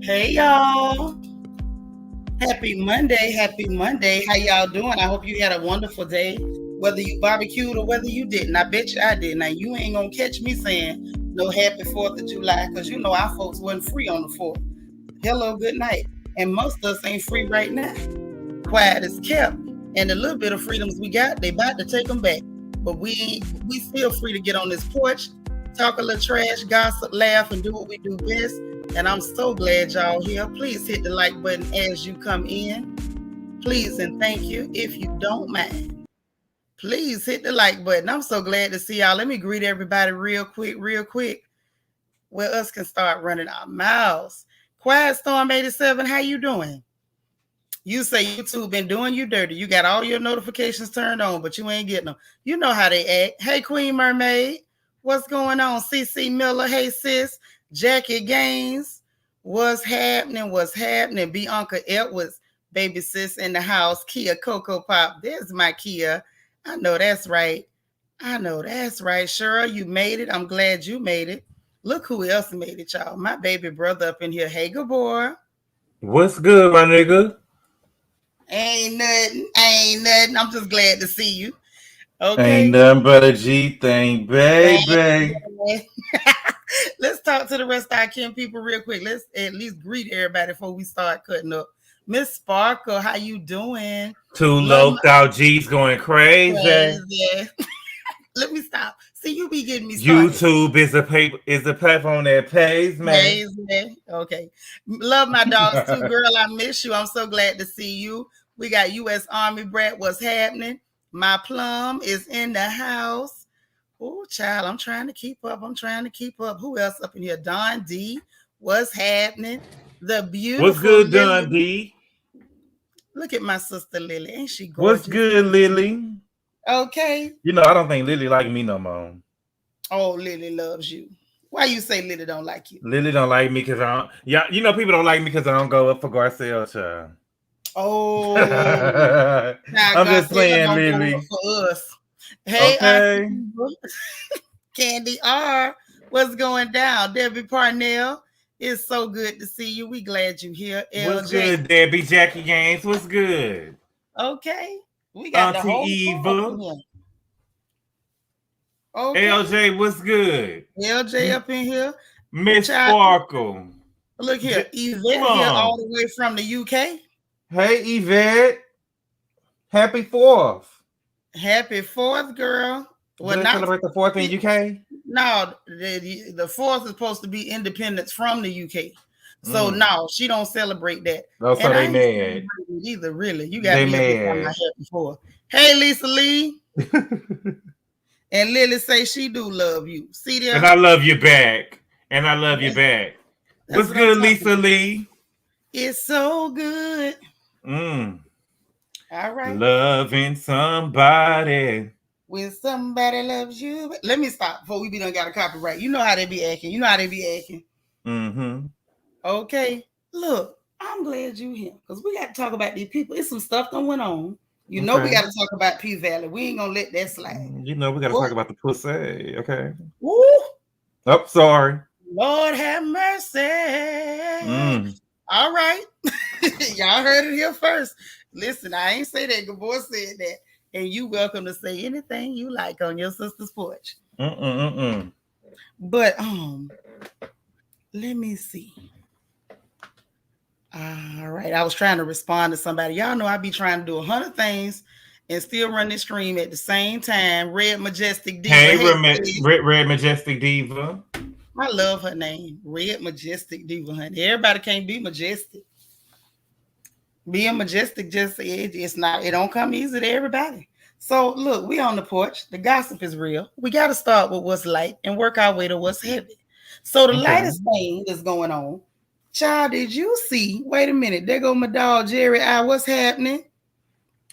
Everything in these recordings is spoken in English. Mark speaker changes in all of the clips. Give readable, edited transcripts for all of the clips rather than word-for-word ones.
Speaker 1: Hey y'all. Happy Monday. Happy Monday. How y'all doing? I hope you had a wonderful day. Whether you barbecued or whether you didn't. I bet you I did. Now you ain't gonna catch me saying no happy 4th of July because you know our folks wasn't free on the 4th. Hello, good night. And most of us ain't free right now. Quiet as kept. And the little bit of freedoms we got, they about to take them back. But we still free to get on this porch, talk a little trash, gossip, laugh, and do what we do best. And I'm so glad y'all here. Please hit the like button as you come in. Please and thank you. If you don't mind, please hit the like button. I'm so glad to see y'all. Let me greet everybody real quick, where us can start running our mouths. Quiet Storm 87, how you doing? You say YouTube been doing you dirty. You got all your notifications turned on, but you ain't getting them. You know how they act. Hey, Queen Mermaid, what's going on? CC Miller, hey, sis. Jackie Gaines, what's happening? Bianca Edwards, baby sis in the house. Kia Coco Pop, there's my Kia. I know that's right. Cheryl, you made it. I'm glad you made it. Look who else made it, y'all. My baby brother up in here. Hey, good boy.
Speaker 2: What's good, my nigga?
Speaker 1: Ain't nothing. I'm just glad to see you. Okay.
Speaker 2: Ain't nothing but a G thing, baby.
Speaker 1: Let's talk to the rest of our Kim people real quick. Let's at least greet everybody before we start cutting up. Miss Sparkle, how you doing?
Speaker 2: Two loped out G's going crazy.
Speaker 1: Let me stop. See, you be getting me started.
Speaker 2: YouTube is the platform that pays, man.
Speaker 1: Okay. Love my dogs too, girl. I miss you. I'm so glad to see you. We got U.S. Army Brat. What's happening? My Plum is in the house. Oh, child, I'm trying to keep up. Who else up in here? Don D. What's happening? The beautiful
Speaker 2: What's good,
Speaker 1: Lily.
Speaker 2: Don D?
Speaker 1: Look at my sister Lily. Ain't she gorgeous?
Speaker 2: What's good, Lily?
Speaker 1: Okay.
Speaker 2: You know, I don't think Lily like me no more.
Speaker 1: Oh, Lily loves you. Why you say Lily don't like you?
Speaker 2: Lily don't like me because I don't. Yeah, you know, people don't like me because I don't go up for Garcelle, child.
Speaker 1: Oh.
Speaker 2: I'm just playing, Lily.
Speaker 1: For us. Hey,
Speaker 2: okay.
Speaker 1: Candy R, what's going down? Debbie Parnell, it's so good to see you. We glad you here.
Speaker 2: What's good, Debbie? Jackie Gaines, what's good?
Speaker 1: Okay. We got
Speaker 2: Auntie
Speaker 1: the whole
Speaker 2: Eva.
Speaker 1: Okay.
Speaker 2: LJ, what's good?
Speaker 1: LJ up in here.
Speaker 2: Miss Sparkle.
Speaker 1: Look here. Yvette here all the way from the UK.
Speaker 2: Hey, Yvette. Happy 4th.
Speaker 1: Happy 4th, girl.
Speaker 2: Well, not celebrate the 4th in UK?
Speaker 1: No, the 4th is supposed to be independence from the UK. So no, she don't celebrate that.
Speaker 2: Oh, so they mad.
Speaker 1: Either really. You got to be a bit happy 4th. Hey, Lisa Lee. And Lily say she do love you. See there?
Speaker 2: And I love you back. What's good, Lisa Lee?
Speaker 1: It's so good.
Speaker 2: All
Speaker 1: right.
Speaker 2: Loving somebody.
Speaker 1: When somebody loves you. Let me stop before we done got a copyright. You know how they be acting.
Speaker 2: Mm-hmm.
Speaker 1: Okay. Look, I'm glad you here because we got to talk about these people. It's some stuff going on. You know we got to talk about P Valley. We ain't gonna let that slide.
Speaker 2: You know we got to talk about the pussy. Okay.
Speaker 1: Woo.
Speaker 2: Oh, sorry.
Speaker 1: Lord have mercy. All right. Y'all heard it here first. Listen, I ain't say that. Good boy said that. And you welcome to say anything you like on your sister's porch. But let me see. All right. I was trying to respond to somebody. Y'all know I be trying to do 100 things and still run this stream at the same time. Red Majestic Diva.
Speaker 2: Hey, Red Majestic Diva.
Speaker 1: I love her name. Red Majestic Diva, honey. Everybody can't be majestic. Being majestic it don't come easy to everybody. So look, we on the porch. The gossip is real. We got to start with what's light and work our way to what's heavy. So the lightest thing that's going on. Child, did you see? Wait a minute. There go my dog, Jerry I. What's happening?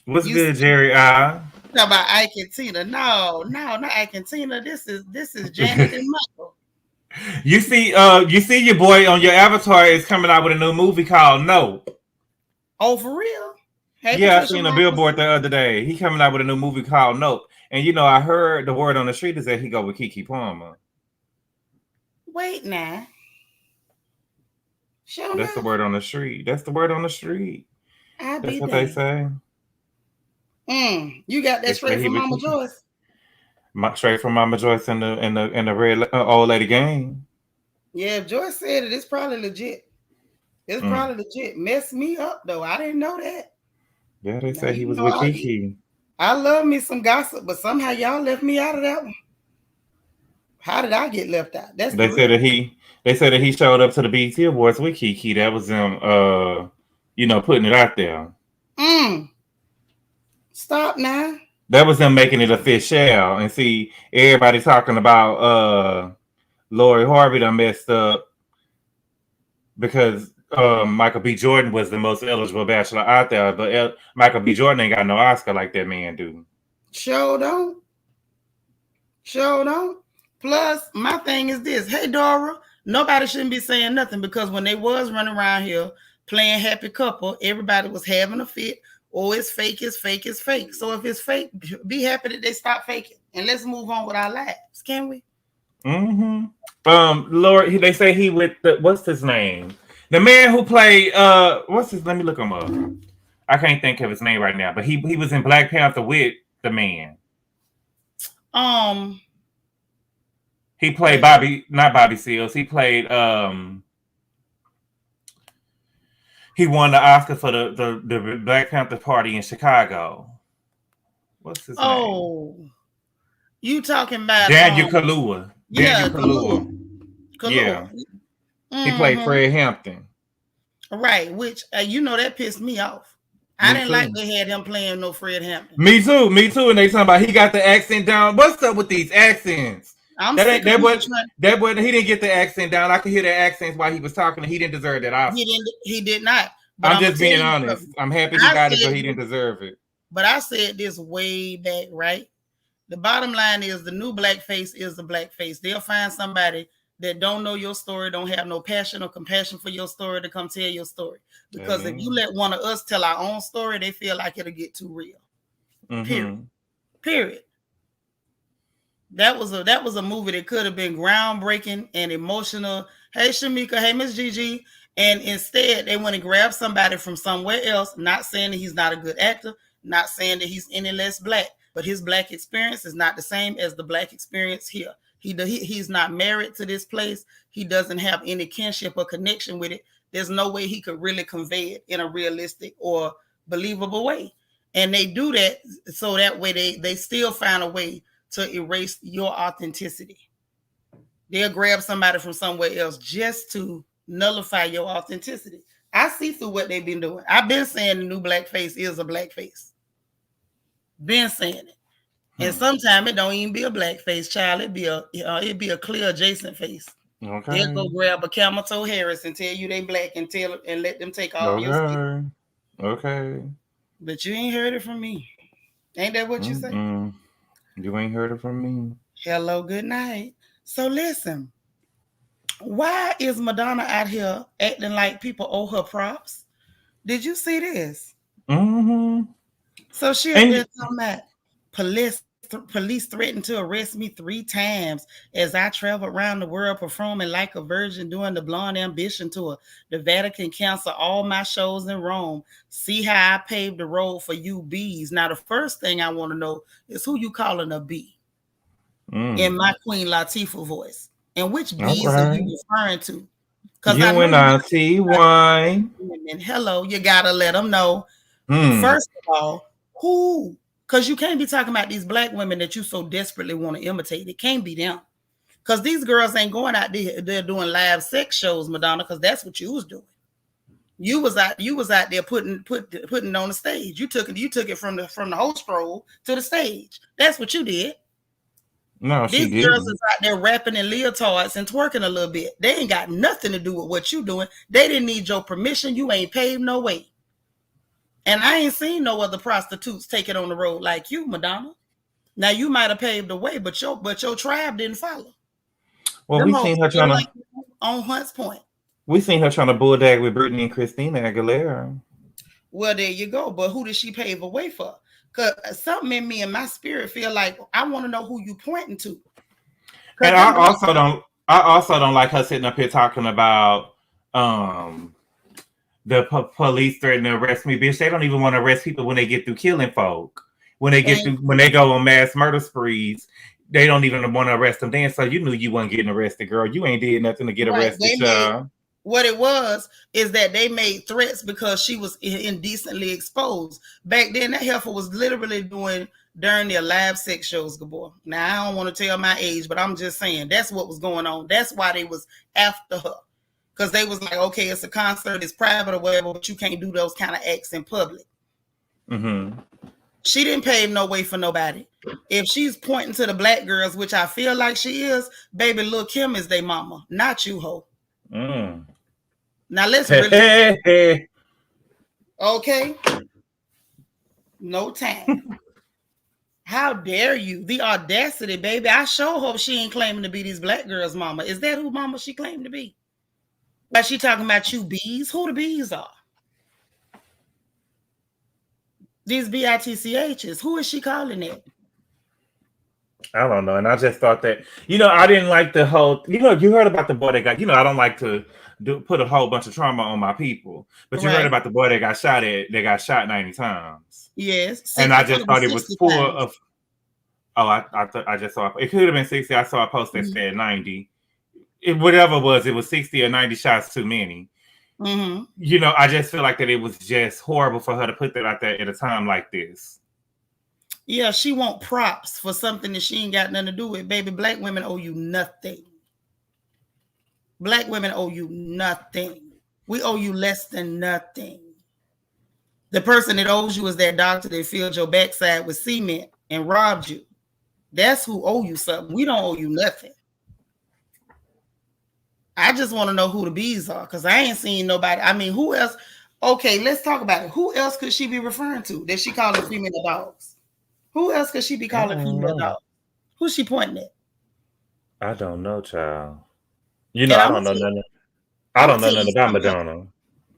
Speaker 2: What's good, Jerry I?
Speaker 1: Talk about Ike and Tina. No, not Ike and Tina. This is Janet and Michael.
Speaker 2: You see your boy on your avatar is coming out with a new movie called Nope.
Speaker 1: Oh, for real?
Speaker 2: Hey, yeah, Patricia, I seen a billboard the other day. He coming out with a new movie called Nope. And you know, I heard the word on the street is that he go with Keke Palmer.
Speaker 1: Wait now. Sure
Speaker 2: That's the
Speaker 1: enough.
Speaker 2: word on the street. That's the word on the street.
Speaker 1: I
Speaker 2: That's
Speaker 1: be
Speaker 2: what they
Speaker 1: damned.
Speaker 2: say.
Speaker 1: You got
Speaker 2: They
Speaker 1: that
Speaker 2: say
Speaker 1: straight
Speaker 2: he
Speaker 1: from
Speaker 2: was
Speaker 1: Mama Joyce?
Speaker 2: straight from Mama Joyce and the red old lady gang.
Speaker 1: Yeah, if Joyce said it, it's probably legit. It's
Speaker 2: Mm.
Speaker 1: probably legit. Messed me up though. I didn't know that.
Speaker 2: Yeah, they
Speaker 1: Now
Speaker 2: say he
Speaker 1: you
Speaker 2: was
Speaker 1: know
Speaker 2: with Kiki.
Speaker 1: I love me some gossip, but somehow y'all left me out of that one. How did I get left out? That's the
Speaker 2: They said
Speaker 1: real.
Speaker 2: that he showed up to the BET Awards with Kiki. That was him putting it out there.
Speaker 1: Mm. Stop now.
Speaker 2: That was them making it official. And see, everybody talking about Lori Harvey done messed up because Michael B. Jordan was the most eligible bachelor out there, but Michael B. Jordan ain't got no Oscar like that man do.
Speaker 1: Show don't. Show don't. Plus, my thing is this. Hey, Dora, nobody shouldn't be saying nothing because when they was running around here playing happy couple, everybody was having a fit. Oh, it's fake, it's fake, it's fake. So if it's fake, be happy that they stop faking. And let's move on with our lives, can we?
Speaker 2: Mm-hmm. Lord, they say he with what's his name? The man who played let me look him up. I can't think of his name right now, but he was in Black Panther with the man. He played not Bobby Seals. He played he won the Oscar for the Black Panther Party in Chicago. What's his name?
Speaker 1: You talking about
Speaker 2: Daniel Kaluuya.
Speaker 1: Yeah,
Speaker 2: Kaluuya. Yeah. Mm-hmm. He played Fred Hampton.
Speaker 1: Right, which that pissed me off. I didn't like they had him playing no Fred Hampton.
Speaker 2: Me too. And they talking about he got the accent down. What's up with these accents? That boy, he didn't get the accent down. I could hear the accents while he was talking, and he didn't deserve that Oscar.
Speaker 1: He did not.
Speaker 2: But I'm just being honest. I'm happy he got it, but he didn't deserve it.
Speaker 1: But I said this way back, right? The bottom line is the new blackface is the blackface. They'll find somebody that don't know your story, don't have no passion or compassion for your story to come tell your story. Because if you let one of us tell our own story, they feel like it'll get too real. Mm-hmm. Period. That was a movie that could have been groundbreaking and emotional. Hey, Shamika. Hey, Miss Gigi. And instead, they went and grabbed somebody from somewhere else, not saying that he's not a good actor, not saying that he's any less black, but his black experience is not the same as the black experience here. He's not married to this place. He doesn't have any kinship or connection with it. There's no way he could really convey it in a realistic or believable way. And they do that so that way they still find a way to erase your authenticity. They'll grab somebody from somewhere else just to nullify your authenticity. I see through what they've been doing. I've been saying the new blackface is a blackface. Been saying it. And sometimes it don't even be a blackface, child. It'd be a clear adjacent face. Okay. They'll go grab a camel toe Harris and tell you they black and let them take all your skin.
Speaker 2: Okay.
Speaker 1: But you ain't heard it from me. Ain't that what you say?
Speaker 2: You ain't heard it from me.
Speaker 1: Hello, good night. So listen, why is Madonna out here acting like people owe her props? Did you see this?
Speaker 2: Mm-hmm.
Speaker 1: So she up there talking about police threatened to arrest me 3 times as I travel around the world performing like a virgin during the Blonde Ambition tour. The Vatican canceled all my shows in Rome. See how I paved the road for you bees. Now, the first thing I want to know is who you calling a bee in my Queen Latifah voice. And which bees are you referring to?
Speaker 2: Because you and Auntie Wine.
Speaker 1: Hello, you got to let them know. First of all, who? Because you can't be talking about these black women that you so desperately want to imitate. It can't be them. Because these girls ain't going out there. They're doing live sex shows, Madonna, because that's what you was doing. You was out there putting on the stage. You took it from the host role to the stage. That's what you did.
Speaker 2: No,
Speaker 1: these girls is out there rapping in leotards and twerking a little bit. They ain't got nothing to do with what you doing. They didn't need your permission. You ain't paved no way. And I ain't seen no other prostitutes take it on the road like you, Madonna. Now you might have paved the way, but your tribe didn't follow.
Speaker 2: Well, we seen her trying to
Speaker 1: on Hunts Point.
Speaker 2: We seen her trying to bulldog with Brittney and Christina Aguilera.
Speaker 1: Well, there you go. But who did she pave the way for? Because something in me and my spirit feel like I want to know who you pointing to.
Speaker 2: And I also don't like her sitting up here talking about the police threaten to arrest me, bitch. They don't even want to arrest people when they get through killing folk. When they go on mass murder sprees, they don't even want to arrest them then. So you knew you weren't getting arrested, girl. You ain't did nothing to get arrested, child.
Speaker 1: What it was is that they made threats because she was indecently exposed. Back then, that heifer was literally doing during their live sex shows, Gabor. Now, I don't want to tell my age, but I'm just saying that's what was going on. That's why they was after her. Because they was like, okay, it's a concert, it's private or whatever, but you can't do those kind of acts in public.
Speaker 2: Mm-hmm.
Speaker 1: She didn't pave no way for nobody. If she's pointing to the black girls, which I feel like she is, baby, Lil' Kim is their mama, not you, ho.
Speaker 2: Mm.
Speaker 1: Now let's really okay. No time. How dare you? The audacity, baby. I sure hope she ain't claiming to be these black girls' mama. Is that who mama she claimed to be? Why she talking about you bees? Who the bees are? These BITCHs. Who is she calling it?
Speaker 2: I don't know. And I just thought that, I didn't like the whole, you heard about the boy that got, I don't like to put a whole bunch of trauma on my people, but you heard about the boy that got shot 90 times.
Speaker 1: Yes.
Speaker 2: And I just thought it was full of, I just saw, it could have been 60. I saw a post that said 90. Whatever it was 60 or 90 shots too many.
Speaker 1: Mm-hmm.
Speaker 2: I just feel like that it was just horrible for her to put that out there at a time like this.
Speaker 1: Yeah, she want props for something that she ain't got nothing to do with. Baby, black women owe you nothing. Black women owe you nothing. We owe you less than nothing. The person that owes you is that doctor that filled your backside with cement and robbed you. That's who owe you something. We don't owe you nothing. I just want to know who the bees are because I ain't seen nobody. I mean, who else? Okay, let's talk about it. Who else could she be referring to that she calling female dogs? Who else could she be calling female dogs? Who's she pointing at?
Speaker 2: I don't know, child. I don't know nothing. I don't know nothing about Madonna.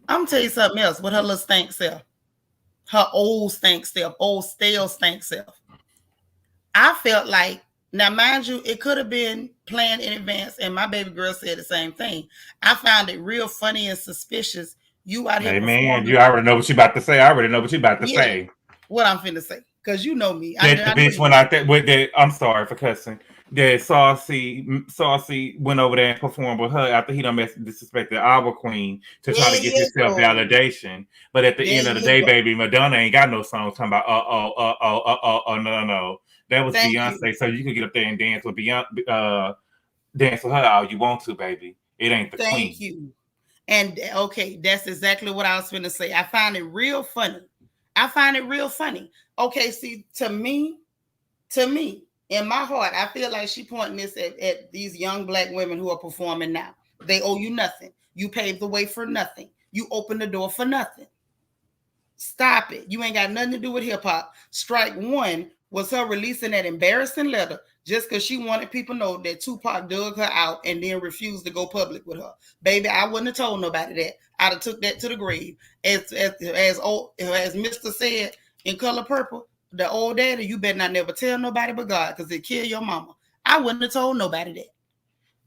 Speaker 1: I'm gonna tell you something else with her little stank self. Her old stank self, old stale stank self. I felt like, now mind you, it could have been planned in advance, and my baby girl said the same thing. I found it real funny and suspicious. You out here.
Speaker 2: Hey man, you already know what you about to say. I already know what you about to say.
Speaker 1: What I'm finna say. Because you know me.
Speaker 2: The bitch went out there with that. I'm sorry for cussing. That Saucy went over there and performed with her after he done disrespected our queen to try to get his self-validation. But at the end of the day, baby, Madonna ain't got no songs talking about no. That was Beyonce. So you can get up there and dance with Beyonce, dance with her all you want to, baby. It ain't the queen.
Speaker 1: Thank you. And okay, that's exactly what I was gonna say. I find it real funny. Okay, see, to me, in my heart, I feel like she pointing this at these young black women who are performing now. They owe you nothing. You paved the way for nothing. You opened the door for nothing. Stop it. You ain't got nothing to do with hip hop. Strike one was her releasing that embarrassing letter just because she wanted people to know that Tupac dug her out and then refused to go public with her. Baby, I wouldn't have told nobody that. I'd have took that to the grave. As Mr. said in Color Purple, the old daddy, you better not never tell nobody but God because it kill your mama. I wouldn't have told nobody that.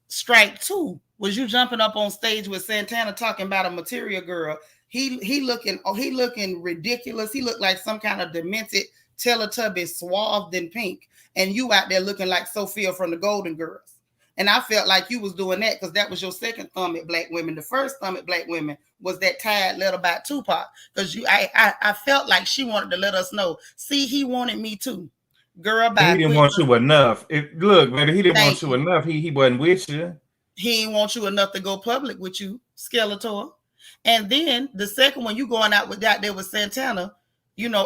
Speaker 1: Strike two was you jumping up on stage with Santana talking about a material girl. He looking ridiculous. He looked like some kind of demented Teletubby swathed in pink. And you out there looking like Sophia from the Golden Girls. And I felt like you was doing that because that was your second thumb at black women. The first thumb at black women was that tired letter about Tupac. Because I felt like she wanted to let us know. See, he wanted me too. Girl,
Speaker 2: he didn't want you enough. Look, baby, he didn't want you enough. He wasn't with you.
Speaker 1: He didn't want you enough to go public with you, Skeletor. And then the second one, you going out there with Santana,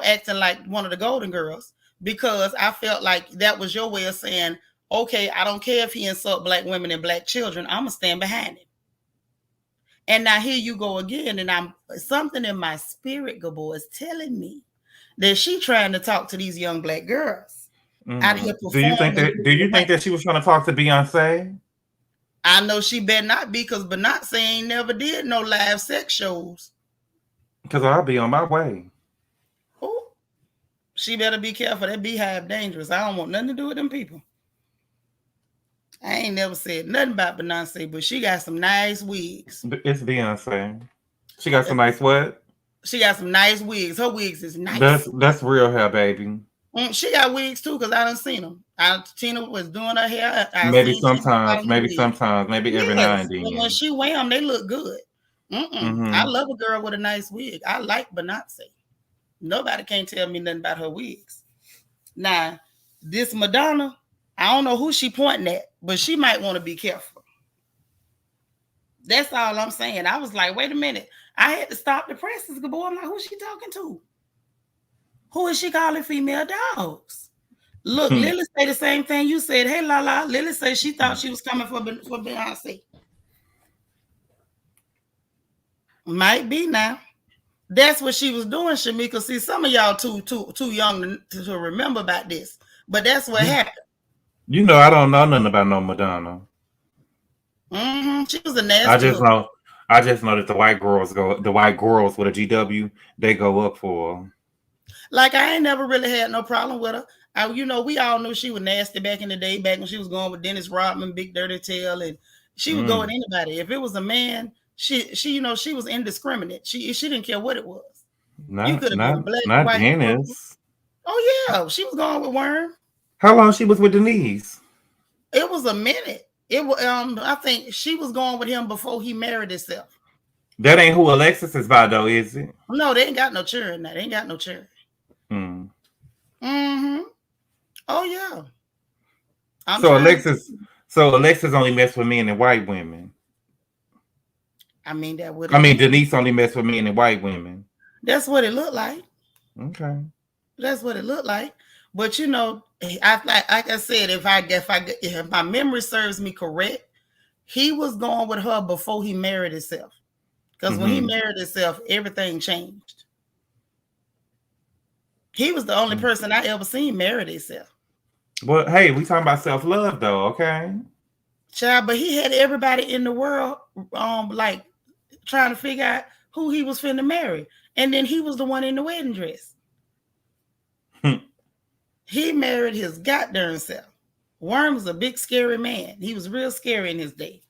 Speaker 1: acting like one of the Golden Girls. Because I felt like that was your way of saying, okay, I don't care if he insult black women and black children. I'm going to stand behind him. And now here you go again. And something in my spirit, Gabor, is telling me that she trying to talk to these young black girls. Out here
Speaker 2: do you think that she was trying to talk to Beyonce?
Speaker 1: I know she better not be because Beyonce ain't never did no live sex shows.
Speaker 2: Because I'll be on my way.
Speaker 1: Oh, she better be careful. That beehive dangerous. I don't want nothing to do with them people. I ain't never said nothing about Beyonce, but she got some nice wigs.
Speaker 2: It's Beyonce. She got some nice what?
Speaker 1: She got some nice wigs. Her wigs is nice.
Speaker 2: That's real hair, baby.
Speaker 1: She got wigs too, because I done seen them. Tina was doing her hair. I
Speaker 2: Maybe
Speaker 1: seen
Speaker 2: sometimes, maybe every now
Speaker 1: yes,
Speaker 2: and
Speaker 1: and when
Speaker 2: then.
Speaker 1: she wear them, they look good. I
Speaker 2: Mm-hmm.
Speaker 1: love a girl with a nice wig. I like Beyonce. Nobody can't tell me nothing about her wigs. Now, this Madonna, I don't know who she pointing at, but she might want to be careful. That's all I'm saying. I was like, wait a minute. I had to stop the presses. Good boy. I'm like, who's she talking to? Who is she calling female dogs? Look, Lily say the same thing you said. Hey, Lala. Lily said she thought she was coming for Beyonce. Might be now. That's what she was doing, Shamika. See, some of y'all too young to remember about this, but that's what happened.
Speaker 2: You know, I don't know nothing about no Madonna.
Speaker 1: She was a nasty.
Speaker 2: I just know that the white girls with a GW, they go up for her.
Speaker 1: Like, I ain't never really had no problem with her. We all knew she was nasty back in the day, back when she was going with Dennis Rodman, Big Dirty Tail, and she would go with anybody. If it was a man, she was indiscriminate. She didn't care what it was. You could have been black,
Speaker 2: not
Speaker 1: white.
Speaker 2: Dennis.
Speaker 1: Oh yeah, she was going with Worm.
Speaker 2: How long she was with Denise?
Speaker 1: It was a minute. It was I think she was going with him before he married himself.
Speaker 2: That ain't who Alexis is by though, is it?
Speaker 1: No, they ain't got no children now. They ain't got no children. Oh yeah.
Speaker 2: Alexis only messed with men and white women. Denise only messed with men and white women.
Speaker 1: That's what it looked like.
Speaker 2: Okay.
Speaker 1: That's what it looked like. But like I said, if my memory serves me correct, he was going with her before he married himself. Because when he married himself, everything changed. He was the only person I ever seen married himself.
Speaker 2: Well, hey, we talking about self-love though, okay?
Speaker 1: Child, but he had everybody in the world like trying to figure out who he was finna marry. And then he was the one in the wedding dress. He married his goddamn self. Worm was a big, scary man. He was real scary in his day.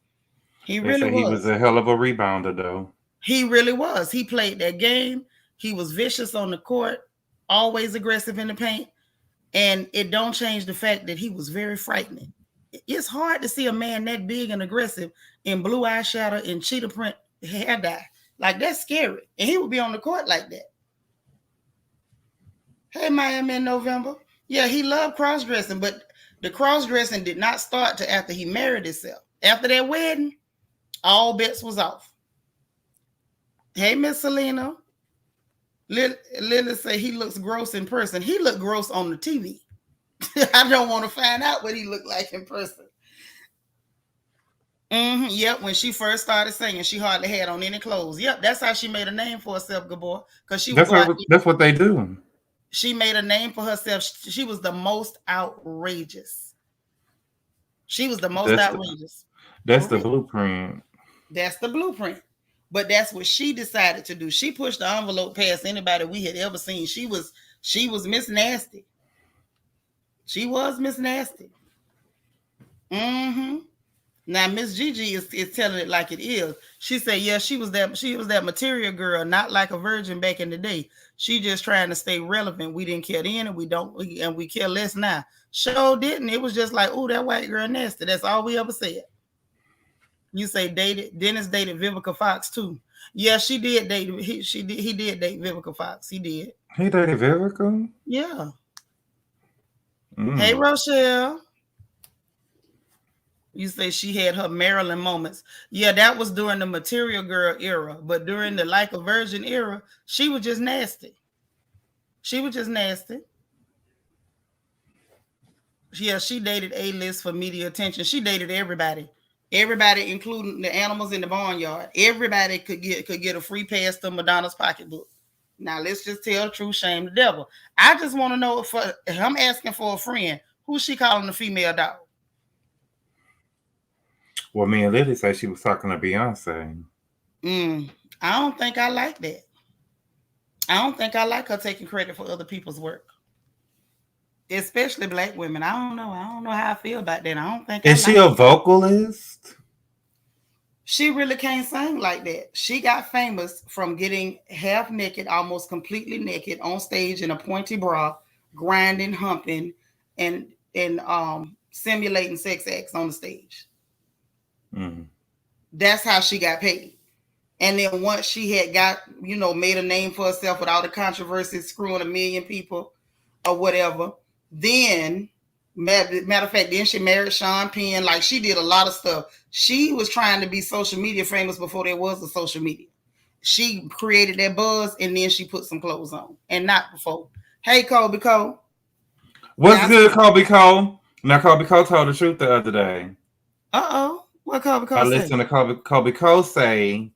Speaker 1: He really was.
Speaker 2: He was a hell of a rebounder, though.
Speaker 1: He really was. He played that game. He was vicious on the court, always aggressive in the paint. And it don't change the fact that he was very frightening. It's hard to see a man that big and aggressive in blue eyeshadow and cheetah print hair dye. Like, that's scary. And he would be on the court like that. Hey, Miami in November. Yeah, he loved cross-dressing, but the cross-dressing did not start till after he married himself. After that wedding, all bets was off. Hey, Miss Selena. Lily say he looks gross in person. He looked gross on the TV. I don't want to find out what he looked like in person. Yep, when she first started singing, she hardly had on any clothes. Yep, that's how she made a name for herself, Gabor. Because
Speaker 2: that's what they do.
Speaker 1: She made a name for herself. She was the most outrageous. That's the
Speaker 2: blueprint.
Speaker 1: That's the blueprint. But that's what she decided to do. She pushed the envelope past anybody we had ever seen. She was Miss Nasty. She was Miss Nasty. Now Miss Gigi is telling it like it is. She said, yeah, she was that material girl, not like a virgin back in the day. She just trying to stay relevant. We didn't care then, and we care less now. Sure didn't. It was just like, oh, that white girl nasty. That's all we ever said. You say Dennis dated Vivica Fox too. Yeah, she did date. He did date Vivica Fox. He did.
Speaker 2: He dated Vivica?
Speaker 1: Yeah. Hey, Rochelle. You say she had her Marilyn moments. Yeah, that was during the material girl era. But during the like a virgin era, she was just nasty. Yeah, she dated A-list for media attention. She dated everybody. Everybody, including the animals in the barnyard. Everybody could get a free pass to Madonna's pocketbook. Now, let's just tell the truth, shame the devil. I just want to know if I'm asking for a friend, who's she calling the female dog?
Speaker 2: Well, me and Lily said she was talking to Beyonce.
Speaker 1: I don't think I like that. I don't think I like her taking credit for other people's work. Especially black women. I don't know how I feel about that. I don't think.
Speaker 2: Is she a vocalist?
Speaker 1: She really can't sing like that. She got famous from getting half naked, almost completely naked on stage in a pointy bra, grinding, humping, and simulating sex acts on the stage.
Speaker 2: Mm-hmm.
Speaker 1: That's how she got paid. And then once she had got, made a name for herself with all the controversies, screwing a million people or whatever, then, matter of fact, then she married Sean Penn. Like, she did a lot of stuff. She was trying to be social media famous before there was a social media. She created that buzz, and then she put some clothes on, and not before. Hey, Kobe Cole.
Speaker 2: What's good, Kobe Cole? Now, Kobe Cole told the truth the other day.
Speaker 1: Uh-oh. What Kobe Cole
Speaker 2: I
Speaker 1: say?
Speaker 2: listened to Kobe Cole say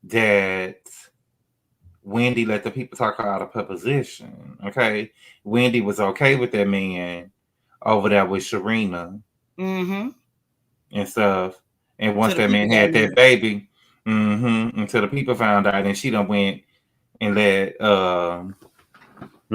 Speaker 2: that Wendy let the people talk her out of her position. Okay, Wendy was okay with that man over there with Sharina and stuff. And once that man had that baby, until the people found out, and she done went and let the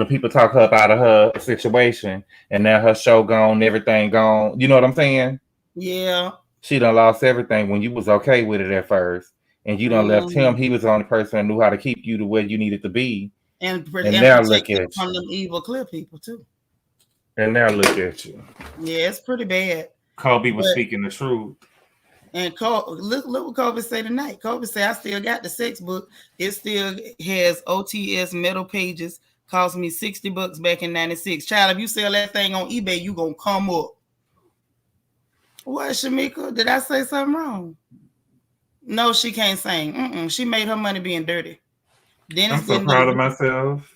Speaker 2: people talk her up out of her situation, and now her show gone, everything gone. You know what I'm saying?
Speaker 1: Yeah.
Speaker 2: She done lost everything when you was okay with it at first. And you done left him. He was the only person that knew how to keep you to where you needed to be.
Speaker 1: And
Speaker 2: now look at
Speaker 1: from them evil clear people too.
Speaker 2: And now look at you.
Speaker 1: Yeah, it's pretty bad.
Speaker 2: Kobe was speaking the truth.
Speaker 1: And look what Kobe say tonight. Kobe say, I still got the sex book. It still has OTS metal pages. Cost me $60 back in '96. Child, if you sell that thing on eBay, you gonna come up. What, Shamika? Did I say something wrong? No, she can't sing. She made her money being dirty.
Speaker 2: Dennis I'm so proud of myself.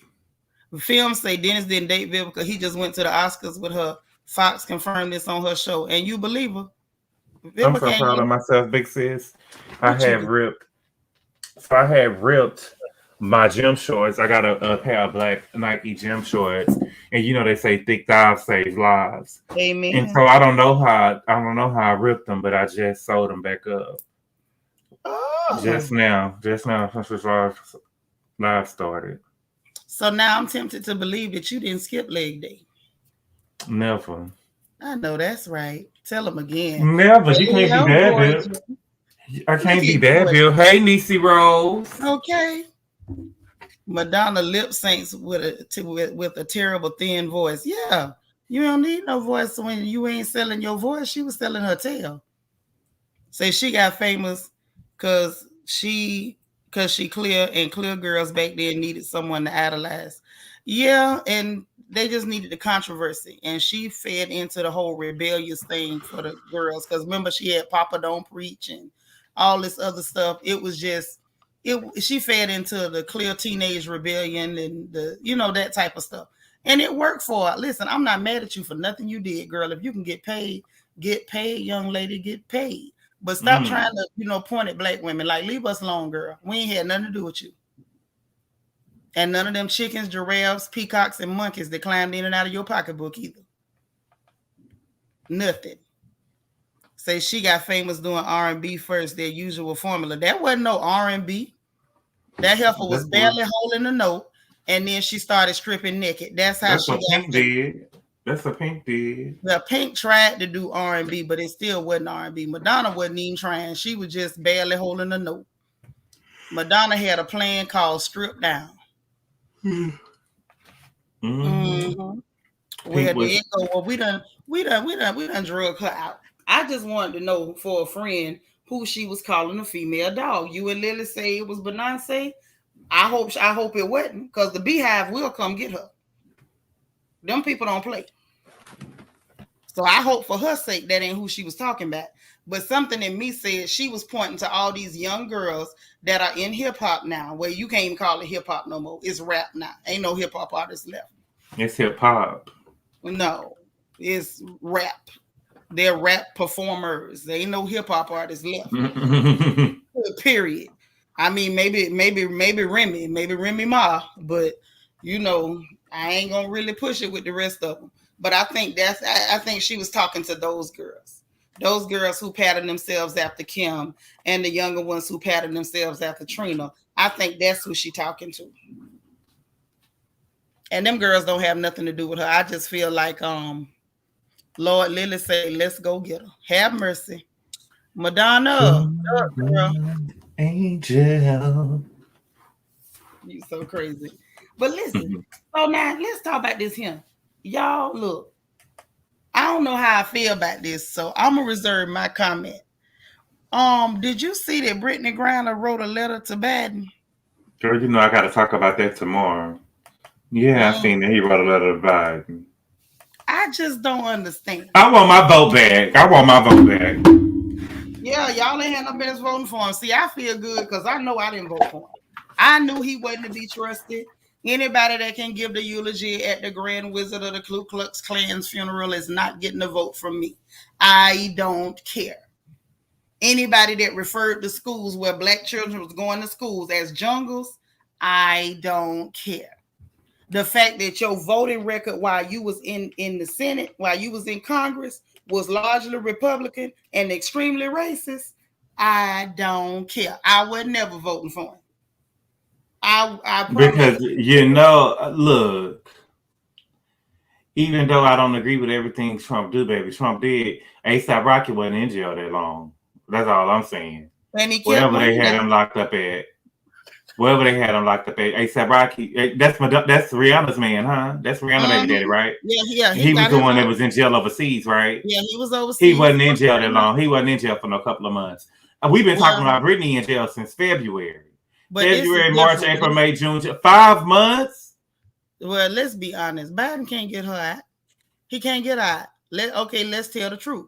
Speaker 1: Film say Dennis didn't date Vivica. He just went to the Oscars with her. Fox confirmed this on her show. And you believe her?
Speaker 2: Vivica I'm so proud of myself, big sis. I had ripped my gym shorts. I got a pair of black Nike gym shorts. And they say thick thighs save lives.
Speaker 1: Amen.
Speaker 2: And so I don't know how I ripped them, but I just sewed them back up.
Speaker 1: Oh.
Speaker 2: Just now since live started.
Speaker 1: So now I'm tempted to believe that you didn't skip leg day.
Speaker 2: Never.
Speaker 1: I know that's right. Tell them again.
Speaker 2: Never. You can't be bad, Bill. I can't be bad, Bill. Hey, Niecy Rose.
Speaker 1: Okay. Madonna lip syncs with a terrible thin voice. Yeah, you don't need no voice when you ain't selling your voice. She was selling her tail. Say she got famous because she clear, and clear girls back then needed someone to idolize. Yeah, and they just needed the controversy, and she fed into the whole rebellious thing for the girls. Because remember, she had Papa Don't Preach and all this other stuff. It was just. She fed into the clear teenage rebellion and that type of stuff, and it worked for her. Listen, I'm not mad at you for nothing you did, girl. If you can get paid, young lady, get paid. But stop trying to point at black women. Like, leave us alone, girl. We ain't had nothing to do with you. And none of them chickens, giraffes, peacocks, and monkeys that climbed in and out of your pocketbook either. Nothing. Say she got famous doing R&B first, their usual formula. That wasn't no R&B. That heifer was barely holding a note, and then she started stripping naked. That's how she got
Speaker 2: Pink did. That's a Pink did.
Speaker 1: The Pink tried to do R&B, but it still wasn't R&B. Madonna wasn't even trying. She was just barely holding a note. Madonna had a plan called Strip Down. Where there you go. Well, we done drug her out. I just wanted to know for a friend who she was calling a female dog. You and Lily say it was Beyonce. I hope it wasn't, because the Beehive will come get her. Them people don't play. So I hope for her sake that ain't who she was talking about. But something in me said she was pointing to all these young girls that are in hip hop now, where you can't even call it hip hop no more. It's rap now. Ain't no hip hop artists left.
Speaker 2: It's hip hop.
Speaker 1: No, it's rap. They're rap performers. There ain't no hip hop artists left. Period. I mean, maybe Remy Ma, but I ain't gonna really push it with the rest of them. But I think she was talking to those girls who patterned themselves after Kim, and the younger ones who patterned themselves after Trina. I think that's who she talking to. And them girls don't have nothing to do with her. I just feel like Lord Lily say, let's go get her. Have mercy. Madonna. Look, girl.
Speaker 2: Angel.
Speaker 1: You so crazy. But listen, so now let's talk about this here. Y'all, look, I don't know how I feel about this, so I'm gonna reserve my comment. Did you see that Brittney Griner wrote a letter to Biden?
Speaker 2: Girl, you know I gotta talk about that tomorrow. Yeah, I seen that he wrote a letter to Biden.
Speaker 1: I just don't understand.
Speaker 2: I want my vote back.
Speaker 1: Yeah, y'all ain't had no business voting for him. See, I feel good because I know I didn't vote for him. I knew he wasn't to be trusted. Anybody that can give the eulogy at the Grand Wizard of the Ku Klux Klan's funeral is not getting a vote from me. I don't care. Anybody that referred to schools where black children was going to schools as jungles, I don't care. The fact that your voting record while you was in the Senate, while you was in Congress, was largely Republican and extremely racist, I don't care. I was never voting for him. I
Speaker 2: Because look, even though I don't agree with everything Trump do, baby, Trump did. A$AP Rocky wasn't in jail that long. That's all I'm saying.
Speaker 1: And he
Speaker 2: wherever they had him locked up at. A$AP Rocky, that's Rihanna's man, huh? That's Rihanna's baby daddy, right?
Speaker 1: Yeah.
Speaker 2: He was the one that was in jail overseas, right?
Speaker 1: Yeah, he was overseas.
Speaker 2: He wasn't in jail that long. He wasn't in jail for no couple of months. We've been talking about Brittney in jail since February. February, March, April, May, June, 5 months.
Speaker 1: Well, let's be honest. Biden can't get her out. He can't get out. Let's tell the truth.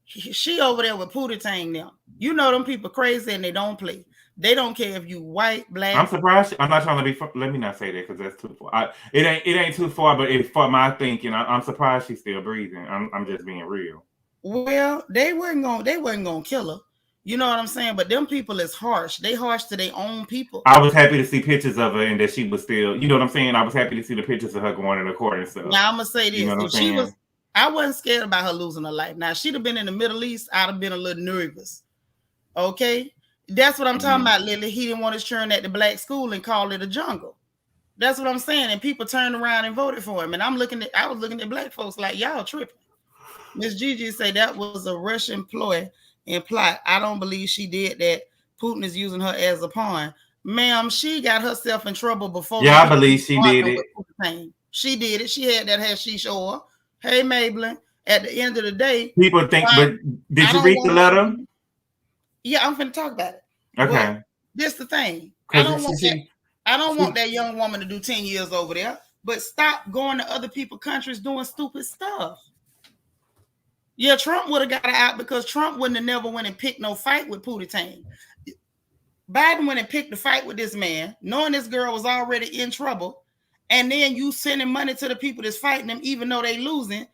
Speaker 1: She over there with Pootie Tang now. You know them people crazy and they don't play. They don't care if you white, black.
Speaker 2: I'm surprised. I'm not trying to be. Let me not say that because that's too far. It ain't too far, but it's for my thinking. I'm surprised she's still breathing. I'm just being real.
Speaker 1: Well, they wasn't gonna kill her. You know what I'm saying? But them people is harsh. They harsh to their own people.
Speaker 2: I was happy to see pictures of her and that she was still. You know what I'm saying? I was happy to see the pictures of her going in the court and stuff.
Speaker 1: Now I'm gonna say this: I wasn't scared about her losing her life. Now she'd have been in the Middle East. I'd have been a little nervous. Okay. That's what I'm talking about, Lily. He didn't want his children at the black school and call it a jungle. That's what I'm saying. And people turned around and voted for him. And I was looking at black folks like, y'all tripping. Miss Gigi said that was a Russian ploy and plot. I don't believe she did that. Putin is using her as a pawn. Ma'am, she got herself in trouble before.
Speaker 2: Yeah, I believe she did it.
Speaker 1: She did it. She had that hashish oil. Hey, Maybelline. At the end of the day.
Speaker 2: People think, but did you read the letter?
Speaker 1: Yeah, I'm finna talk about it.
Speaker 2: Okay.
Speaker 1: Well, this the thing. I don't want that young woman to do 10 years over there, but stop going to other people's countries doing stupid stuff. Yeah, Trump would have got her out because Trump wouldn't have never went and picked no fight with Pootie Tang. Biden went and picked the fight with this man, knowing this girl was already in trouble, and then you sending money to the people that's fighting them, even though they losing.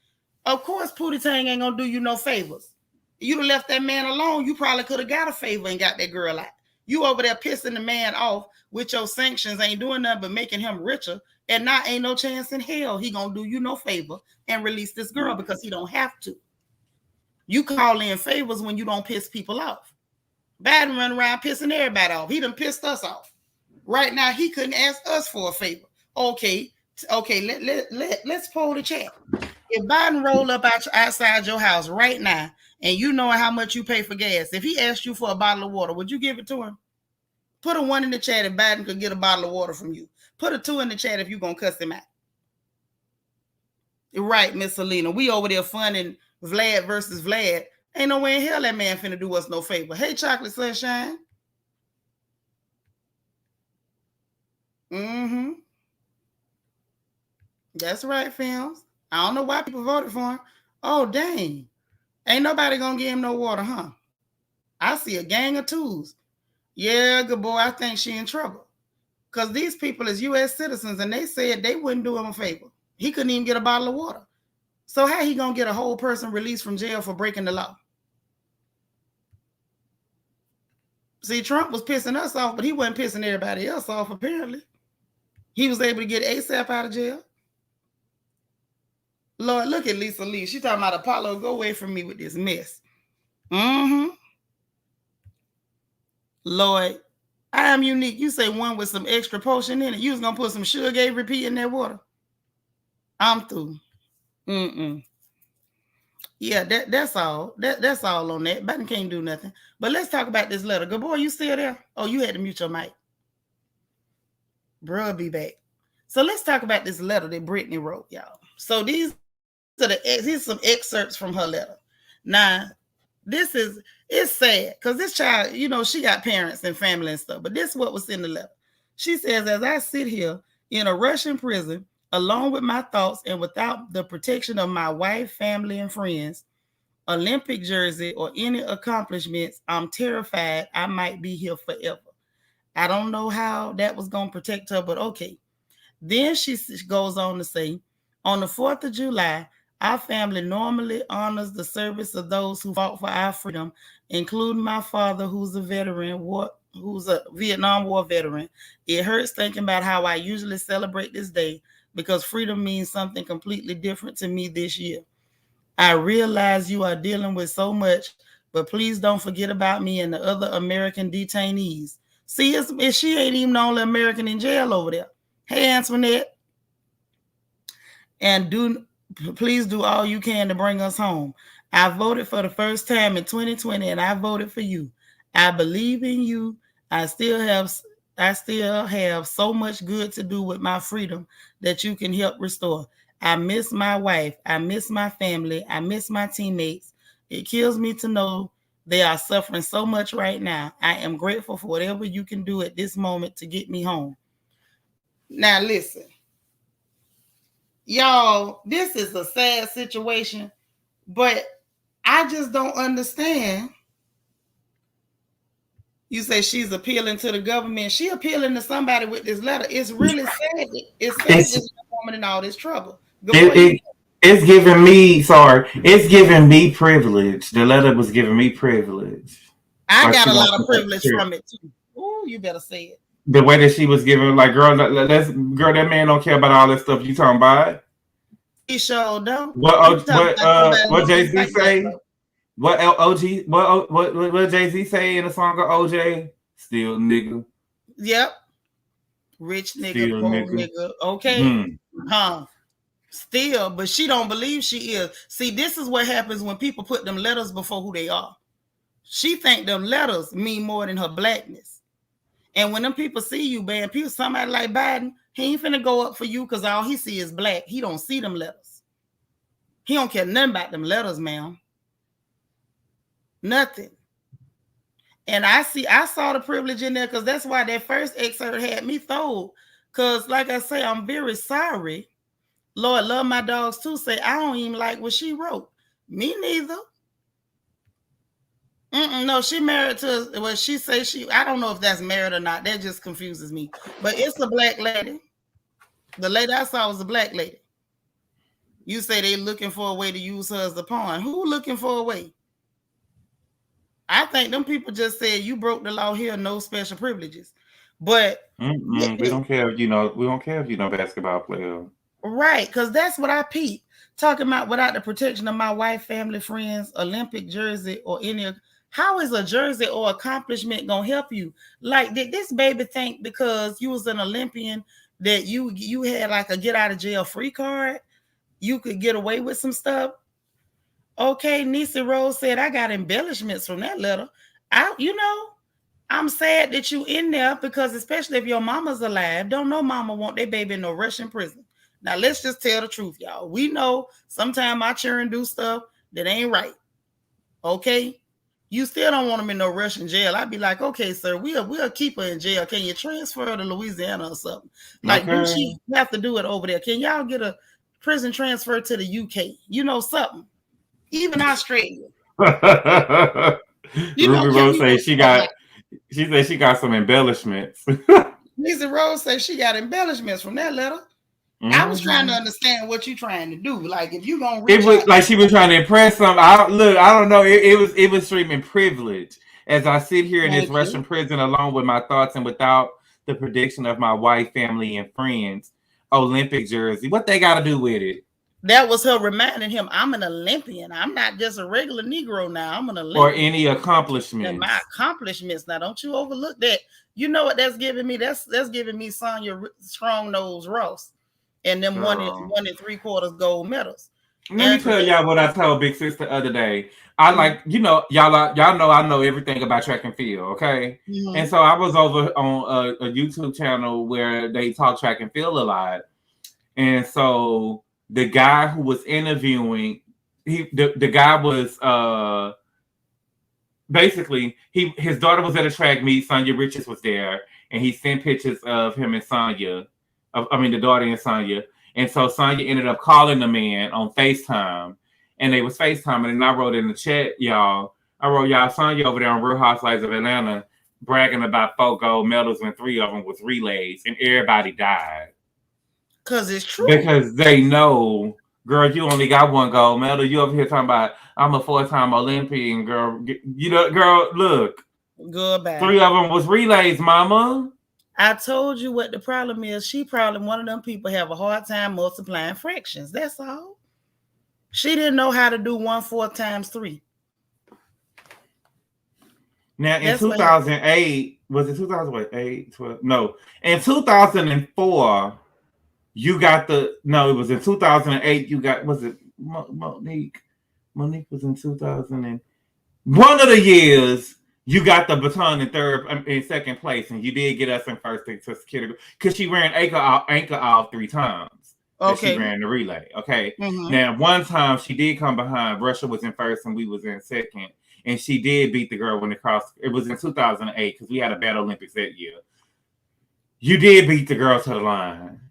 Speaker 1: Of course, Pootie Tang ain't gonna do you no favors. You'd have left that man alone. You probably could have got a favor and got that girl out. You over there pissing the man off with your sanctions, ain't doing nothing but making him richer. And now ain't no chance in hell he gonna do you no favor and release this girl because he don't have to. You call in favors when you don't piss people off. Biden run around pissing everybody off. He done pissed us off. Right now, he couldn't ask us for a favor. Okay, let's poll the chat. If Biden roll up outside your house right now, and you know how much you pay for gas, if he asked you for a bottle of water, would you give it to him? Put a 1 in the chat if Biden could get a bottle of water from you. Put a 2 in the chat if you're going to cuss him out. You're right, Miss Selena. We over there funding Vlad versus Vlad. Ain't no way in hell that man finna do us no favor. Hey, Chocolate Sunshine. Mm-hmm. That's right, films. I don't know why people voted for him. Oh, dang. Ain't nobody gonna give him no water, huh? I see a gang of twos. Yeah, good boy, I think she in trouble. Because these people is U.S. citizens, and they said they wouldn't do him a favor. He couldn't even get a bottle of water. So how he gonna get a whole person released from jail for breaking the law? See, Trump was pissing us off, but he wasn't pissing everybody else off, apparently. He was able to get A$AP out of jail. Lord, look at Lisa Lee. She talking about Apollo, go away from me with this mess. Mm-hmm. Lord, I am unique. You say one with some extra potion in it. You was going to put some sugar repeat in that water. I'm through. Yeah, that's all. That's all on that. Biden can't do nothing. But let's talk about this letter. Good boy, you still there? Oh, you had to mute your mic. Bruh, be back. So let's talk about this letter that Brittney wrote, y'all. So here's some excerpts from her letter. Now, it's sad because this child, she got parents and family and stuff, but this is what was in the letter. She says, as I sit here in a Russian prison, alone with my thoughts and without the protection of my wife, family, and friends, Olympic jersey, or any accomplishments, I'm terrified I might be here forever. I don't know how that was going to protect her, but okay. Then she goes on to say, on the 4th of July, our family normally honors the service of those who fought for our freedom, including my father, who's a Vietnam War veteran. It hurts thinking about how I usually celebrate this day because freedom means something completely different to me this year. I realize you are dealing with so much, but please don't forget about me and the other American detainees. See, she ain't even the only American in jail over there. Hey, Antoinette. And please do all you can to bring us home. I voted for the first time in 2020, and I voted for you. I believe in you. I still have so much good to do with my freedom that you can help restore. I miss my wife. I miss my family. I miss my teammates. It kills me to know they are suffering so much right now. I am grateful for whatever you can do at this moment to get me home. Now, listen. Y'all, this is a sad situation, but I just don't understand. You say she's appealing to the government. She appealing to somebody with this letter. It's really sad. It's sad this woman in all this trouble.
Speaker 2: It's giving me privilege. The letter was giving me privilege.
Speaker 1: I got a lot of privilege from it too. Oh, you better say it.
Speaker 2: The way that she was giving, like, girl, that man don't care about all that stuff you talking about.
Speaker 1: He sure don't.
Speaker 2: What Jay-Z say? What Jay-Z say in the song of OJ? Still nigga.
Speaker 1: Yep. Rich nigga, poor nigga. Okay. Still, but she don't believe she is. See, this is what happens when people put them letters before who they are. She think them letters mean more than her blackness. And when them people see you, man, somebody like Biden, he ain't finna go up for you because all he see is black. He don't see them letters. He don't care nothing about them letters, ma'am. Nothing. And I saw the privilege in there because that's why that first excerpt had me thrown. Because, like I say, I'm very sorry. Lord, love my dogs too. Say, I don't even like what she wrote. Me neither. No, she married to, well, she say I don't know if that's married or not. That just confuses me. But it's a black lady. The lady I saw was a black lady. You say they looking for a way to use her as a pawn. Who looking for a way? I think them people just said you broke the law here, no special privileges. But
Speaker 2: we don't care if we don't care if you're no basketball player.
Speaker 1: Right, because that's what I peep. Talking about without the protection of my wife, family, friends, Olympic jersey, or any. How is a jersey or accomplishment gonna help you? Like, did this baby think because you was an Olympian that you had like a get out of jail free card, you could get away with some stuff? Okay, Nisi Rose said I got embellishments from that letter. I'm sad that you in there because especially if your mama's alive, don't know mama want their baby in no Russian prison. Now let's just tell the truth, y'all. We know sometimes our children do stuff that ain't right. Okay. You still don't want them in no Russian jail. I'd be like, okay, sir, we'll keep her in jail. Can you transfer her to Louisiana or something? Like, do she have to do it over there? Can y'all get a prison transfer to the UK? Something. Even Australia.
Speaker 2: Ruby Rose says she said she got some embellishments.
Speaker 1: Lisa Rose says she got embellishments from that letter. I was trying to understand what you're trying to do. Like, if you gonna reach, it was
Speaker 2: like she was trying to impress something. I don't know. It was streaming privilege as I sit here in this Russian prison alone with my thoughts and without the prediction of my wife, family, and friends. Olympic jersey. What they got to do with it?
Speaker 1: That was her reminding him, I'm an Olympian. I'm not just a regular Negro now. I'm an Olympian.
Speaker 2: Or any accomplishments.
Speaker 1: And my accomplishments. Now, don't you overlook that. You know what that's giving me? That's giving me Sonya Strong Nose Ross and them 1 3/4 gold medals.
Speaker 2: Let me tell y'all what I told Big Sis the other day. I like, y'all know I know everything about track and field, okay?
Speaker 1: Mm-hmm.
Speaker 2: And so I was over on a YouTube channel where they talk track and field a lot. And so the guy who was interviewing, the guy was basically his daughter was at a track meet. Sonya Richards was there, and he sent pictures of him and Sonya, the daughter and Sonya. And so Sonya ended up calling the man on FaceTime, and they was FaceTiming. And I wrote in the chat, y'all, Sonya over there on Real Housewives of Atlanta bragging about 4 gold medals and 3 of them was relays, and everybody died.
Speaker 1: Because it's true.
Speaker 2: Because they know, girl, you only got 1 gold medal. You over here talking about I'm a 4-time Olympian, girl. Girl, look.
Speaker 1: Goodbye.
Speaker 2: 3 of them was relays, mama.
Speaker 1: I told you what the problem is. She probably one of them people have a hard time multiplying fractions. That's all. She didn't know how to do 1/4 times 3.
Speaker 2: Now in 2008, was it 2008? 12? No, in 2004, you got it was in 2008. You got, was it Monique? Monique was in 2000 and one of the years. You got the baton in second place, and you did get us in first to security because she ran anchor off 3 times. Okay, she ran the relay. Okay, Now one time she did come behind. Russia was in first, and we was in second, and she did beat the girl when it crossed. It was in 2008 because we had a Bad Olympics that year. You did beat the girl to the line.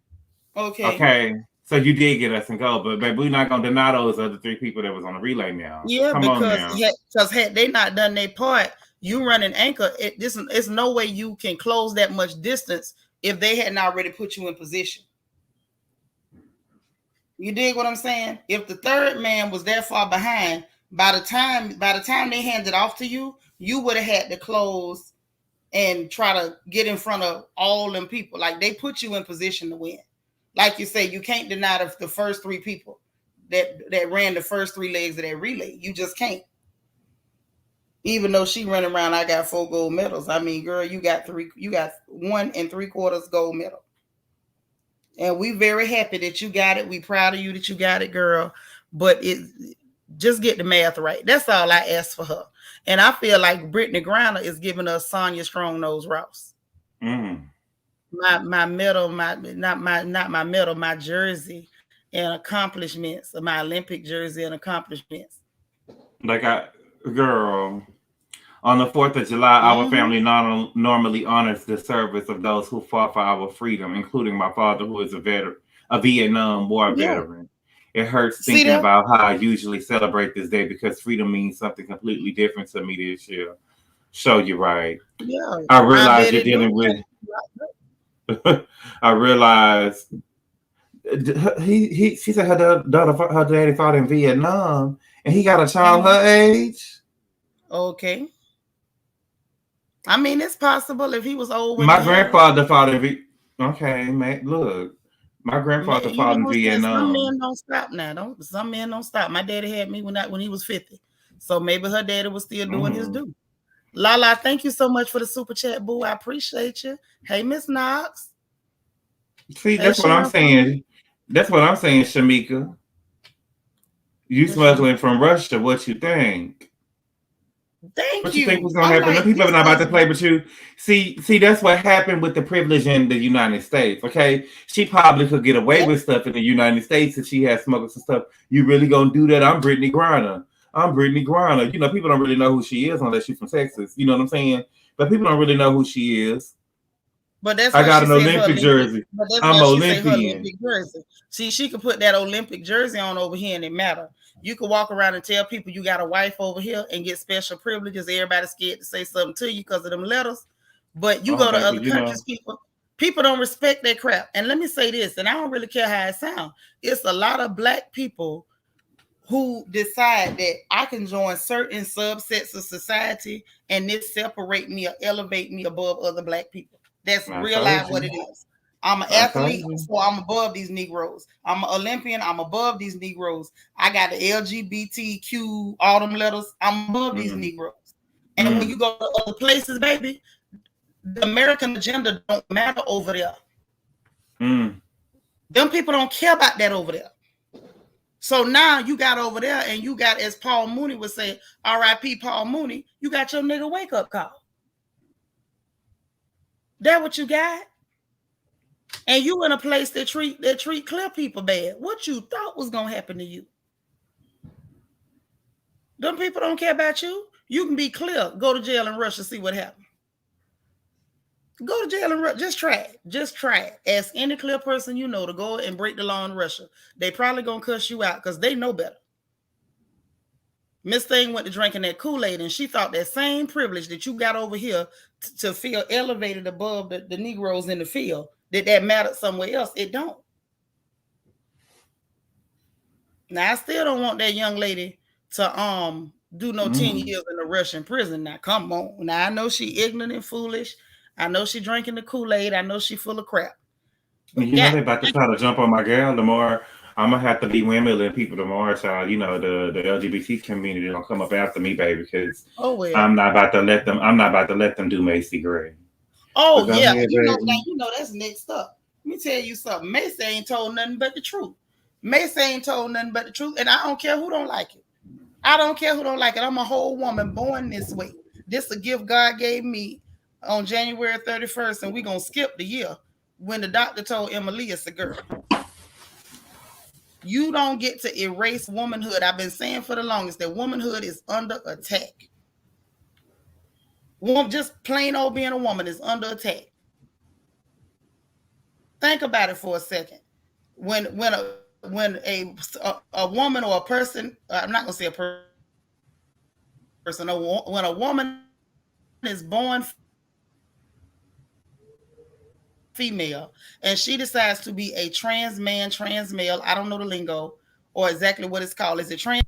Speaker 2: Okay. So you did get us in gold, but baby, we're not gonna deny those other 3 people that was on the relay now.
Speaker 1: Yeah, because had they not done their part. You running anchor, it's no way you can close that much distance if they hadn't already put you in position. You dig what I'm saying? If the third man was that far behind, by the time they handed off to you, you would have had to close and try to get in front of all them people. Like, they put you in position to win. Like you say, you can't deny the first 3 people that ran the first 3 legs of that relay. You just can't. Even though she running around, I got 4 gold medals. I mean, girl, you got 1 3/4 gold medal. And we very happy that you got it. We proud of you that you got it, girl. But just get the math right. That's all I asked for her. And I feel like Brittney Griner is giving us Sonya Strong Nose Rouse. My medal, my jersey and accomplishments, my Olympic jersey and accomplishments.
Speaker 2: Girl. On the 4th of July, our family normally honors the service of those who fought for our freedom, including my father, who is a Vietnam War veteran. It hurts thinking about how I usually celebrate this day because freedom means something completely different to me this year. Show you right. Yeah. I realize you're dealing with. I realize she said her daddy fought in Vietnam, and he got a child her age.
Speaker 1: Okay. I mean, it's possible if he was old.
Speaker 2: My grandfather fought in Vietnam. Okay, man, look. My grandfather fought in Vietnam.
Speaker 1: Some men don't stop now. Some men don't stop. My daddy had me when he was 50. So maybe her daddy was still doing his due. Lala, thank you so much for the super chat, boo. I appreciate you. Hey, Miss Knox.
Speaker 2: See, that's what I'm saying. That's what I'm saying, Shamika. You smuggling from Russia. What you think?
Speaker 1: What
Speaker 2: you think was gonna happen? Like, people are not about to play with you. See, that's what happened with the privilege in the United States. Okay, she probably could get away with stuff in the United States if she had smuggled some stuff. You really gonna do that? I'm Brittney Griner. You know, people don't really know who she is unless she's from Texas. You know what I'm saying? But people don't really know who she is.
Speaker 1: But that's
Speaker 2: I got an Olympic jersey. I'm Olympian.
Speaker 1: See, she could put that Olympic jersey on over here and it matter. You could walk around and tell people you got a wife over here and get special privileges. Everybody's scared to say something to you because of them letters. But you go to other countries, people don't respect that crap. And let me say this, and I don't really care how it sounds. It's a lot of Black people who decide that I can join certain subsets of society and this separate me or elevate me above other Black people. That's real life what it is. I'm an athlete, so I'm above these Negroes. I'm an Olympian, I'm above these Negroes. I got the LGBTQ, all them letters. I'm above these Negroes. And when you go to other places, baby, the American agenda don't matter over there. Them people don't care about that over there. So now you got over there and you got, as Paul Mooney would say, R.I.P. Paul Mooney, you got your nigga wake up call. That what you got? And you in a place that treat clear people bad. What you thought was gonna happen to you? Them people don't care about you. You can be clear. Go to jail in Russia, see what happens. Go to jail in Russia. Just try it. Just try it. Ask any clear person you know to go and break the law in Russia. They probably gonna cuss you out because they know better. Miss Thing went to drinking that Kool-Aid and she thought that same privilege that you got over here to feel elevated above the Negroes in the field, that mattered somewhere else. It don't. Now, I still don't want that young lady to do no 10 years in a Russian prison. Now, come on. Now, I know she ignorant and foolish. I know she drinking the Kool-Aid. I know she full of crap.
Speaker 2: You know they about to try to jump on my girl. The more I'm gonna have to be windmilling people, the more child, you know, the LGBT community gonna come up after me, baby, because I'm not about to let them do Macy Gray.
Speaker 1: Oh yeah, you know that's next up. Let me tell you something. Macy ain't told nothing but the truth. Macy ain't told nothing but the truth, and I don't care who don't like it. I don't care who don't like it. I'm a whole woman born this way. This a gift God gave me on January 31st, and we're gonna skip the year when the doctor told Emily it's a girl. You don't get to erase womanhood. I've been saying for the longest that womanhood is under attack. Just plain old being a woman is under attack. Think about it for a second. When a woman or a person, I'm not gonna say a person, when a woman is born female and she decides to be a trans man, trans male, I don't know the lingo or exactly what it's called. Is it trans?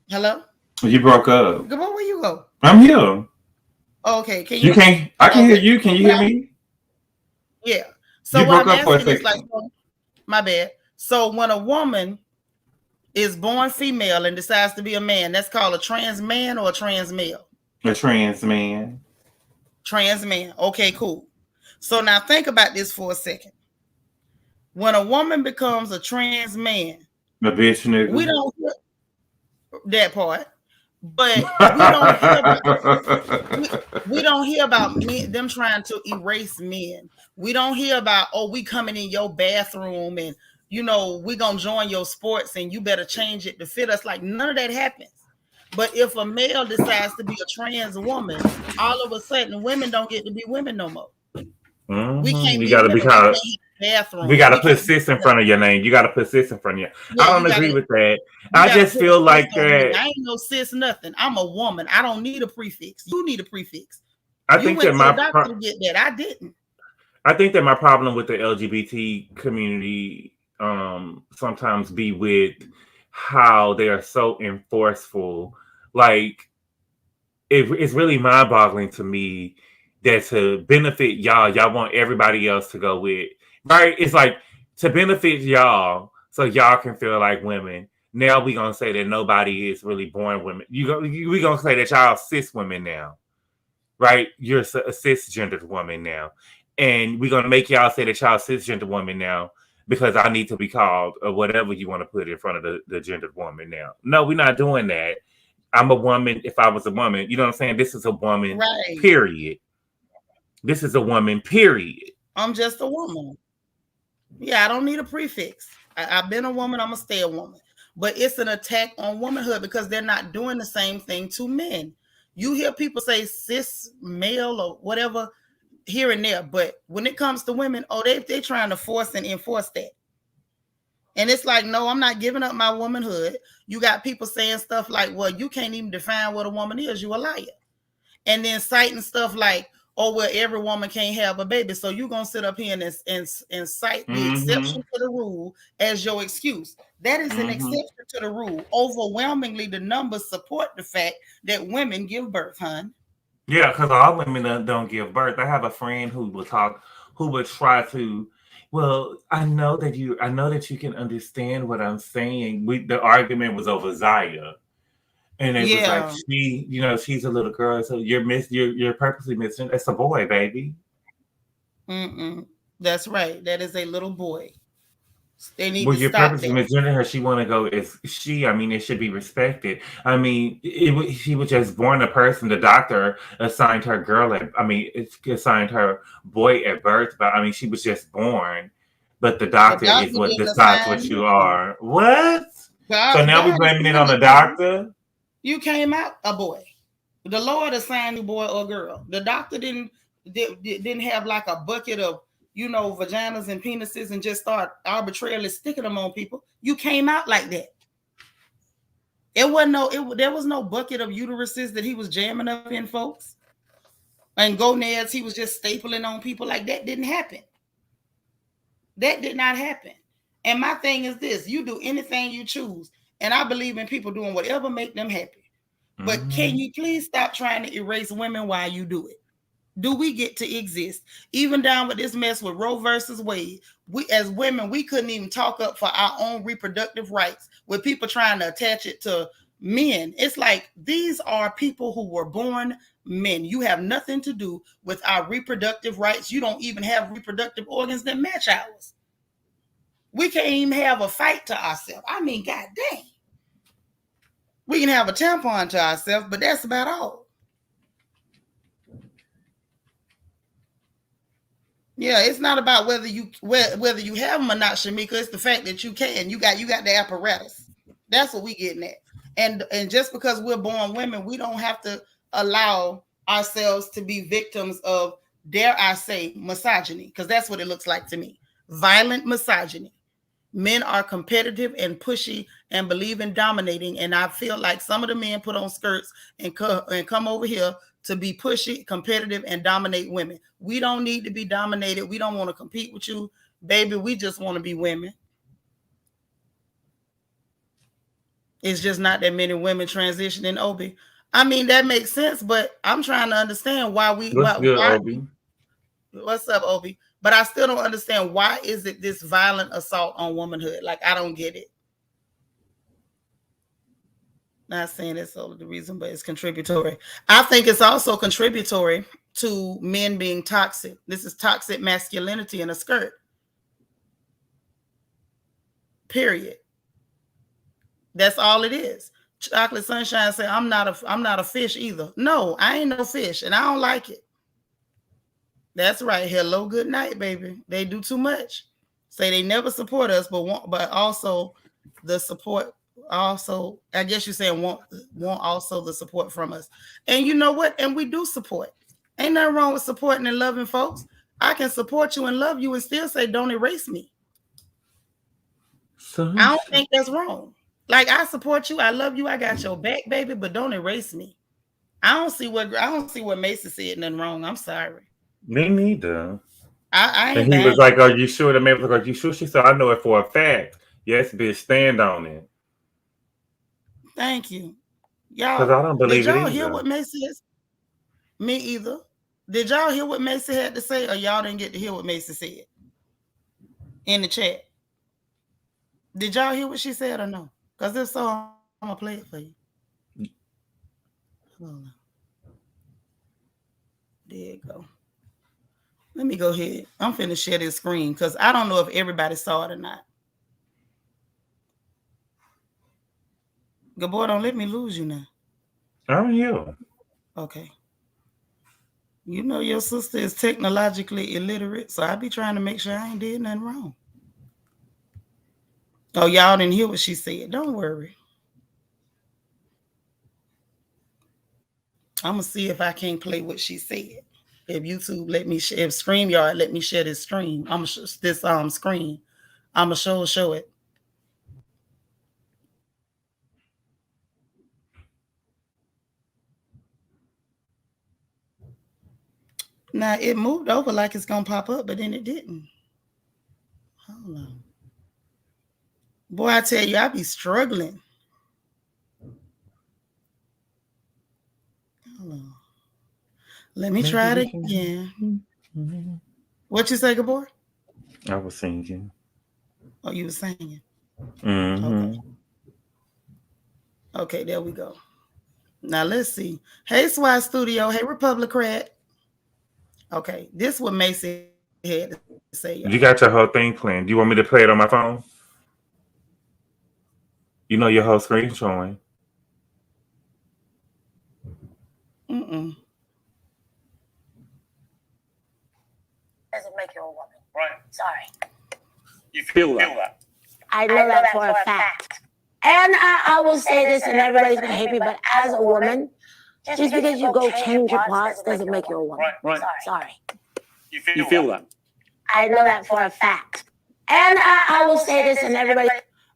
Speaker 1: Hello?
Speaker 2: You broke up.
Speaker 1: Go, where you go?
Speaker 2: I'm here.
Speaker 1: Okay, can
Speaker 2: you can't? I can hear you. Can you hear me?
Speaker 1: Yeah. So what I'm asking is like, my bad. So when a woman is born female and decides to be a man, that's called a trans man or a trans male?
Speaker 2: A trans man.
Speaker 1: Trans man. Okay, cool. So now think about this for a second. When a woman becomes a trans man,
Speaker 2: the bitch nigga.
Speaker 1: We don't hear that part, but we don't hear about men, them trying to erase men. We don't hear about, oh, we coming in your bathroom and you know we gonna join your sports and you better change it to fit us. Like none of that happens. But if a male decides to be a trans woman, all of a sudden women don't get to be women no more.
Speaker 2: Mm-hmm.
Speaker 1: We can't.
Speaker 2: You gotta be called. We gotta put cis in front of your name. You gotta put cis in front of you. Yeah, I don't agree with that. I just feel like that.
Speaker 1: I ain't no cis nothing. I'm a woman. I don't need a prefix. You need a prefix.
Speaker 2: I think that my
Speaker 1: doctor to get that. I didn't.
Speaker 2: I think that my problem with the LGBT community sometimes be with how they are so enforceful. Like it's really mind-boggling to me that to benefit y'all want everybody else to go with, right? It's like to benefit y'all so y'all can feel like women. Now we gonna say that nobody is really born women. We gonna say that y'all cis women now, right? You're a cisgendered woman now, and we gonna make y'all say that y'all cisgendered woman now because I need to be called or whatever you want to put in front of the gendered woman now. No, we're not doing that. I'm a woman if I was a woman. You know what I'm saying? This is a woman, right. Period. This is a woman, period.
Speaker 1: I'm just a woman. Yeah, I don't need a prefix. I've been a woman. I'm going to stay a woman. But it's an attack on womanhood because they're not doing the same thing to men. You hear people say cis male or whatever here and there. But when it comes to women, they're trying to force and enforce that. And it's like, no, I'm not giving up my womanhood. You got people saying stuff like, well, you can't even define what a woman is. You a liar. And then citing stuff like, oh, well, every woman can't have a baby. So you're going to sit up here and cite the exception to the rule as your excuse. That is an exception to the rule. Overwhelmingly, the numbers support the fact that women give birth, hon.
Speaker 2: Yeah, because all women don't give birth. I have a friend who would try to, well, I know that you can understand what I'm saying. The argument was over Zaya. And it was like she's a little girl, so you're purposely missing. It's a boy, baby.
Speaker 1: That's right. That is a little boy. They need
Speaker 2: Well,
Speaker 1: to
Speaker 2: your
Speaker 1: stop
Speaker 2: purpose is
Speaker 1: that.
Speaker 2: misgendering her. She want to go as she. I mean, it should be respected. I mean, she was just born a person. The doctor assigned her girl. It assigned her boy at birth. But I mean, she was just born. But the
Speaker 1: The
Speaker 2: doctor is
Speaker 1: doctor
Speaker 2: what
Speaker 1: didn't
Speaker 2: decides
Speaker 1: assign
Speaker 2: what you
Speaker 1: you.
Speaker 2: are. What? So now we're
Speaker 1: God
Speaker 2: blaming it on the
Speaker 1: assigning you.
Speaker 2: doctor.
Speaker 1: You came out a boy. The Lord assigned you boy or girl. The doctor didn't have like a bucket of vaginas and penises and just start arbitrarily sticking them on people. You came out like that. There was no bucket of uteruses that he was jamming up in folks and gonads he was just stapling on people. Like that didn't happen. That did not happen. And my thing is this: you do anything you choose, and I believe in people doing whatever make them happy. But can you please stop trying to erase women while you do it? Do we get to exist? Even down with this mess with Roe versus Wade, we as women, we couldn't even talk up for our own reproductive rights with people trying to attach it to men. It's like these are people who were born men. You have nothing to do with our reproductive rights. You don't even have reproductive organs that match ours. We can't even have a fight to ourselves. I mean, god dang. We can have a tampon to ourselves, but that's about all. Yeah, it's not about whether you have them or not, Shamika. It's the fact that you can. You got the apparatus. That's what we getting at. And just because we're born women, we don't have to allow ourselves to be victims of, dare I say, misogyny, because that's what it looks like to me. Violent misogyny. Men are competitive and pushy and believe in dominating. And I feel like some of the men put on skirts and come over here to be pushy, competitive, and dominate women. We don't need to be dominated. We don't want to compete with you, baby. We just want to be women. It's just not that many women transitioning, Obi. I mean, that makes sense, but I'm trying to understand why we.
Speaker 2: What's good, Obi?
Speaker 1: What's up, Obi? But I still don't understand, why is it this violent assault on womanhood? Like, I don't get it. Not saying that's all the reason, but it's contributory. I think it's also contributory to men being toxic. This is toxic masculinity in a skirt. Period. That's all it is. Chocolate Sunshine said, I'm not a fish either. No, I ain't no fish, and I don't like it. That's right. Hello, good night, baby. They do too much. Say they never support us, but also the support. Also, I guess you're saying want also the support from us. And you know what? And we do support. Ain't nothing wrong with supporting and loving folks. I can support you and love you and still say, don't erase me. I don't think that's wrong. Like, I support you, I love you, I got your back, baby, but don't erase me. I don't see what Mason said nothing wrong. I'm sorry.
Speaker 2: Me neither.
Speaker 1: I ain't.
Speaker 2: And he was like, "Are you sure?" The man was like, "Are you sure?" She said, "I know it for a fact." Yes, bitch, stand on it.
Speaker 1: Thank you, y'all.
Speaker 2: Because I don't believe
Speaker 1: did
Speaker 2: it
Speaker 1: y'all
Speaker 2: either.
Speaker 1: hear what Mason says? Me either. Did y'all hear what Mason had to say, or y'all didn't get to hear what Mason said in the chat? Did y'all hear what she said or no? Because if so, I'm gonna play it for you. Hold on. There you go. Let me go ahead. I'm finna share this screen because I don't know if everybody saw it or not. Good boy, don't let me lose you now.
Speaker 2: I'm here.
Speaker 1: Okay. You know your sister is technologically illiterate, so I be trying to make sure I ain't did nothing wrong. Oh, y'all didn't hear what she said. Don't worry. I'm gonna see if I can't play what she said. If YouTube let me, if StreamYard let me share this stream, this screen, I'm gonna show it. Now it moved over like it's gonna pop up, but then it didn't. Hold on. Boy, I tell you, I be struggling. Hold on. Let me try it again. What you say, good boy?
Speaker 2: I was singing.
Speaker 1: Oh, you were singing.
Speaker 2: Mm-hmm.
Speaker 1: Okay, there we go. Now let's see. Hey, SWAT Studio. Hey, Republicrat. Okay, this is what Macy had to say. had to say.
Speaker 2: You got your whole thing planned. Do you want me to play it on my phone? You know your whole screen showing.
Speaker 1: Mm-mm.
Speaker 3: Doesn't make you a woman. Right. Sorry. You feel that? I know that for a fact. And I will say this, and everybody's going to hate me, but as a woman, just because you go change your parts doesn't make you a woman.
Speaker 4: Right.
Speaker 3: Sorry.
Speaker 4: You feel that?
Speaker 3: I know that for a fact. And I will say this, and everybody...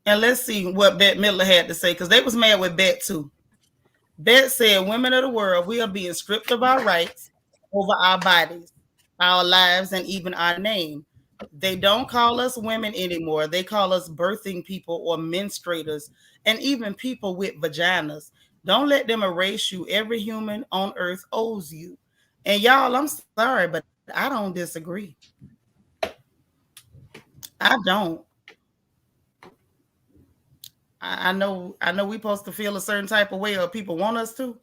Speaker 1: And let's see what Bette Midler had to say, because they was mad with Bette too. Bette said, women of the world, we are being stripped of our rights over our bodies, our lives, and even our name. They don't call us women anymore. They call us birthing people or menstruators, and even people with vaginas. Don't let them erase you. Every human on earth owes you. And y'all, I'm sorry, but I don't disagree. I don't. I know we're supposed to feel a certain type of way, or people want us to,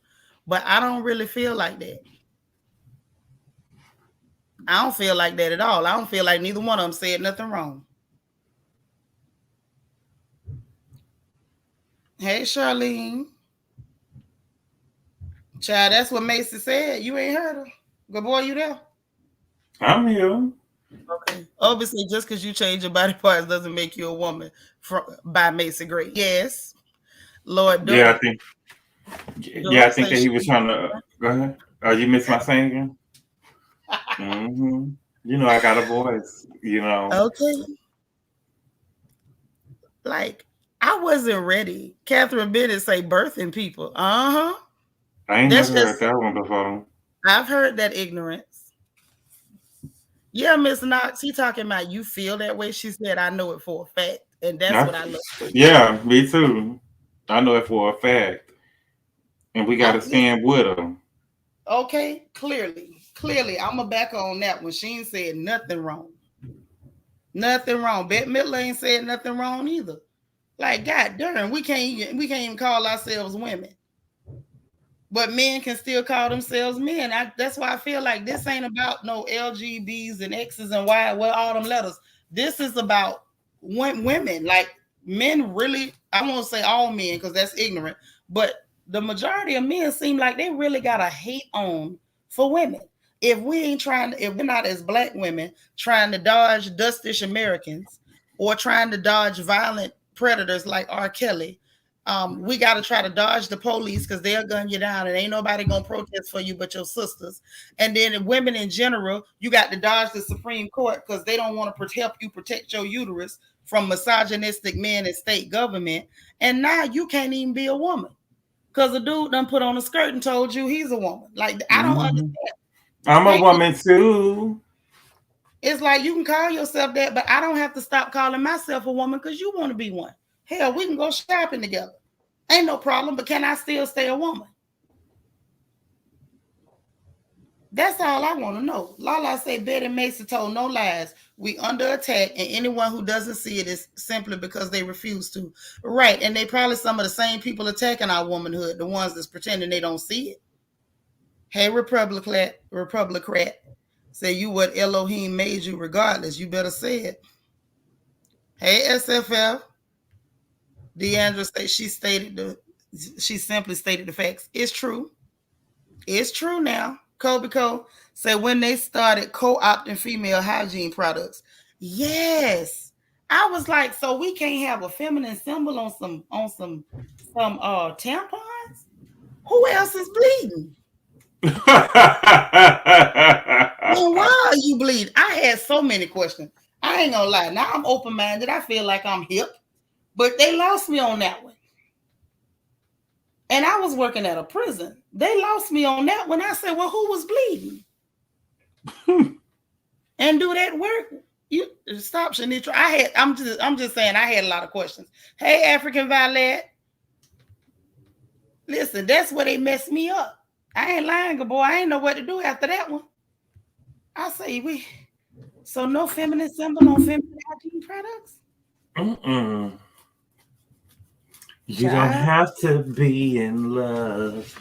Speaker 1: but I don't really feel like that. I don't feel like that at all. I don't feel like neither one of them said nothing wrong. Hey, Charlene. Child, that's what Macy said. You ain't heard her. Good boy, you there?
Speaker 2: I'm here.
Speaker 1: Okay. Obviously, just because you change your body parts doesn't make you a woman by Macy Gray. Yes. Lord, don't.
Speaker 2: Yeah, I think that he was trying to... Go ahead. Oh, you missed my singing? Mm-hmm. You know, I got a voice, you know.
Speaker 1: Okay. Like, I wasn't ready. Catherine Bennett say birthing people. Uh-huh.
Speaker 2: I ain't never heard that one before.
Speaker 1: I've heard that ignorance. Yeah, Miss Knox, he talking about you feel that way. She said, I know it for a fact. And that's what I look for.
Speaker 2: Yeah, me too. I know it for a fact. And we got to stand with them.
Speaker 1: Okay, clearly, I'm going to back on that one. She ain't said nothing wrong. Nothing wrong. Bette Midler ain't said nothing wrong either. Like, God darn, we can't even call ourselves women. But men can still call themselves men. That's why I feel like this ain't about no LGBs and X's and Y, well, all them letters. This is about women. Like, men really, I won't say all men because that's ignorant, but the majority of men seem like they really got a hate on for women. If we're not as Black women trying to dodge dustish Americans or trying to dodge violent predators like R. Kelly, we got to try to dodge the police because they'll gun you down and ain't nobody going to protest for you but your sisters. And then women in general, you got to dodge the Supreme Court because they don't want to help you protect your uterus from misogynistic men and state government. And now you can't even be a woman because a dude done put on a skirt and told you he's a woman. Like, I don't understand.
Speaker 2: I'm a woman too.
Speaker 1: It's like you can call yourself that, but I don't have to stop calling myself a woman because you want to be one. Hell, we can go shopping together. Ain't no problem, but can I still stay a woman? That's all I want to know. Lala say Betty Mason told no lies. We under attack, and anyone who doesn't see it is simply because they refuse to. Right, and they probably some of the same people attacking our womanhood, the ones that's pretending they don't see it. Hey, Republican, say you what Elohim made you regardless. You better say it. Hey, SFF. Deandra says she simply stated the facts. It's true. It's true now. Kobe Cole said when they started co-opting female hygiene products. Yes. I was like, so we can't have a feminine symbol on some tampons? Who else is bleeding? Man, why are you bleeding? I had so many questions. I ain't gonna lie. Now I'm open-minded. I feel like I'm hip, but they lost me on that one. And I was working at a prison. They lost me on that one. I said, well, who was bleeding? And do that work? You stop, Seanitra. I'm just saying I had a lot of questions. Hey, African Violet. Listen, that's where they messed me up. I ain't lying, boy. I ain't know what to do after that one. I say so no feminine symbol on feminine hygiene products?
Speaker 2: You don't have to be in love.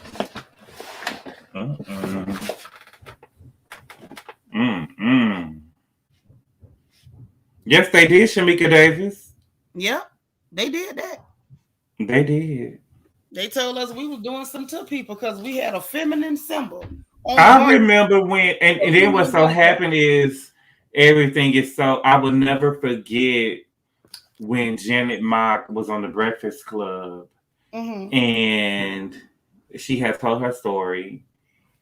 Speaker 2: Yes, they did, Shamika Davis.
Speaker 1: Yep, they did that.
Speaker 2: They did.
Speaker 1: They told us we was doing some to people because we had a feminine symbol.
Speaker 2: I remember when, and then what so happened is everything is so. I will never forget when Janet Mock was on the Breakfast Club, and she had told her story,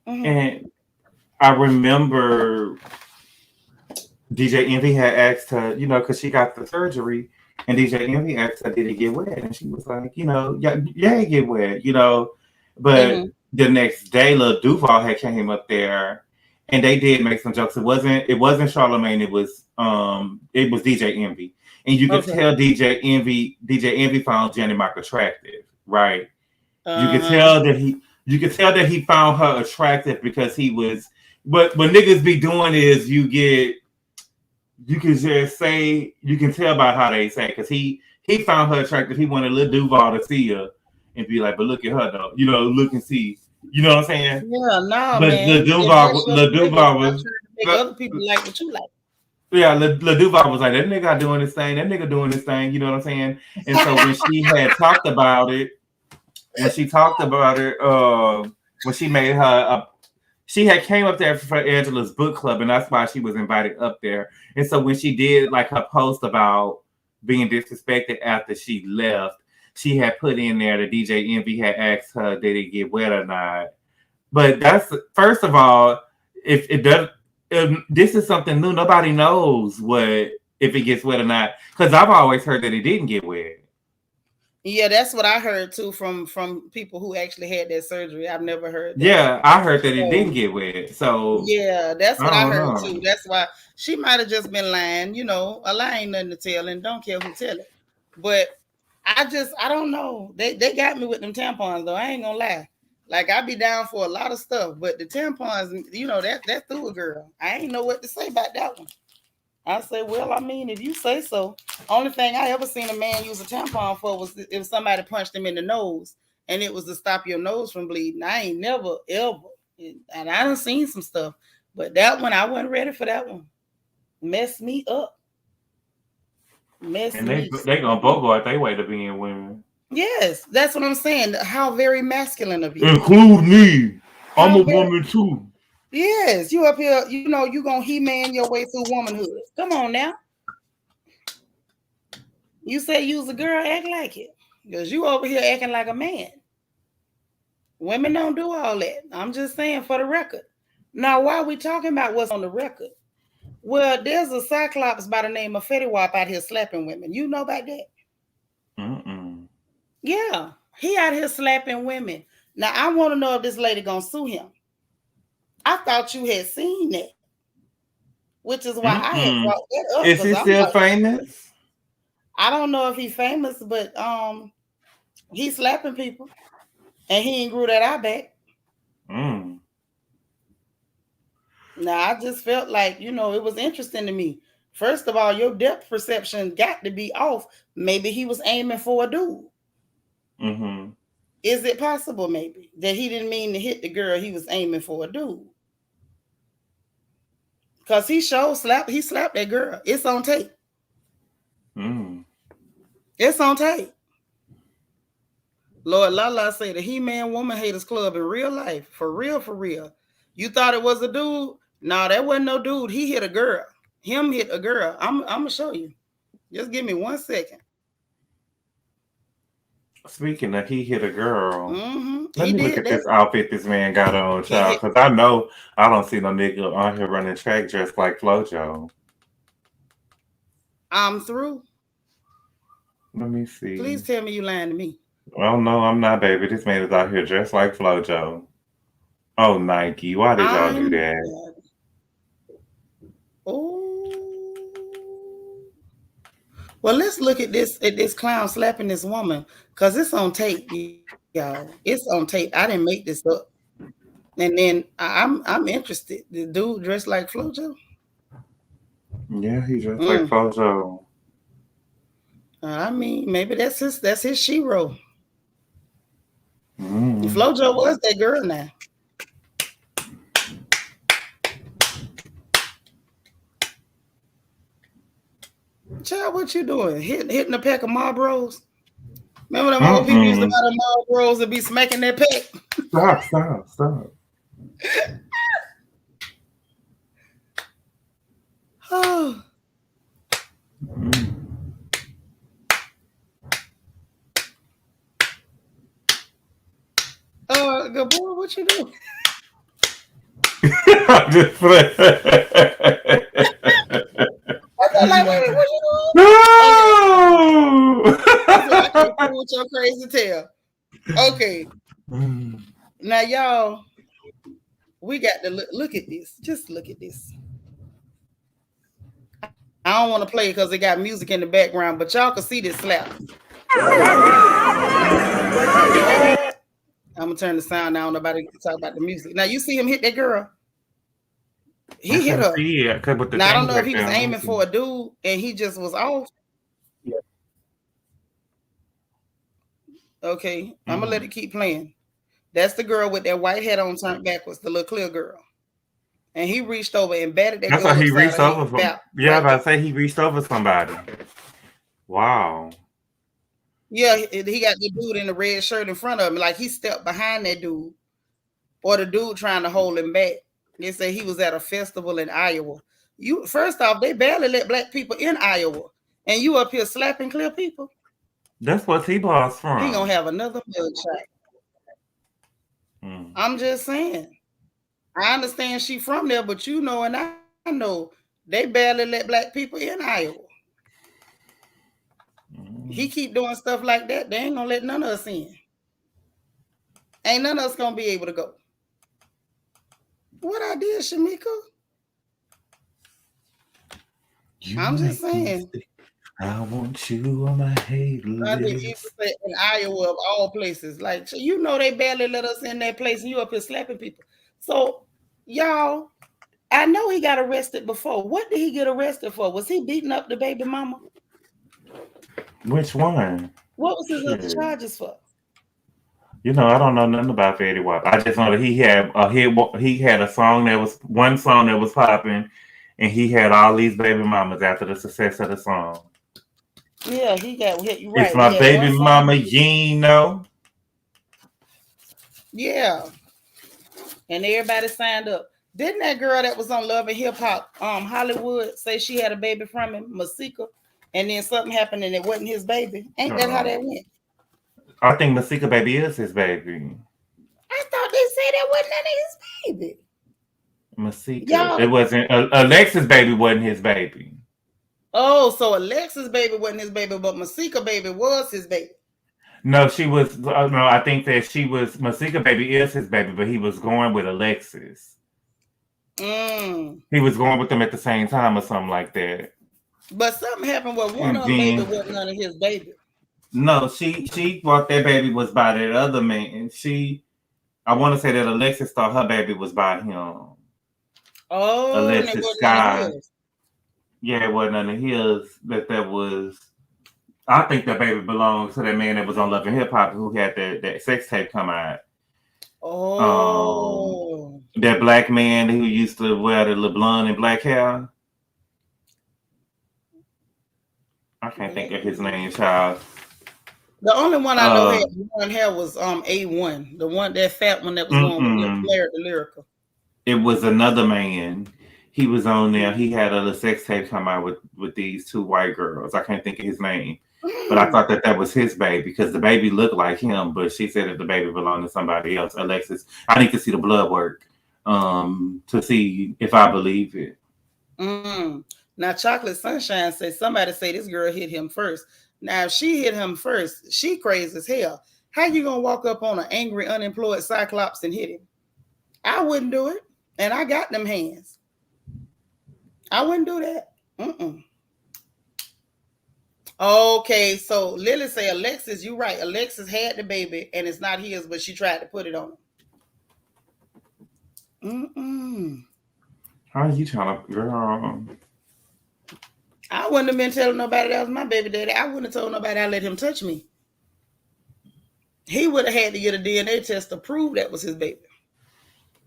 Speaker 2: and I remember DJ Envy had asked her, you know, because she got the surgery, and DJ Envy asked her, did it get wet? And she was like, you know, yeah, it get wet, you know. But the next day, Lil Duval had came up there, and they did make some jokes. It wasn't Charlamagne. It was DJ Envy, and you could tell DJ Envy found Janet Mock attractive, right? You could tell that he found her attractive because he was. But what niggas be doing is you can just say, you can tell by how they say, because he found her attractive. He wanted Lil Duval to see her and be like, but look at her though, you know, look and see, you know what I'm saying?
Speaker 1: Yeah, no,
Speaker 2: but
Speaker 1: man.
Speaker 2: Lil Duval was
Speaker 1: make other people like what you like.
Speaker 2: Yeah, Lil Duval was like, that nigga doing this thing, you know what I'm saying? And so when she had talked about it, when she made her she had came up there for Angela's book club, and that's why she was invited up there. And so when she did like her post about being disrespected after she left, she had put in there that DJ Envy had asked her, did it get wet or not? But that's, first of all, if this is something new, nobody knows if it gets wet or not. Because I've always heard that it didn't get wet.
Speaker 1: Yeah, that's what I heard too from people who actually had that surgery. I've never heard that.
Speaker 2: Yeah, I heard that it didn't get wet. So
Speaker 1: yeah, that's what I heard too. That's why she might have just been lying. You know, a lie ain't nothing to tell, and don't care who tell it. But I don't know. They got me with them tampons though. I ain't gonna lie. Like I be down for a lot of stuff, but the tampons, you know, that threw a girl. I ain't know what to say about that one. I say, well, I mean, if you say so. Only thing I ever seen a man use a tampon for was if somebody punched him in the nose, and it was to stop your nose from bleeding. I ain't never, ever. And I done seen some stuff. But that one, I wasn't ready for that one. Messed me up.
Speaker 2: And they gonna both go out their way to being women.
Speaker 1: Yes, that's what I'm saying. How very masculine of you.
Speaker 2: Include me. I'm a woman too.
Speaker 1: Yes, you up here, you know, you gonna He-Man your way through womanhood. Come on now. You say you's a girl, act like it. Because you over here acting like a man. Women don't do all that. I'm just saying for the record. Now, why are we talking about what's on the record? Well, there's a Cyclops by the name of Fetty Wap out here slapping women. You know about that? Yeah, he out here slapping women. Now, I want to know if this lady gonna sue him. I thought you had seen that, which is why I had brought that up.
Speaker 2: Is he still famous?
Speaker 1: I don't know if he's famous, but he's slapping people, and he ain't grew that eye back. Now I just felt like, you know, it was interesting to me. First of all, your depth perception got to be off. Maybe he was aiming for a dude. Is it possible, maybe, that he didn't mean to hit the girl? He was aiming for a dude. Because he slapped that girl. It's on tape. It's on tape. Lord Lala say the He-Man Woman Haters Club in real life. For real, for real. You thought it was a dude? No, that wasn't no dude. He hit a girl. Him hit a girl. I'm going to show you. Just give me 1 second.
Speaker 2: Speaking of he hit a girl, let
Speaker 1: me
Speaker 2: look at this outfit this man got on, child. Because I know I don't see no nigga on here running track dressed like FloJo.
Speaker 1: I'm through.
Speaker 2: Let me see.
Speaker 1: Please tell me you lying to me.
Speaker 2: Oh, no, I'm not, baby. This man is out here dressed like FloJo. Oh, Nike. Why did y'all do that?
Speaker 1: Oh. Well, let's look at this clown slapping this woman, because it's on tape, y'all. It's on tape. I didn't make this up. And then I'm interested. The dude dressed like FloJo?
Speaker 2: Yeah, he dressed like FloJo.
Speaker 1: I mean, maybe that's his shero. FloJo was that girl now. Child, what you doing? Hitting a pack of Marlboros? Remember them old people used to buy the Marlboros and be smacking that pack?
Speaker 2: Stop.
Speaker 1: Oh. Good boy, what you doing?
Speaker 2: I'm just playing.
Speaker 1: Like, wait, what you doing?
Speaker 2: No!
Speaker 1: I can't fool with your crazy tail. Okay. Now, y'all, we got to look at this. Just look at this. I don't want to play it because it got music in the background, but y'all can see this slap. I'm going to turn the sound down. Nobody can talk about the music. Now, you see him hit that girl? He hit her. Now, I don't know if he was aiming for a dude and he just was off.
Speaker 2: Yeah.
Speaker 1: Okay, I'm going to let it keep playing. That's the girl with that white hat on turned backwards, the little clear girl. And he reached over and batted that girl.
Speaker 2: That's why he reached over from. Yeah, I say he reached over somebody. Wow.
Speaker 1: Yeah, he got the dude in the red shirt in front of him. Like he stepped behind that dude. Or the dude trying to hold him back. They say he was at a festival in Iowa. First off, they barely let black people in Iowa. And you up here slapping clear people?
Speaker 2: That's what T-Boss from.
Speaker 1: He gonna have another mugshot. I'm just saying. I understand she from there, but you know, and I know they barely let black people in Iowa. He keep doing stuff like that. They ain't gonna let none of us in. Ain't none of us gonna be able to go. What I did, Shamika? I'm just saying.
Speaker 2: I want you on my hate list.
Speaker 1: In Iowa, of all places, like you know, they barely let us in that place, and you up here slapping people. So, y'all, I know he got arrested before. What did he get arrested for? Was he beating up the baby mama?
Speaker 2: Which one?
Speaker 1: What was his other charges for?
Speaker 2: You know, I don't know nothing about Fetty Wap. I just know that he had a song that was one song that was popping, and he had all these baby mamas after the success of the song.
Speaker 1: Yeah, he got hit. You right.
Speaker 2: It's my baby mama, you know.
Speaker 1: Yeah, and everybody signed up. Didn't that girl that was on Love and Hip Hop, Hollywood, say she had a baby from him, Masika, and then something happened and it wasn't his baby? Ain't that how that went?
Speaker 2: I think Masika baby is his baby.
Speaker 1: I thought they said that wasn't none of his baby.
Speaker 2: Masika. It wasn't. Alexis baby wasn't his baby.
Speaker 1: Oh, so Alexis baby wasn't his baby, but Masika baby was his baby.
Speaker 2: No, she was. No, I think that she was. Masika baby is his baby, but he was going with Alexis. He was going with them at the same time or something like that.
Speaker 1: But something happened where one of them baby wasn't none of his baby.
Speaker 2: No, she thought that baby was by that other man. I want to say that Alexis thought her baby was by him.
Speaker 1: Oh,
Speaker 2: Alexis Sky. Yeah, it wasn't none of his. That was. I think that baby belongs to that man that was on Love and Hip Hop who had that sex tape come out.
Speaker 1: Oh.
Speaker 2: That black man who used to wear the LeBlanc and black hair. I can't think of his name, child.
Speaker 1: The only one I know had blonde hair was A1, the one, that fat one that was on with Claire the Lyrical.
Speaker 2: It was another man. He was on there. He had a sex tape come out with these two white girls. I can't think of his name, but I thought that was his baby because the baby looked like him. But she said that the baby belonged to somebody else. Alexis, I need to see the blood work to see if I believe it.
Speaker 1: Now, Chocolate Sunshine says somebody say this girl hit him first. Now, if she hit him first, she crazy as hell. How you gonna walk up on an angry, unemployed Cyclops and hit him? I wouldn't do it, and I got them hands. I wouldn't do that. Okay, so Lily say, Alexis, you're right. Alexis had the baby, and it's not his, but she tried to put it on him.
Speaker 2: How are you trying to, girl?
Speaker 1: I wouldn't have been telling nobody that was my baby daddy. I wouldn't have told nobody I let him touch me. He would have had to get a DNA test to prove that was his baby.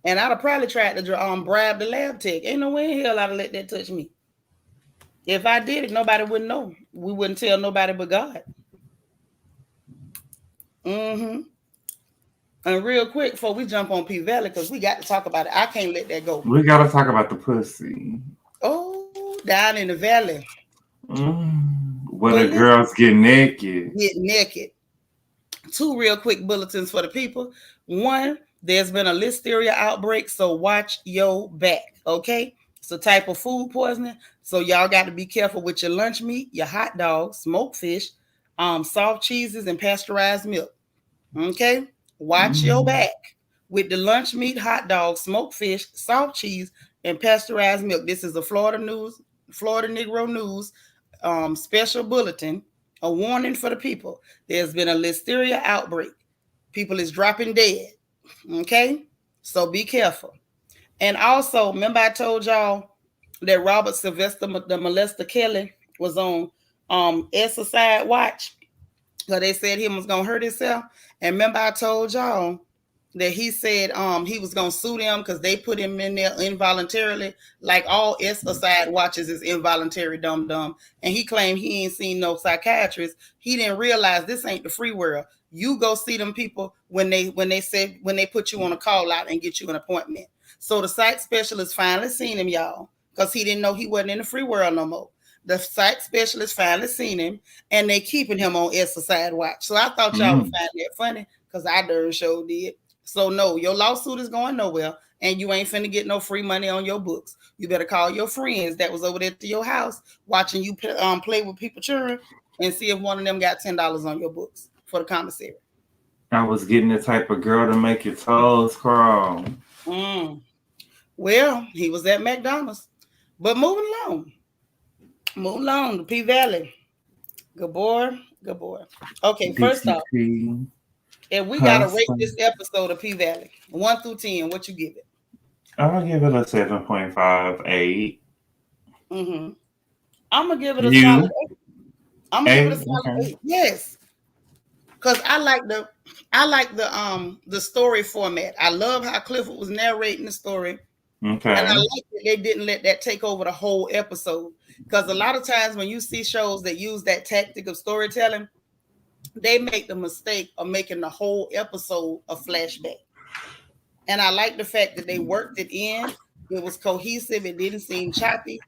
Speaker 1: And I'd have probably tried to bribe the lab tech. Ain't no way in hell I'd have let that touch me. If I did it, nobody would know. We wouldn't tell nobody but God. Mm-hmm. And real quick, before we jump on P Valley, because we got to talk about it. I can't let that go.
Speaker 2: We got to talk about the pussy.
Speaker 1: Oh, down in the valley.
Speaker 2: Where the girls get naked.
Speaker 1: Get naked. 2 real quick bulletins for the people. 1, there's been a listeria outbreak, so watch your back, okay? It's a type of food poisoning, so y'all got to be careful with your lunch meat, your hot dogs, smoked fish, soft cheeses, and pasteurized milk, okay? Watch your back with the lunch meat, hot dogs, smoked fish, soft cheese, and pasteurized milk. This is a Florida Negro News special bulletin, a warning for the people. There's been a listeria outbreak. People is dropping dead, okay? So be careful. And also, remember I told y'all that Robert Sylvester, the molester Kelly, was on exercise watch. So they said he was going to hurt himself. And remember I told y'all that he said he was going to sue them because they put him in there involuntarily. Like all exercise watches is involuntary, dumb. And he claimed he ain't seen no psychiatrist. He didn't realize this ain't the free world. You go see them people when they put you on a call out and get you an appointment. So the psych specialist finally seen him, y'all, because he didn't know he wasn't in the free world no more. The psych specialist finally seen him, and they keeping him on exercise watch. So I thought y'all would find that funny, because I darn sure did. So no, your lawsuit is going nowhere, and you ain't finna get no free money on your books. You better call your friends that was over there to your house watching you play with people children, and see if one of them got $10 on your books for the commissary.
Speaker 2: I was getting the type of girl to make your toes crawl.
Speaker 1: Well, he was at McDonald's. But moving along to P Valley. Good boy. Okay, first off, if we gotta rate this episode of P Valley 1 through 10, what you give it?
Speaker 2: I'm gonna give it a 7.58.
Speaker 1: I'm gonna give it a solid 8. I'm gonna give it a solid 8. Yes, because I like the story format. I love how Clifford was narrating the story.
Speaker 2: Okay.
Speaker 1: And I like that they didn't let that take over the whole episode. Because a lot of times when you see shows that use that tactic of storytelling, they make the mistake of making the whole episode a flashback. And I like the fact that they worked it in. It was cohesive. It didn't seem choppy.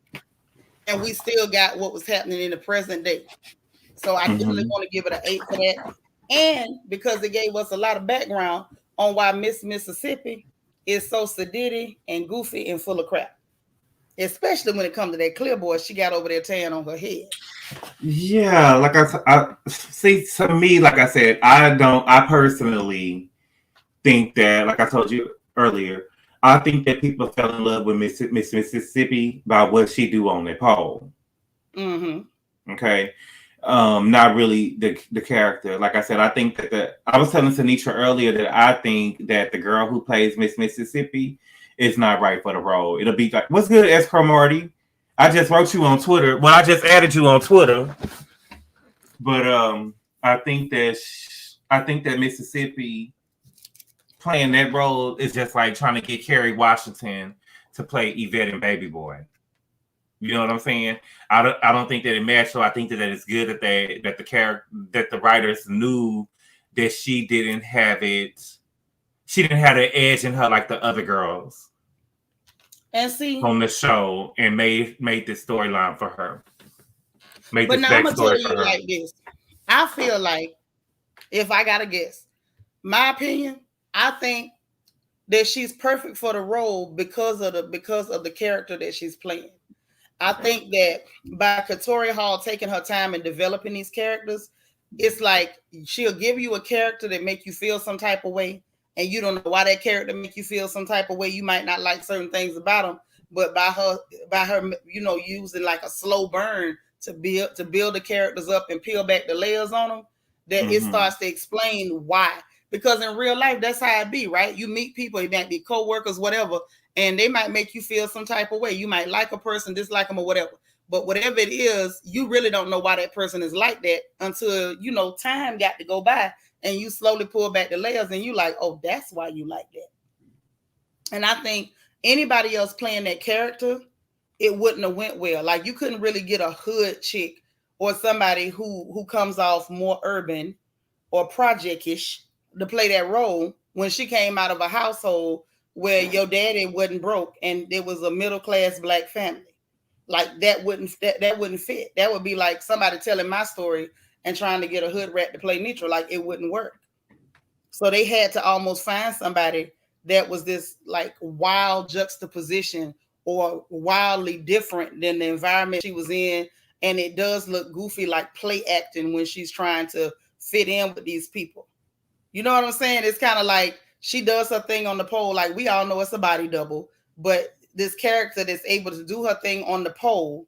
Speaker 1: And we still got what was happening in the present day. So I definitely want to give it an 8 for that. And because it gave us a lot of background on why Miss Mississippi is so sedity and goofy and full of crap. Especially when it comes to that clear boy she got over there tearing on her head.
Speaker 2: Yeah, like I see, to me, like I said, I personally think that, like I told you earlier, I think that people fell in love with Miss Mississippi by what she do on the pole. Okay. Not really the character. Like I said, I think that I was telling Seanitra earlier that I think that the girl who plays Miss Mississippi is not right for the role. It'll be like, what's good, Escrow Marty? I just wrote you on Twitter. Well, I just added you on Twitter. But I think that Mississippi playing that role is just like trying to get Kerry Washington to play Yvette and Baby Boy. You know what I'm saying? I don't think that it matched. So I think that it's good that the writers knew that she didn't have it. She didn't have the edge in her like the other girls.
Speaker 1: And see
Speaker 2: on the show and made this storyline for her.
Speaker 1: But now I'm gonna tell you like this. I feel like, if I gotta guess, my opinion, I think that she's perfect for the role because of the character that she's playing. I think that by Katori Hall taking her time in developing these characters, it's like she'll give you a character that make you feel some type of way, and you don't know why that character make you feel some type of way. You might not like certain things about them, but by her, using like a slow burn to build the characters up and peel back the layers on them, that it starts to explain why. Because in real life, that's how it be, right? You meet people, it might be co-workers, whatever, and they might make you feel some type of way. You might like a person, dislike them, or whatever. But whatever it is, you really don't know why that person is like that until, time got to go by and you slowly pull back the layers and you like, oh, that's why you like that. And I think anybody else playing that character it wouldn't have went well. Like you couldn't really get a hood chick or somebody who comes off more urban or project-ish to play that role when she came out of a household where your daddy wasn't broke and it was a middle-class Black family. Like that wouldn't fit. That would be like somebody telling my story and trying to get a hood rat to play neutral. Like it wouldn't work. So they had to almost find somebody that was this like wild juxtaposition or wildly different than the environment she was in. And it does look goofy, like play acting when she's trying to fit in with these people. You know what I'm saying? It's kind of like she does her thing on the pole. Like we all know it's a body double, but this character that's able to do her thing on the pole.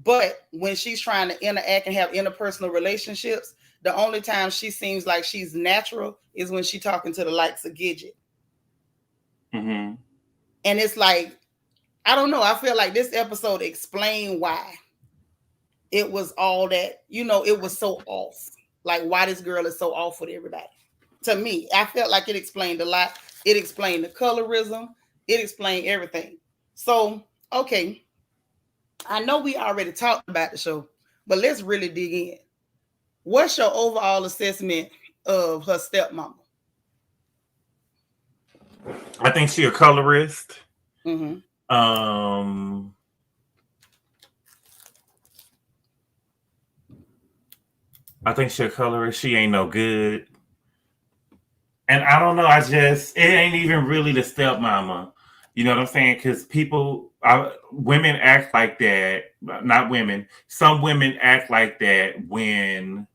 Speaker 1: But when she's trying to interact and have interpersonal relationships, the only time she seems like she's natural is when she's talking to the likes of Gidget.
Speaker 2: Mm-hmm.
Speaker 1: And it's like, I don't know. I feel like this episode explained why it was all that, it was so off. Like why this girl is so off with everybody. To me, I felt like it explained a lot. It explained the colorism. It explained everything. So, okay. I know we already talked about the show, but let's really dig in. What's your overall assessment of her stepmama?
Speaker 2: I think she's a colorist.
Speaker 1: Mm-hmm.
Speaker 2: I think she's a colorist. She ain't no good. And I don't know. It ain't even really the stepmama. You know what I'm saying? Because women act like that. Not women. Some women act like that when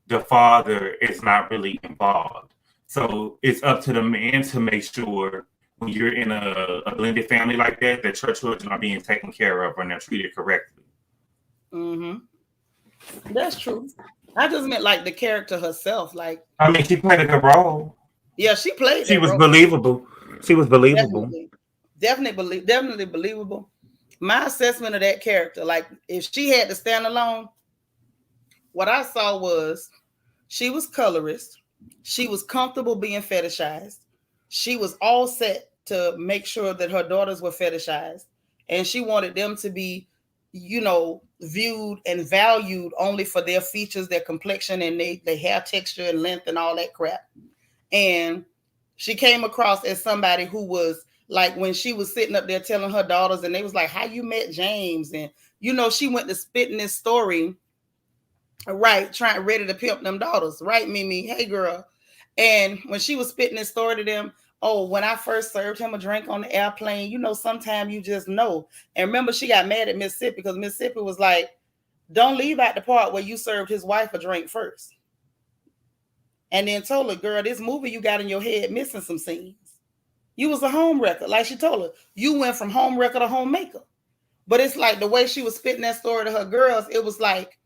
Speaker 2: the father is not really involved. So it's up to the man to make sure when you're in a blended family like that, that your children are being taken care of and they're treated correctly.
Speaker 1: Mm-hmm. That's true. I just meant like the character herself. Like,
Speaker 2: I mean, she played a good role.
Speaker 1: Yeah, she played.
Speaker 2: She was believable. She was believable.
Speaker 1: Definitely believable. My assessment of that character, like if she had to stand alone, what I saw was she was colorist. She was comfortable being fetishized. She was all set to make sure that her daughters were fetishized. And she wanted them to be, viewed and valued only for their features, their complexion, and their hair texture and length and all that crap. And she came across as somebody who was like, when she was sitting up there telling her daughters, and they was like, how you met James? And, she went to spitting this story, right, ready to pimp them daughters, right, Mimi? Hey, girl. And when she was spitting this story to them, oh, when I first served him a drink on the airplane, sometimes you just know. And remember, she got mad at Mississippi because Mississippi was like, don't leave out the part where you served his wife a drink first. And then told her, girl, this movie you got in your head missing some scenes. You was a home wrecker. Like she told her, you went from home wrecker to homemaker. But it's like the way she was spitting that story to her girls, it was like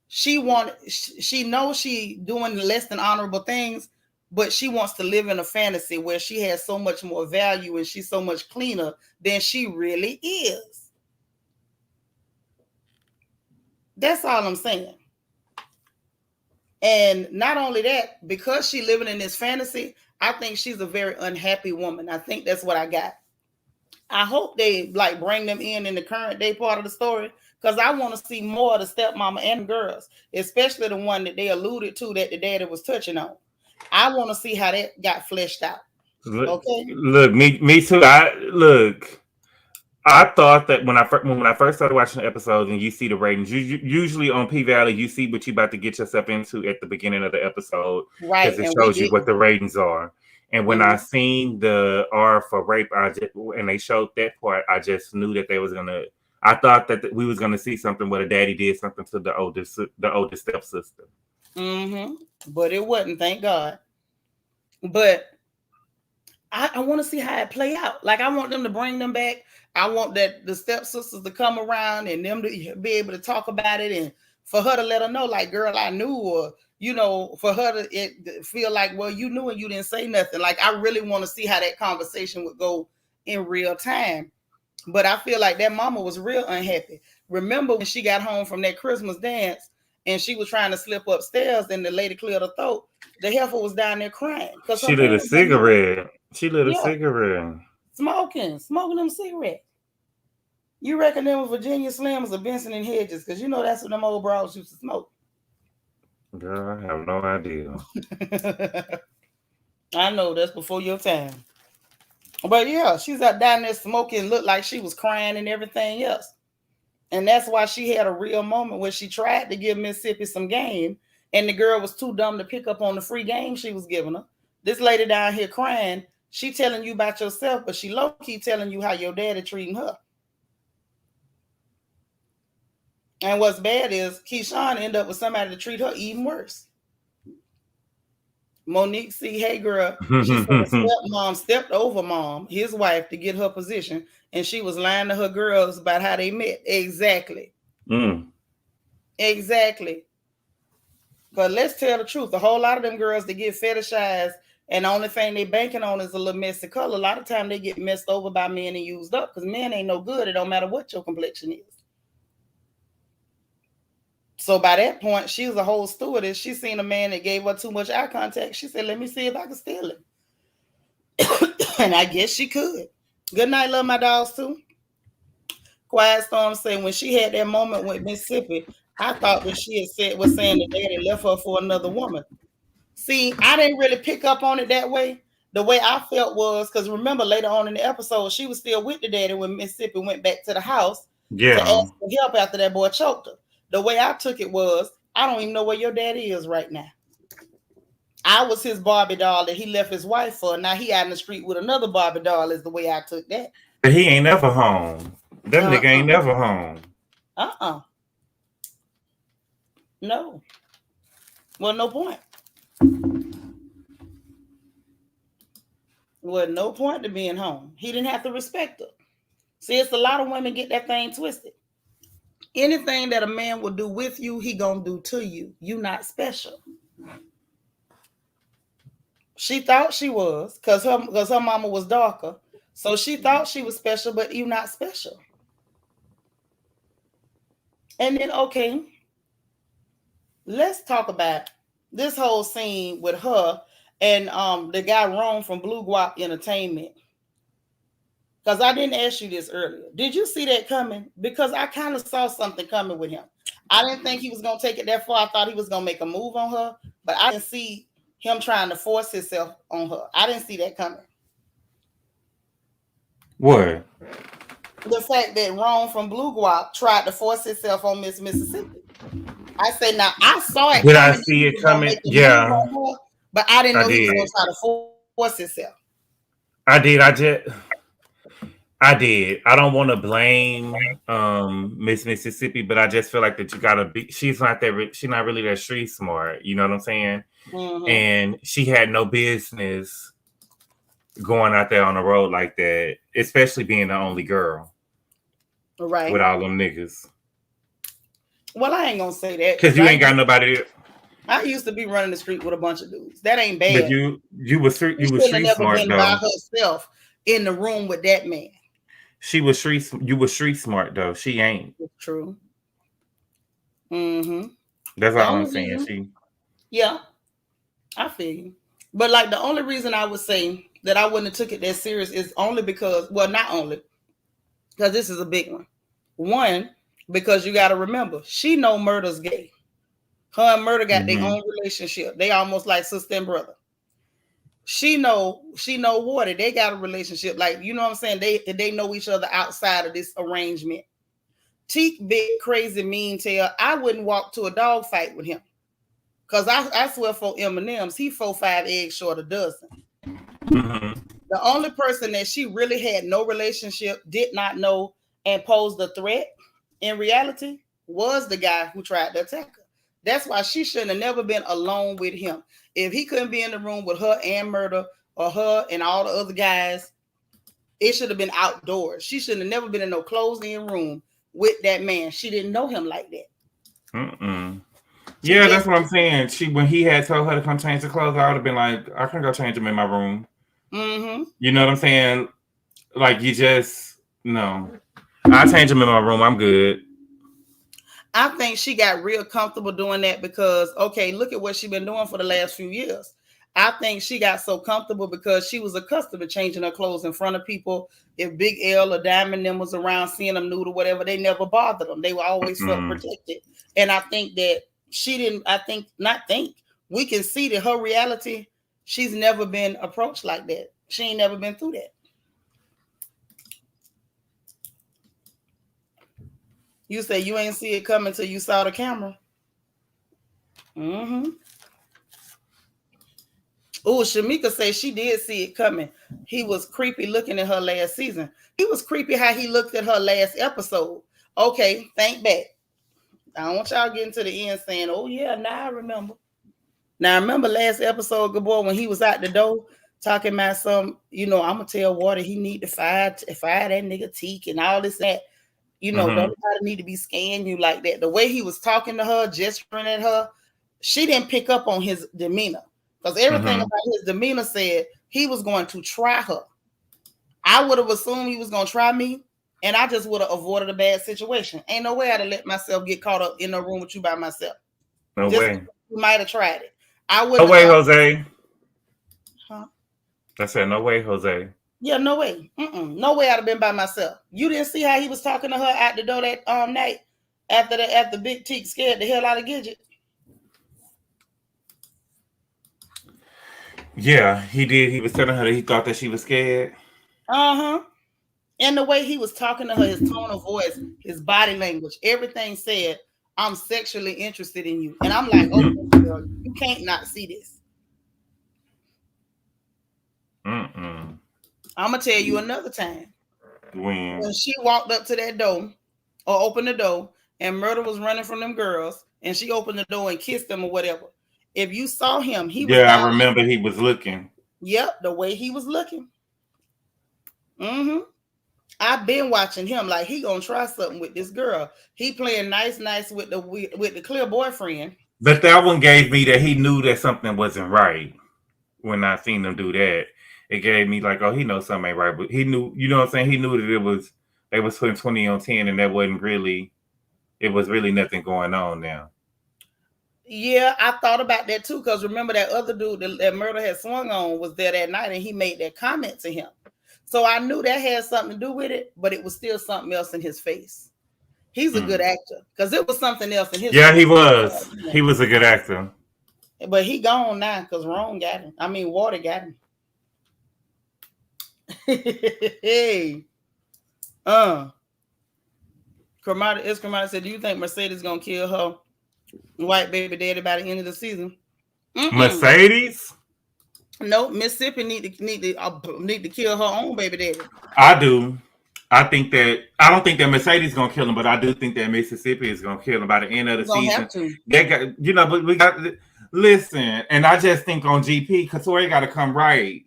Speaker 1: she knows she doing less than honorable things, but she wants to live in a fantasy where she has so much more value and she's so much cleaner than she really is. That's all I'm saying. And not only that, because she's living in this fantasy, I think she's a very unhappy woman. I think that's what I got. I hope they bring them in the current day part of the story, because I want to see more of the stepmama and girls, especially the one that they alluded to that the daddy was touching on. I want to see how that got fleshed out. Okay.
Speaker 2: Look, me too. I thought that when I first started watching the episodes and you see the ratings, usually on P Valley, you see what you about to get yourself into at the beginning of the episode,
Speaker 1: right?
Speaker 2: Because it shows you what the ratings are. And when I seen the R for rape, and they showed that part, I just knew that they was gonna. I thought that we was gonna see something where the daddy did something to the oldest stepsister.
Speaker 1: Mm-hmm. But it wasn't, thank God. But I want to see how it play out. Like I want them to bring them back. I want that the stepsisters to come around and them to be able to talk about it, and for her to let her know, like, girl, I knew, or for her to feel like, well, you knew and you didn't say nothing. Like I really want to see how that conversation would go in real time. But I feel like that mama was real unhappy. Remember when she got home from that Christmas dance and she was trying to slip upstairs and the lady cleared her throat? The heifer was down there crying.
Speaker 2: She lit a cigarette. She lit a cigarette.
Speaker 1: Smoking them cigarettes. You reckon them were Virginia Slims or Benson and Hedges? Because you know that's what them old bras used to smoke.
Speaker 2: Girl, I have no idea.
Speaker 1: I know that's before your time. But yeah, she's out down there smoking, looked like she was crying and everything else. And that's why she had a real moment where she tried to give Mississippi some game, and the girl was too dumb to pick up on the free game she was giving her. This lady down here crying, she telling you about yourself, but she low-key telling you how your daddy treating her. And what's bad is Keyshawn ended up with somebody to treat her even worse. Monique see, hey girl, she said stepmom stepped over mom, his wife, to get her position, and she was lying to her girls about how they met. Exactly. Exactly. But let's tell the truth. A whole lot of them girls that get fetishized and the only thing they banking on is a little messy color. A lot of time they get messed over by men and used up because men ain't no good. It don't matter what your complexion is. So by that point, she was a whole stewardess. She seen a man that gave her too much eye contact. She said, let me see if I can steal him. And I guess she could. Good night, love my dogs too. Quiet Storm saying when she had that moment with Mississippi, I thought that she had said was saying that daddy left her for another woman. See, I didn't really pick up on it that way. The way I felt was, because remember later on in the episode, she was still with the daddy when Mississippi went back to the house to ask for help after that boy choked her. The way I took it was, I don't even know where your daddy is right now. I was his Barbie doll that he left his wife for. Now he out in the street with another Barbie doll is the way I took that.
Speaker 2: But he ain't never home. That nigga ain't never home.
Speaker 1: No. Well, no point. Well, no point to being home. He didn't have to respect her. See, it's a lot of women get that thing twisted. Anything that a man will do with you, he gonna do to you. You not special. She thought she was, because her mama was darker. So she thought she was special, but you not special. And then, okay, let's talk about this whole scene with her and the guy Rome from Blue Guap Entertainment. Because I didn't ask you this earlier. Did you see that coming? Because I kind of saw something coming with him. I didn't think he was going to take it that far. I thought he was going to make a move on her. But I didn't see him trying to force himself on her. I didn't see that coming.
Speaker 2: What?
Speaker 1: The fact that Rome from Blue Guap tried to force himself on Miss Mississippi. I said, now, I saw it.
Speaker 2: Did I see it coming? Yeah.
Speaker 1: Her, but I didn't know he was going to try to force himself.
Speaker 2: I did. I don't want to blame Miss Mississippi, but I just feel like that you gotta be. She's not really that street smart. You know what I'm saying? Mm-hmm. And she had no business going out there on the road like that, especially being the only girl,
Speaker 1: right?
Speaker 2: With all them niggas.
Speaker 1: Well, I ain't gonna say that
Speaker 2: because you ain't got nobody.
Speaker 1: I used to be running the street with a bunch of dudes. That ain't bad.
Speaker 2: But you was street smart
Speaker 1: been
Speaker 2: though.
Speaker 1: By herself in the room with that man.
Speaker 2: You was street smart though. She ain't.
Speaker 1: It's true. Mm-hmm.
Speaker 2: That's all I'm saying.
Speaker 1: Yeah, I feel you. But like the only reason I would say that I wouldn't have took it that serious is only because, well, not only because this is a big one. One, because you got to remember, she know Murder's gay. Her and Murder got their own relationship. They almost like sister and brother. She know Wardy. They got a relationship. Like, you know what I'm saying? They know each other outside of this arrangement. Teak, big, crazy, mean tail. I wouldn't walk to a dog fight with him. Because I swear for M&M's, he 4-5 eggs short a dozen. Mm-hmm. The only person that she really had no relationship, did not know, and posed a threat in reality was the guy who tried to attack her. That's why she shouldn't have never been alone with him. If he couldn't be in the room with her and Murder or her and all the other guys, it should have been outdoors. She shouldn't have never been in no closed-in room with that man. She didn't know him like that.
Speaker 2: Yeah, that's what I'm saying. When he had told her to come change the clothes, I would have been like, I can go change them in my room. Mm-hmm. You know what I'm saying? Like, no. I'll change them in my room. I'm good.
Speaker 1: I think she got real comfortable doing that because, okay, look at what she's been doing for the last few years. I think she got so comfortable because she was accustomed to changing her clothes in front of people. If Big L or Diamond them was around seeing them nude or whatever, they never bothered them. They were always felt protected. And I think that she didn't, we can see that her reality, she's never been approached like that. She ain't never been through that. You say you ain't see it coming till you saw the camera. Mm-hmm. Oh, Shamika says she did see it coming. He was creepy looking at her last season. He was creepy how he looked at her last episode. Okay, think back. I don't want y'all getting to the end saying, oh yeah, now I remember. Now I remember last episode, good boy, when he was out the door talking about some, I'm gonna tell Water he need to fire that nigga Teak and all this that. Don't nobody need to be scanning you like that. The way he was talking to her, gesturing at her, she didn't pick up on his demeanor. Because everything about his demeanor said he was going to try her. I would have assumed he was going to try me, and I just would have avoided a bad situation. Ain't no way I'd have let myself get caught up in a room with you by myself.
Speaker 2: No way.
Speaker 1: You might have tried it. I would.
Speaker 2: No way, Jose.
Speaker 1: Huh?
Speaker 2: I said, no way, Jose.
Speaker 1: Yeah, no way. No way I'd have been by myself. You didn't see how he was talking to her at the door that night after Big Teak scared the hell out of Gidget.
Speaker 2: Yeah, he did. He was telling her that he thought that she was scared.
Speaker 1: And the way he was talking to her, his tone of voice, his body language, everything said, I'm sexually interested in you. And I'm like, oh, girl, you can't not see this. I'm going to tell you another time. When she walked up to that door or opened the door and Murder was running from them girls and she opened the door and kissed them or whatever. If you saw him, he was.
Speaker 2: Yeah, I remember he was looking.
Speaker 1: Yep, the way he was looking. I've been watching him like he gonna try something with this girl. He playing nice with the clear boyfriend.
Speaker 2: But that one gave me that he knew that something wasn't right. When I seen him do that, it gave me like, oh, he knows something ain't right. But he knew, you know what I'm saying? He knew that they was putting 20 on 10, and that wasn't really. It was really nothing going on now.
Speaker 1: Yeah, I thought about that too, because remember that other dude that Murder had swung on was there that night and he made that comment to him. So I knew that had something to do with it, but it was still something else in his face. He's a good actor because it was something else in his face.
Speaker 2: Yeah, he was. He was a good actor.
Speaker 1: But he gone now because Water got him. Hey. Kermata said, do you think Mercedes gonna kill her white baby daddy by the end of the season?
Speaker 2: Mercedes?
Speaker 1: No, Mississippi need to kill her own baby daddy.
Speaker 2: I do. I don't think that Mercedes gonna kill him, but I do think that Mississippi is gonna kill him by the end of the season.
Speaker 1: Have to.
Speaker 2: They got, but we got listen, and I just think on GP, Katori got to come right.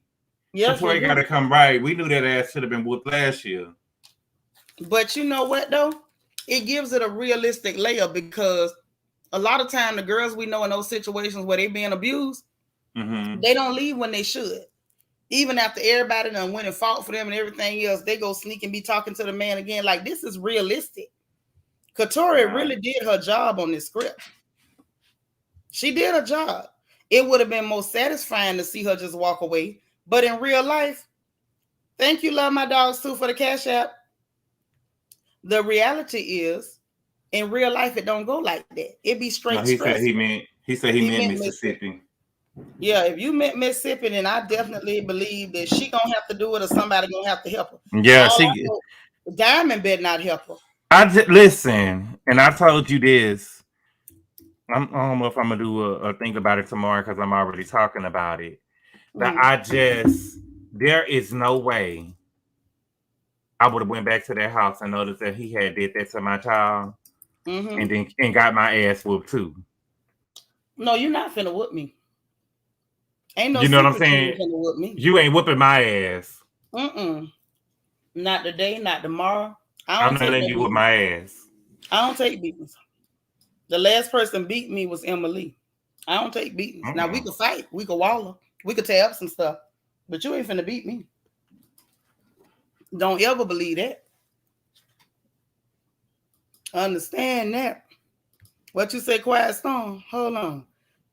Speaker 2: Yeah, Katori got to come right. We knew that ass should have been whooped last year.
Speaker 1: But you know what though? It gives it a realistic layer because a lot of time the girls we know in those situations where they being abused, they don't leave when they should. Even after everybody done went and fought for them and everything else, they go sneak and be talking to the man again. Like, this is realistic. Katori really did her job on this script. She did her job. It would have been more satisfying to see her just walk away. But in real life, thank you, Love My Dogs too, for the Cash App. The reality is, in real life, it don't go like that. It be straight.
Speaker 2: He said he meant Mississippi.
Speaker 1: Yeah, if you meant Mississippi, then I definitely believe that she gonna have to do it, or somebody gonna have to help her.
Speaker 2: Yeah,
Speaker 1: Diamond better not help her.
Speaker 2: Listen, and I told you this. I don't know if I'm gonna do a thing about it tomorrow because I'm already talking about it. But there is no way I would have went back to that house and noticed that he had did that to my child, and got my ass whooped too. No,
Speaker 1: you're not finna whoop me. Ain't no.
Speaker 2: You know what I'm saying?
Speaker 1: Whoop me.
Speaker 2: You ain't whooping my ass.
Speaker 1: Not today, not tomorrow.
Speaker 2: I'm not letting you whoop my ass.
Speaker 1: I don't take beatings. The last person beat me was Emily. I don't take beatings. Now we could fight, we could waller, we could tear up some stuff, but you ain't finna beat me. Don't ever believe that. Understand that. What you say, Quiet Storm? Hold on.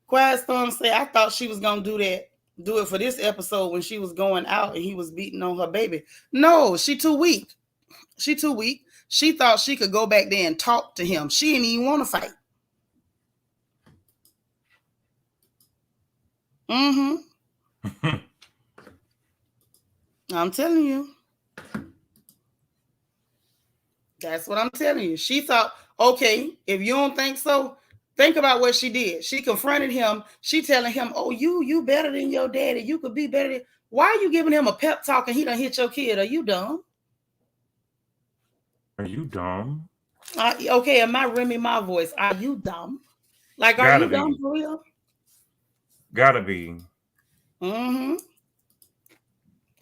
Speaker 1: Quiet Storm say, I thought she was gonna do that do it for this episode when she was going out and he was beating on her baby. No, she too weak. She too weak. She thought she could go back there and talk to him. She didn't even want to fight. Mm-hmm. I'm telling you. That's what I'm telling you. She thought, okay, if you don't think so, think about what she did. She confronted him. She telling him, oh, you better than your daddy. You could be better than... Why are you giving him a pep talk and he done hit your kid? Are you dumb?
Speaker 2: Are you dumb?
Speaker 1: Okay, am I Remy my voice? Are you dumb? Like, are you dumb for real?
Speaker 2: Gotta be.
Speaker 1: Mm-hmm.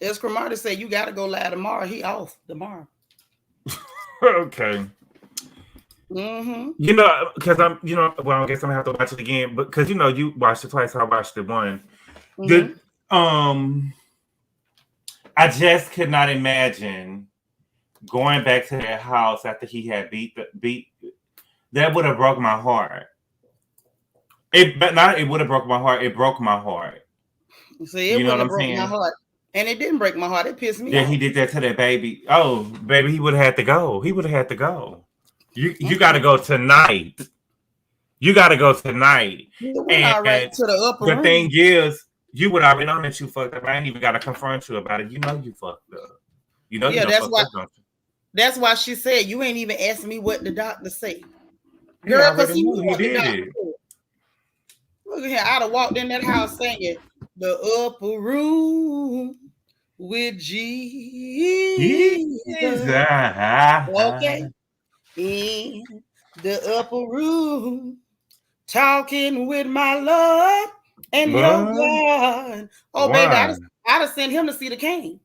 Speaker 1: As Cromartie said, you gotta go live tomorrow. He off tomorrow.
Speaker 2: Okay.
Speaker 1: Mm-hmm.
Speaker 2: You know, because I'm, you know, well, I guess I'm gonna have to watch it again, but because you know, you watched it twice, I watched it once.
Speaker 1: Mm-hmm.
Speaker 2: I just could not imagine going back to that house after he had beat. That would have broke my heart. It would have broke my heart. It broke my heart.
Speaker 1: See, it would have broke my heart. And it didn't break my heart. It pissed me off.
Speaker 2: Yeah, he did that to that baby. Oh, baby, he would have had to go. He would have had to go. You got to go tonight. You got to go tonight.
Speaker 1: And right to the upper room.
Speaker 2: Thing is, you would already know that you fucked up. I ain't even got to confront you about it. You know you fucked up. You know. Yeah,
Speaker 1: that's why she said you ain't even asked me what the doctor said, girl. Because he did. Look at here. I'd have walked in that house singing the upper room with Jesus. Okay. In the upper room, talking with my Lord and your God. Oh, baby, I'd have sent him to see the king.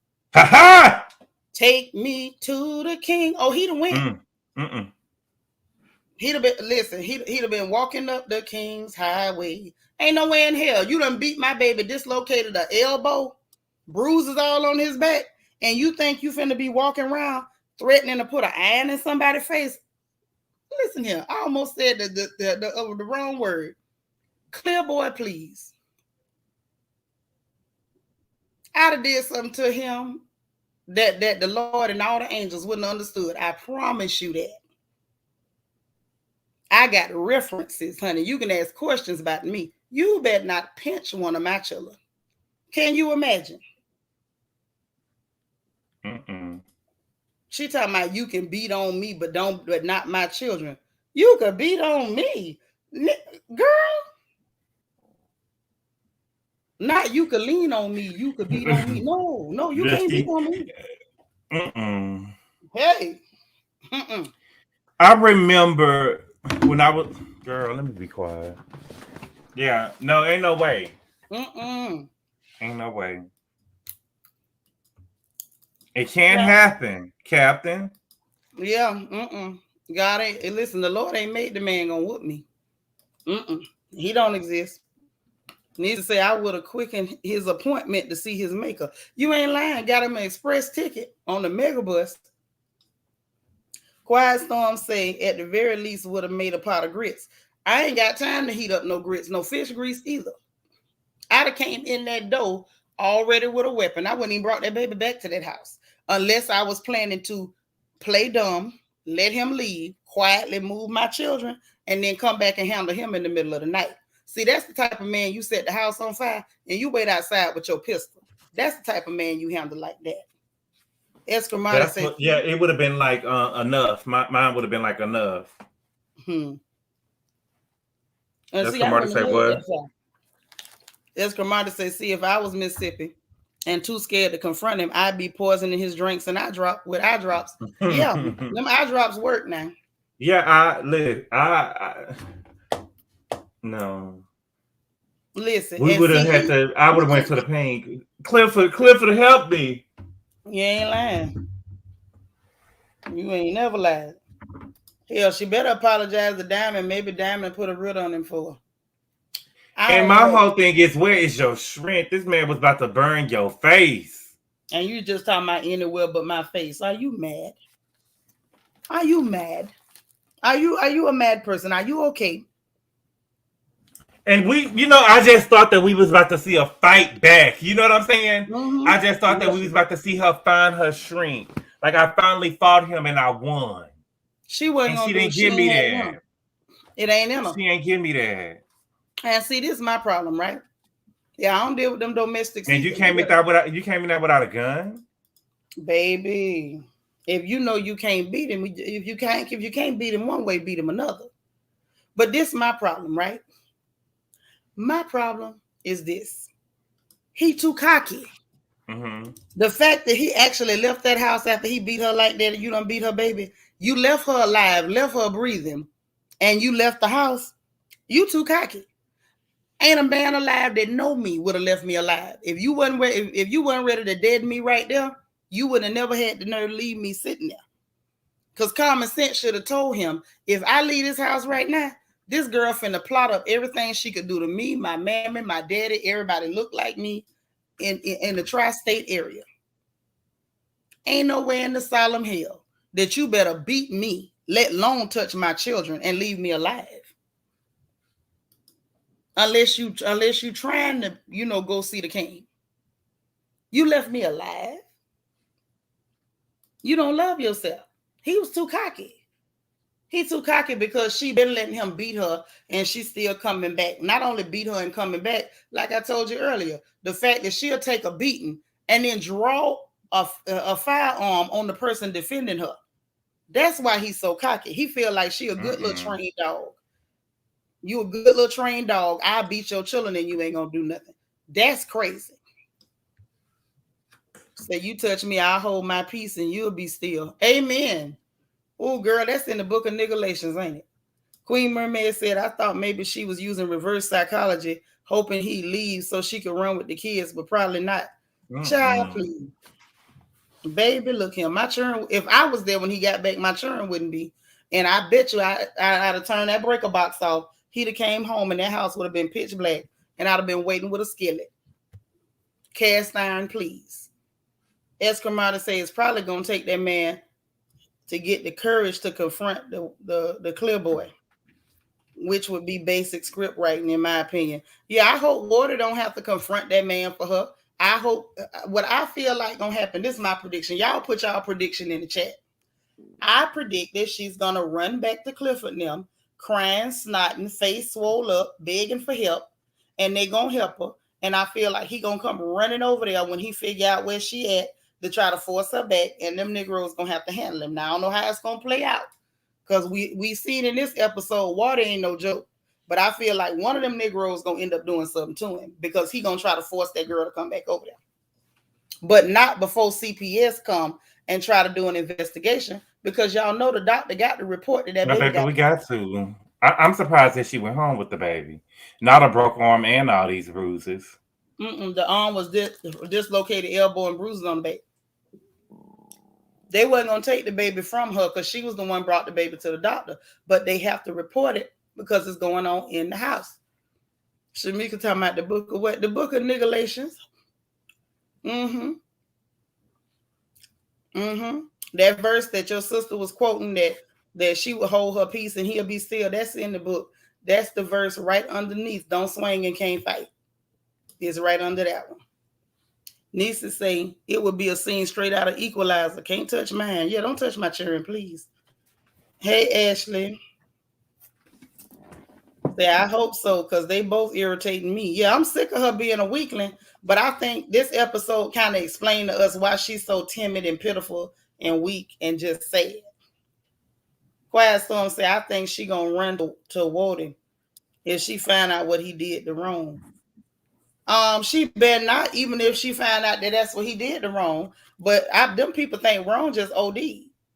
Speaker 1: Take me to the king. Oh, he'd have went. He'd have been, listen, he'd have been walking up the King's Highway. Ain't no way in hell. You done beat my baby, dislocated an elbow, bruises all on his back, and you think you finna be walking around threatening to put an iron in somebody's face? Listen here, I almost said the wrong word. Clear boy, please. I'd have did something to him that the Lord and all the angels wouldn't have understood. I promise you that. I got references, honey. You can ask questions about me. You better not pinch one of my children. Can you imagine? She talking about you can beat on me, but not my children. You could beat on me, girl. Not you could lean on me. You could beat on me. No, you can't beat on me. Hey.
Speaker 2: I remember when I was, girl, let me be quiet. Yeah, no, ain't no way. Ain't no way. It can't happen, Captain.
Speaker 1: Yeah, God ain't, listen, the Lord ain't made the man gonna whoop me. He don't exist. Needs to say I would have quickened his appointment to see his maker. You ain't lying. Got him an express ticket on the megabus. Quiet Storm say at the very least would have made a pot of grits. I ain't got time to heat up no grits, no fish grease either. I'd have came in that door already with a weapon. I wouldn't even brought that baby back to that house unless I was planning to play dumb, let him leave, quietly move my children, and then come back and handle him in the middle of the night. See, that's the type of man you set the house on fire and you wait outside with your pistol. That's the type of man you handle like that. Escamada said,
Speaker 2: yeah, it would have been like enough. Mine would have been like enough. Escamada say what?
Speaker 1: Escamada say, see, if I was Mississippi and too scared to confront him, I'd be poisoning his drinks and eye drops. Yeah, them eye drops work now.
Speaker 2: Yeah, no.
Speaker 1: Listen,
Speaker 2: we would have had to. I would have went to the pain. Clifford to help me.
Speaker 1: You ain't lying. You ain't never lied. Hell, she better apologize to Diamond. Maybe Diamond put a writ on him for her.
Speaker 2: And my whole thing is, where is your strength? This man was about to burn your face.
Speaker 1: And you just talking about anywhere but my face. Are you mad? Are you mad? Are you a mad person? Are you okay?
Speaker 2: And I just thought that we was about to see a fight back. You know what I'm saying?
Speaker 1: Mm-hmm.
Speaker 2: I just thought that we was about to see her find her shrink. Like I finally fought him and I won.
Speaker 1: She wasn't gonna
Speaker 2: she
Speaker 1: do
Speaker 2: didn't
Speaker 1: it.
Speaker 2: give me that.
Speaker 1: It ain't in her.
Speaker 2: She ain't give me that.
Speaker 1: And see, this is my problem, right? Yeah, I don't deal with them domestics.
Speaker 2: And you came in there without a gun?
Speaker 1: Baby. If you know you can't beat him, if you can't beat him one way, beat him another. But this is my problem, right? My problem is this. He too cocky.
Speaker 2: Mm-hmm.
Speaker 1: The fact that he actually left that house after he beat her like that, and you done beat her baby, you left her alive, left her breathing, and you left the house, you too cocky. Ain't a man alive that know me would have left me alive. If you wasn't ready to dead me right there, you would have never had the nerve to leave me sitting there. Because common sense should have told him, if I leave this house right now, this girl finna plot up everything she could do to me, my mammy, my daddy, everybody look like me in the tri-state area. Ain't nowhere in the solemn hell that you better beat me, let alone touch my children and leave me alive. Unless you trying to, go see the king. You left me alive. You don't love yourself. He was too cocky. He's too cocky because she been letting him beat her and she's still coming back. Not only beat her and coming back, like I told you earlier, the fact that she'll take a beating and then draw a firearm on the person defending her. That's why he's so cocky. He feel like she a good little trained dog. You a good little trained dog. I'll beat your children and you ain't gonna do nothing. That's crazy. So you touch me, I'll hold my peace and you'll be still. Amen. Oh, girl, that's in the book of Nigalations, ain't it? Queen Mermaid said, I thought maybe she was using reverse psychology, hoping he leaves so she could run with the kids, but probably not. Child, please. Baby, look here. My churn, if I was there when he got back, my churn wouldn't be. And I bet you I'd have turned that breaker box off. He'd have came home and that house would have been pitch black. And I'd have been waiting with a skillet. Cast iron, please. Escamada says it's probably going to take that man to get the courage to confront the clear boy, which would be basic script writing, in my opinion. Yeah, I hope Water don't have to confront that man for her. I hope what I feel like gonna happen. This is my prediction. Y'all put y'all prediction in the chat. I predict that she's gonna run back to Clifford and them, crying, snotting, face swole up, begging for help, and they gonna help her. And I feel like he gonna come running over there when he figure out where she at, to try to force her back, and them Negroes gonna have to handle him. Now, I don't know how it's gonna play out, because we seen in this episode, Water ain't no joke, but I feel like one of them Negroes gonna end up doing something to him, because he gonna try to force that girl to come back over there. But not before CPS come and try to do an investigation, because y'all know the doctor got to report that baby
Speaker 2: we got to. I'm surprised that she went home with the baby. Not a broken arm and all these bruises.
Speaker 1: The arm was dislocated, elbow and bruises on the baby. They wasn't going to take the baby from her because she was the one brought the baby to the doctor. But they have to report it because it's going on in the house. Shamika talking about the book of what? The book of Nigalations. That verse that your sister was quoting, that she would hold her peace and he'll be still. That's in the book. That's the verse right underneath. Don't swing and can't fight. It's right under that one. Niece is saying it would be a scene straight out of Equalizer. Can't touch mine. Yeah, don't touch my children, please. Hey, Ashley. Say, I hope so, because they both irritating me. Yeah, I'm sick of her being a weakling, but I think this episode kind of explained to us why she's so timid and pitiful and weak and just sad. Quiet Storm say, I think she gonna run to Woden if she find out what he did to wrong. She better not, even if she find out that that's what he did to wrong. But them people think wrong just OD.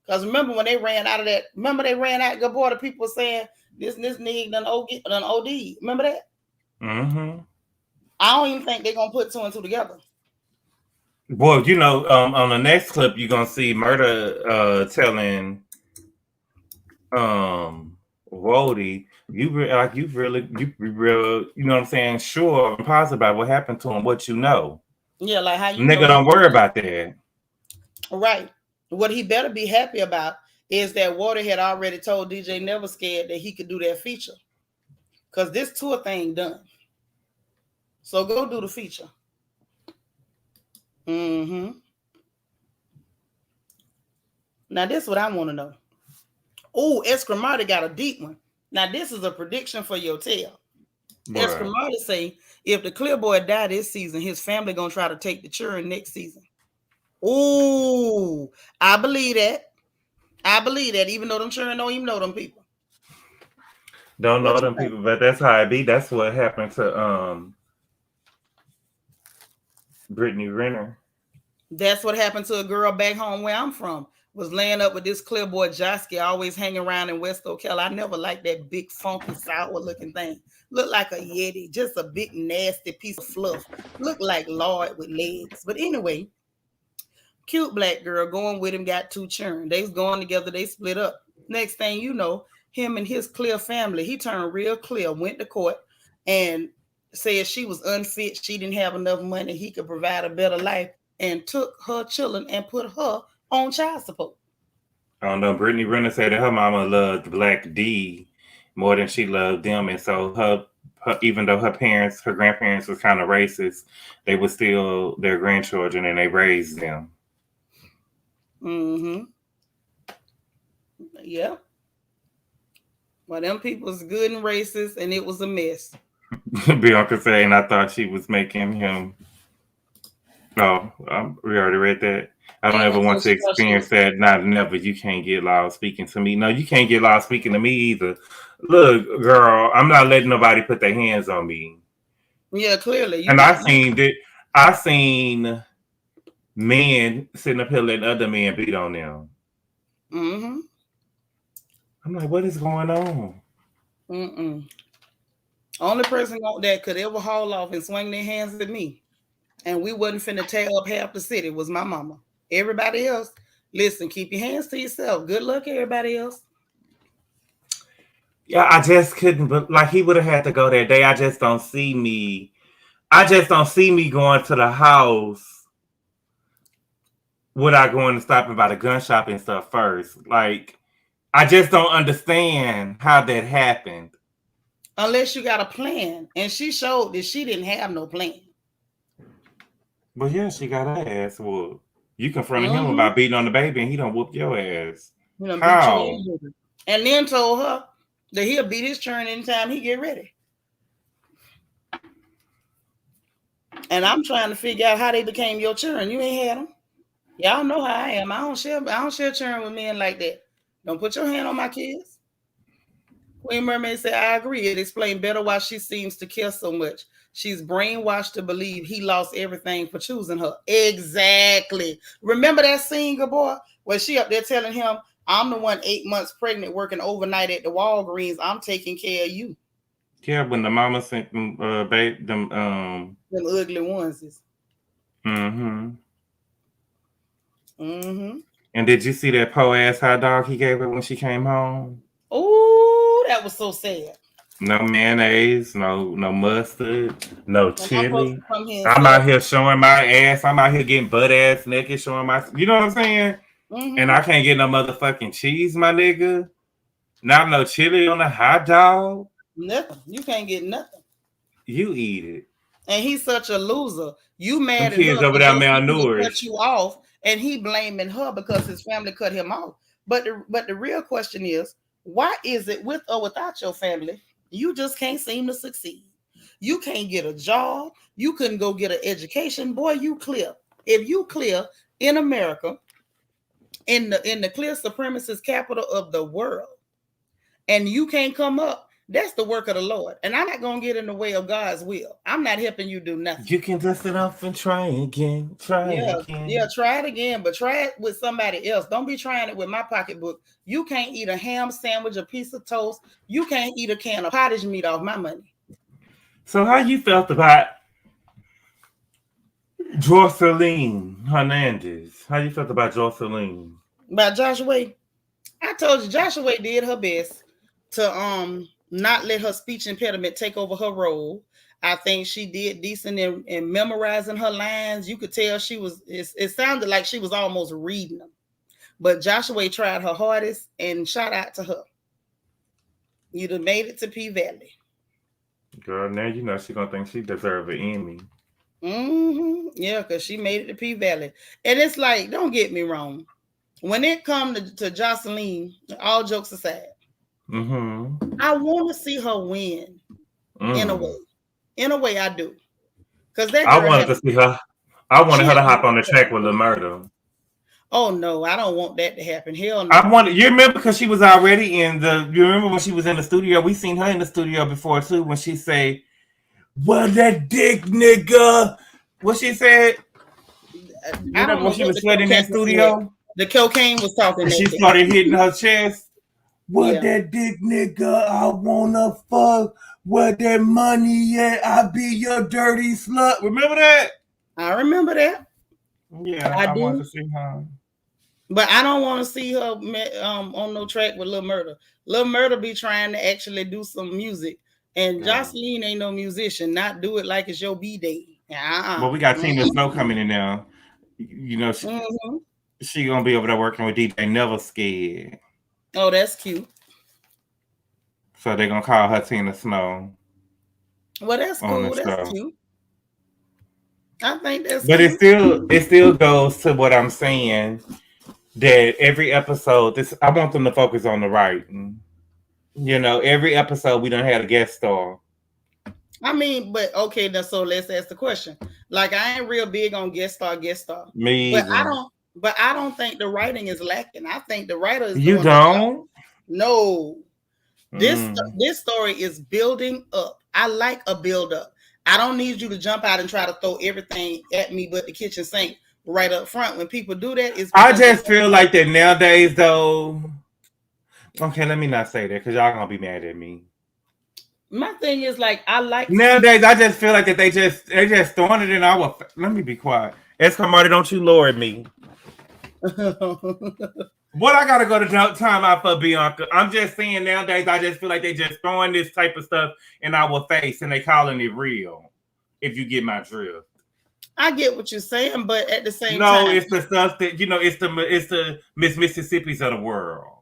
Speaker 1: Because remember when they ran out of that, good boy, the people saying this nigga done OD. Remember that? I don't even think they're gonna put two and two together.
Speaker 2: Well, on the next clip you're gonna see Murder telling Wody, you really, you know what I'm saying, sure and positive about what happened to him, what you know.
Speaker 1: Yeah, like how you
Speaker 2: nigga don't worry about that.
Speaker 1: Right. What he better be happy about is that Water had already told DJ Never Scared that he could do that feature. because this tour thing done. So go do the feature. Mm-hmm. Now this is what I want to know. Oh, Escramati got a deep one. Now this is a prediction for your tale. Escramati say if the Clear Boy die this season, his family gonna try to take the children next season. Oh, I believe that. I believe that, even though them children don't even know them people.
Speaker 2: Don't know them people, but that's how it be. That's what happened to Brittney Griner.
Speaker 1: That's what happened to a girl back home where I'm from. Was laying up with this Clear Boy Josky, always hanging around in West Ocala. I never liked that big, funky, sour-looking thing. Looked like a Yeti, just a big, nasty piece of fluff. Looked like Lord with legs. But anyway, cute black girl going with him, got 2 children. They was going together, they split up. Next thing you know, him and his Clear family, he turned real clear, went to court, and said she was unfit, she didn't have enough money, he could provide a better life, and took her children and put her on child support.
Speaker 2: I don't know. Brittney Griner said that her mama loved Black D more than she loved them, and so her even though her grandparents was kind of racist, they were still their grandchildren and they raised them.
Speaker 1: Mm-hmm. Yeah. Well, them people's good and racist, and it was a mess.
Speaker 2: Bianca saying, I thought she was making him. No, we already read that. I don't ever want to experience that. Not never. You can't get loud speaking to me. No, you can't get loud speaking to me either. Look, girl, I'm not letting nobody put their hands on me.
Speaker 1: Yeah, clearly.
Speaker 2: And I seen men sitting up here letting other men beat on them.
Speaker 1: Mm-hmm.
Speaker 2: I'm like, what is going on?
Speaker 1: Mm-mm. Only person that could ever haul off and swing their hands at me, and we wasn't finna tear up half the city, was my mama. Everybody else, listen, keep your hands to yourself. Good luck, everybody else.
Speaker 2: Yeah, I just couldn't, but like he would have had to go that day. I just don't see me going to the house without going and stopping by the gun shop and stuff first. Like, I just don't understand how that happened.
Speaker 1: Unless you got a plan. And she showed that she didn't have no plan.
Speaker 2: But yeah, she got her ass whooped. You confronted him about beating on the baby and he done whooped your ass. How?
Speaker 1: And then told her that he'll beat his children anytime he get ready. And I'm trying to figure out how they became your children. You ain't had them. Y'all know how I am. I don't share children with men like that. Don't put your hand on my kids. Queen Mermaid said, I agree. It explained better why she seems to care so much. She's brainwashed to believe he lost everything for choosing her. Exactly. Remember that scene, good boy, where she up there telling him, I'm the one 8 months pregnant working overnight at the Walgreens. I'm taking care of you.
Speaker 2: Yeah, when the mama sent them them
Speaker 1: ugly onesies.
Speaker 2: Mm-hmm.
Speaker 1: Mm-hmm.
Speaker 2: And did you see that po-ass hot dog he gave her when she came home?
Speaker 1: Oh, that was so sad.
Speaker 2: No mayonnaise, no mustard, no chili. I'm out here showing my ass. I'm out here getting butt ass naked, showing my. You know what I'm saying? Mm-hmm. And I can't get no motherfucking cheese, my nigga. Not no chili on a hot dog.
Speaker 1: Nothing. You can't get nothing.
Speaker 2: You eat it.
Speaker 1: And he's such a loser. You mad at
Speaker 2: kids over there malnourished.
Speaker 1: Cut you off, and he blaming her because his family cut him off. But the real question is, why is it with or without your family? You just can't seem to succeed. You can't get a job. You couldn't go get an education. Boy, you clear. If you clear in America, in the clear supremacist capital of the world, and you can't come up, that's the work of the Lord. And I'm not going to get in the way of God's will. I'm not helping you do nothing.
Speaker 2: You can dust it off and try again.
Speaker 1: Yeah, try it again, but try it with somebody else. Don't be trying it with my pocketbook. You can't eat a ham sandwich, a piece of toast. You can't eat a can of pottage meat off my money.
Speaker 2: So how you felt about Jocelyn Hernandez? How you felt about Jocelyn?
Speaker 1: About Joshua? I told you Joshua did her best to not let her speech impediment take over her role. I think she did decent in memorizing her lines. You could tell she was, it sounded like she was almost reading them. But Joshua tried her hardest, and shout out to her. You'd have made it to P Valley.
Speaker 2: Girl, now you know she gonna think she deserve an Emmy.
Speaker 1: Yeah, because she made it to P Valley. And it's like, don't get me wrong. When it comes to Jocelyn, all jokes aside, I want to see her win in a way. In a way, I do. Because that
Speaker 2: I wanted to see her. I wanted her to hop on the track with Lil Murder.
Speaker 1: Oh no, I don't want that to happen. Hell no.
Speaker 2: I wanted. You remember because she was already in the. You remember when she was in the studio? We seen her in the studio before too. When she say, "Well, that dick nigga," what she said.
Speaker 1: I don't know
Speaker 2: when she was sweating in that studio.
Speaker 1: The cocaine was talking.
Speaker 2: She started hitting her chest. What that dick nigga? I wanna fuck. Where that money at? I be your dirty slut. Remember that?
Speaker 1: I remember that.
Speaker 2: Yeah, I want to see her.
Speaker 1: But I don't want to see her on no track with Lil Murder. Lil Murder be trying to actually do some music. And Jocelyn ain't no musician. Not do it like it's your B-Day.
Speaker 2: Well, we got Tina Snow coming in now. You know, she gonna be over there working with DJ Never Scared.
Speaker 1: Oh, that's cute.
Speaker 2: So they're gonna call her Tina Snow.
Speaker 1: Well, that's cool. That's cute. I think that's
Speaker 2: but
Speaker 1: cute.
Speaker 2: it still goes to what I'm saying, that every episode, I want them to focus on the writing. You know, every episode we done had a guest star.
Speaker 1: I mean, but okay, so let's ask the question. Like, I ain't real big on guest star.
Speaker 2: Me
Speaker 1: But I don't think the writing is lacking. I think the writer is.
Speaker 2: You don't?
Speaker 1: No. This story is building up. I like a build up. I don't need you to jump out and try to throw everything at me but the kitchen sink right up front. When people do that, I
Speaker 2: just feel like that nowadays, though. Okay, let me not say that because y'all gonna be mad at me.
Speaker 1: My thing is, like, I like
Speaker 2: nowadays. I just feel like that they just throwing it in our. Let me be quiet. Escamarte, don't you lower me. What I gotta go to time out for, Bianca? I'm just saying nowadays. I just feel like they just throwing this type of stuff in our face and they calling it real. If you get my drift.
Speaker 1: I get what you're saying, but at the same time,
Speaker 2: no, it's the stuff that it's the Miss Mississippi's of the world.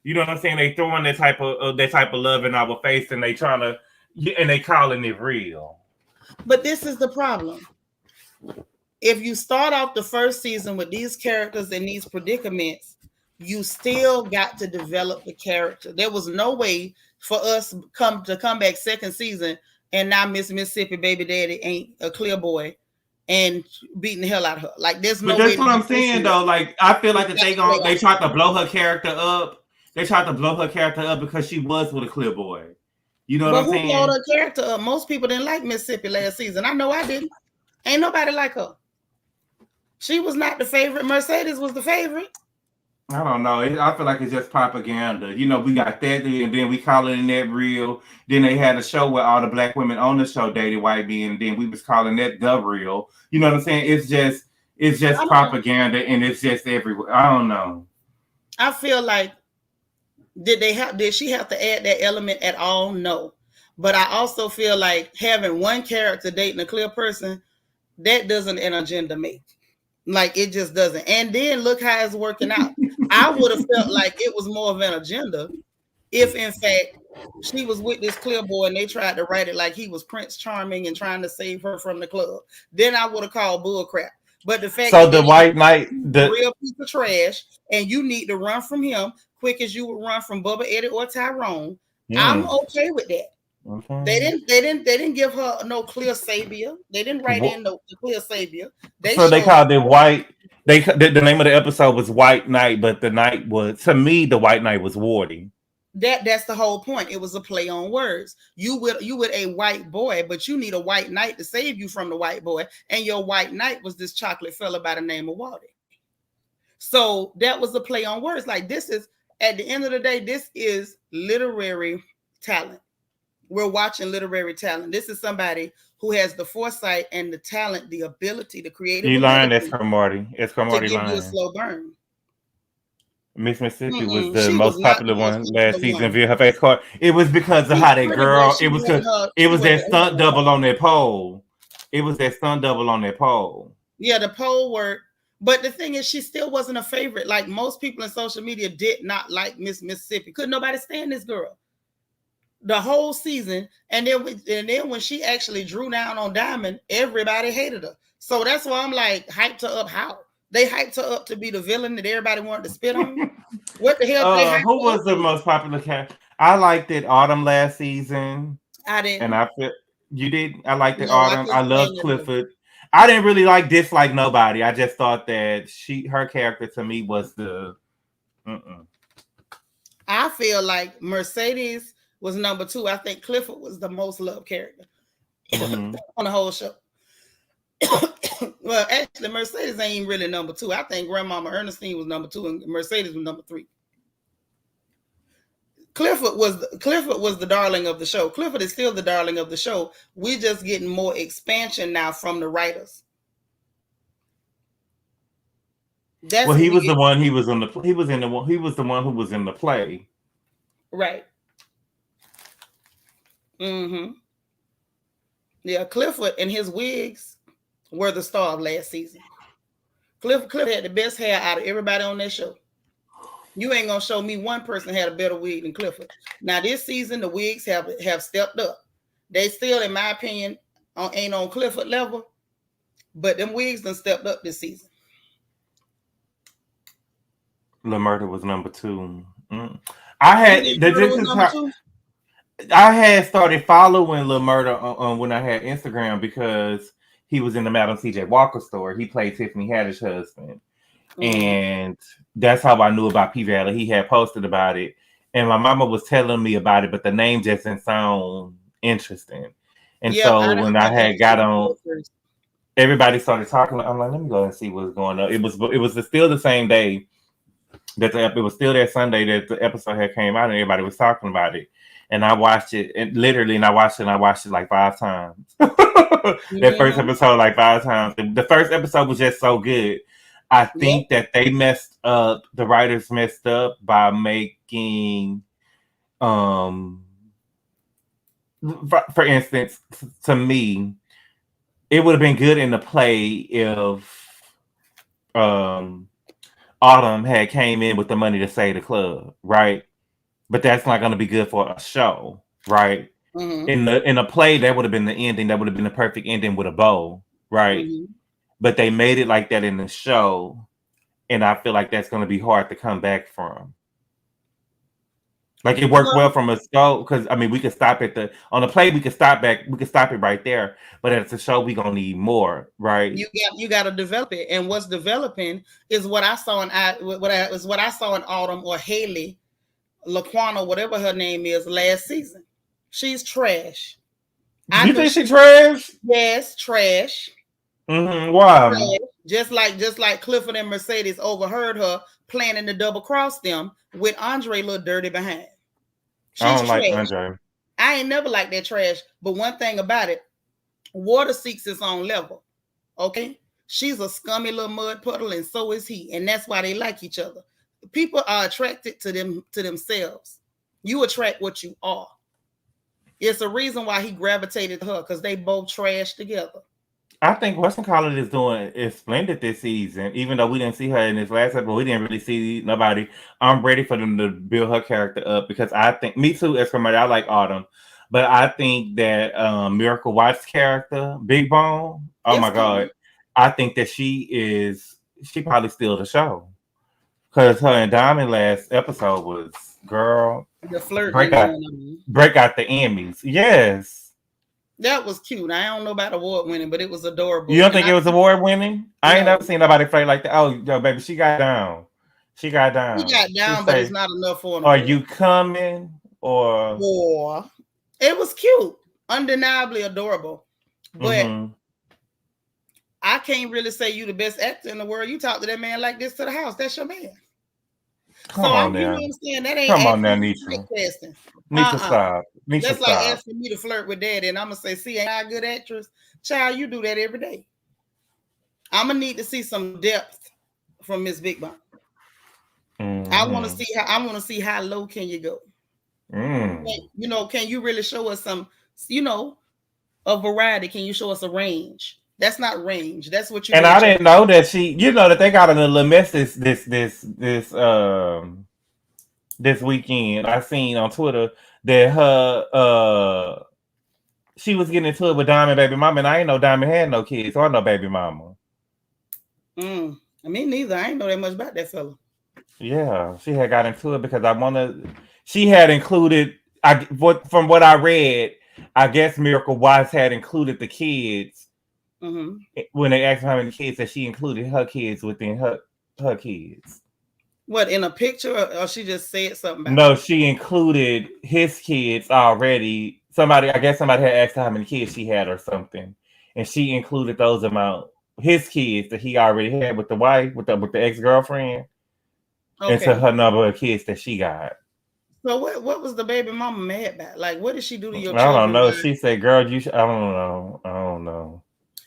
Speaker 2: You know what I'm saying? They throwing that type of love in our face, and they calling it real.
Speaker 1: But this is the problem. If you start off the first season with these characters in these predicaments, you still got to develop the character. There was no way for us to come back second season and now Miss Mississippi baby daddy ain't a clear boy and beating the hell out of her. Like, there's no way.
Speaker 2: But that's what I'm saying, though. Like, I feel like that they tried to blow her character up. They tried to blow her character up because she was with a clear boy. You know what I'm saying?
Speaker 1: Who blowed her character up? Most people didn't like Mississippi last season. I know I didn't. Ain't nobody like her. She was not the favorite. Mercedes was the favorite.
Speaker 2: I don't know. I feel like it's just propaganda. You know, we got that, and then we calling that real. Then they had a show where all the black women on the show dated white men, and then we was calling that the real. You know what I'm saying? It's just propaganda, and it's just everywhere. I don't know.
Speaker 1: I feel like did she have to add that element at all? No. But I also feel like having one character dating a clear person, that doesn't an agenda make. Like, it just doesn't. And then look how it's working out. I would have felt like it was more of an agenda if, in fact, she was with this clear boy and they tried to write it like he was Prince Charming and trying to save her from the club. Then I would have called bull crap. But the fact
Speaker 2: the white knight, the
Speaker 1: real piece of trash, and you need to run from him quick as you would run from Bubba, Eddie, or Tyrone. I'm okay with that.
Speaker 2: Okay.
Speaker 1: They didn't give her no clear savior. They didn't write in the clear savior.
Speaker 2: They called it white. The name of the episode was White Knight, but the night was, to me, the White Knight was Wardy.
Speaker 1: That's the whole point. It was a play on words. You with a white boy, but you need a white knight to save you from the white boy, and your white knight was this chocolate fella by the name of Wardy. So that was a play on words. Like, this is, at the end of the day, this is literary talent. We're watching literary talent. This is somebody who has the foresight and the talent, the ability, the creative.
Speaker 2: You learned that's from Marty. It's from Marty.
Speaker 1: To give you a slow burn.
Speaker 2: Miss Mississippi was the most popular one last season via her face card. It was because of how that girl. It was that stunt double on that pole. It was that stunt double on that pole.
Speaker 1: Yeah, the pole work. But the thing is, she still wasn't a favorite. Like, most people in social media did not like Miss Mississippi. Couldn't nobody stand this girl. the whole season, and then when she actually drew down on Diamond, everybody hated her. So that's why I'm like, hyped her up. How they hyped her up to be the villain that everybody wanted to spit on? What the hell?
Speaker 2: Who was the most popular character? I liked it Autumn last season.
Speaker 1: I didn't.
Speaker 2: And I feel you did. I liked it
Speaker 1: No,
Speaker 2: Autumn. I love Clifford. I didn't really dislike nobody. I just thought that her character to me was the.
Speaker 1: I feel like Mercedes was number 2. I think Clifford was the most loved character on the whole show. Well, actually, Mercedes ain't even really number 2. I think Grandmama Ernestine was number 2 and Mercedes was number 3. Clifford was the darling of the show. Clifford is still the darling of the show. We're just getting more expansion now from the writers.
Speaker 2: He was the one. He was the one who was in the play.
Speaker 1: Right. Mm-hmm. Yeah, Clifford and his wigs were the star of last season. Clifford had the best hair out of everybody on that show. You ain't gonna show me one person had a better wig than Clifford. Now this season, the wigs have stepped up. They still, in my opinion, ain't on Clifford level, but them wigs done stepped up this season.
Speaker 2: LaMurda was number 2. I had started following LaMurda on when I had Instagram because he was in the Madam C.J. Walker store. He played Tiffany Haddish's husband. And that's how I knew about P Valley. He had posted about it. And my mama was telling me about it, but the name just didn't sound interesting. And so when I had got on, everybody started talking. I'm like, let me go and see what's going on. It was still the same day that it was still that Sunday that the episode had came out and everybody was talking about it. And I watched it and I watched it like 5 times. That first episode like 5 times. The first episode was just so good. I think that they messed up, the writers messed up by making, for instance, to me, it would have been good in the play if Autumn had came in with the money to save the club, right? But that's not going to be good for a show, right? In a play, that would have been the ending. That would have been the perfect ending with a bow, right? But they made it like that in the show, and I feel like that's going to be hard to come back from. Like it worked well from a show because I mean we could stop on the play. We could stop it right there. But at the show, we gonna need more, right?
Speaker 1: You got to develop it, and what's developing is what I saw in Autumn or Haley, Laquana, whatever her name is, last season. She's trash.
Speaker 2: You think she's trash?
Speaker 1: Yes, trash.
Speaker 2: Why?
Speaker 1: Just like Clifford and Mercedes overheard her planning to double cross them with Andre little dirty behind.
Speaker 2: I don't like Andre.
Speaker 1: I ain't never liked that trash. But one thing about it, water seeks its own level. Okay? She's a scummy little mud puddle, and so is he. And that's why they like each other. People are attracted to themselves. You attract what you are. It's a reason why he gravitated to her, because they both trash together.
Speaker 2: I think Western College is splendid this season, even though we didn't see her in this last episode. We didn't really see nobody. I'm ready for them to build her character up because I think, me too, as for me, I like Autumn, but I think that Miracle White's character, Big Bone, my God, I think that she probably steal the show because her and Diamond last episode was, girl,
Speaker 1: the flirt
Speaker 2: break out the Emmys. Yes.
Speaker 1: That was cute. I don't know about award winning, but it was adorable.
Speaker 2: You don't think it was award winning? I ain't never seen nobody play like that. Oh, yo, baby, she got down. She got down,
Speaker 1: but it's not enough for her.
Speaker 2: Are you coming? Or
Speaker 1: it was cute, undeniably adorable. But I can't really say you the best actor in the world. You talk to that man like this to the house. That's your man.
Speaker 2: Come on now.
Speaker 1: That ain't
Speaker 2: come on now, Nitra. Nitra, stop.
Speaker 1: That's like asking me to flirt with daddy, and I'm gonna say, "See, ain't I a good actress?" Child, you do that every day. I'm gonna need to see some depth from Miss Big Bone. I want to see how low can you go. Can you really show us some, a variety? Can you show us a range? That's not range. That's what you.
Speaker 2: And I didn't know that that they got a little mess this weekend. I seen on Twitter that her she was getting into it with Diamond baby mama, and I ain't know Diamond had no kids or no baby mama.
Speaker 1: Me neither. I ain't know that much about that fella.
Speaker 2: Yeah, she had got into it because she had included, from what I read, I guess Miracle Watts had included the kids when they asked her how many kids, that she included her kids within her kids.
Speaker 1: What, in a picture, or she just said something about
Speaker 2: No, she included his kids already. I guess somebody had asked her how many kids she had or something, and she included those amount, his kids that he already had with the wife, with the ex-girlfriend.
Speaker 1: Okay.
Speaker 2: Into her number of kids that she got.
Speaker 1: So what was the baby mama mad about? Like, what did she do to your
Speaker 2: children? I don't know.
Speaker 1: Like?
Speaker 2: She said, "Girl, I don't know."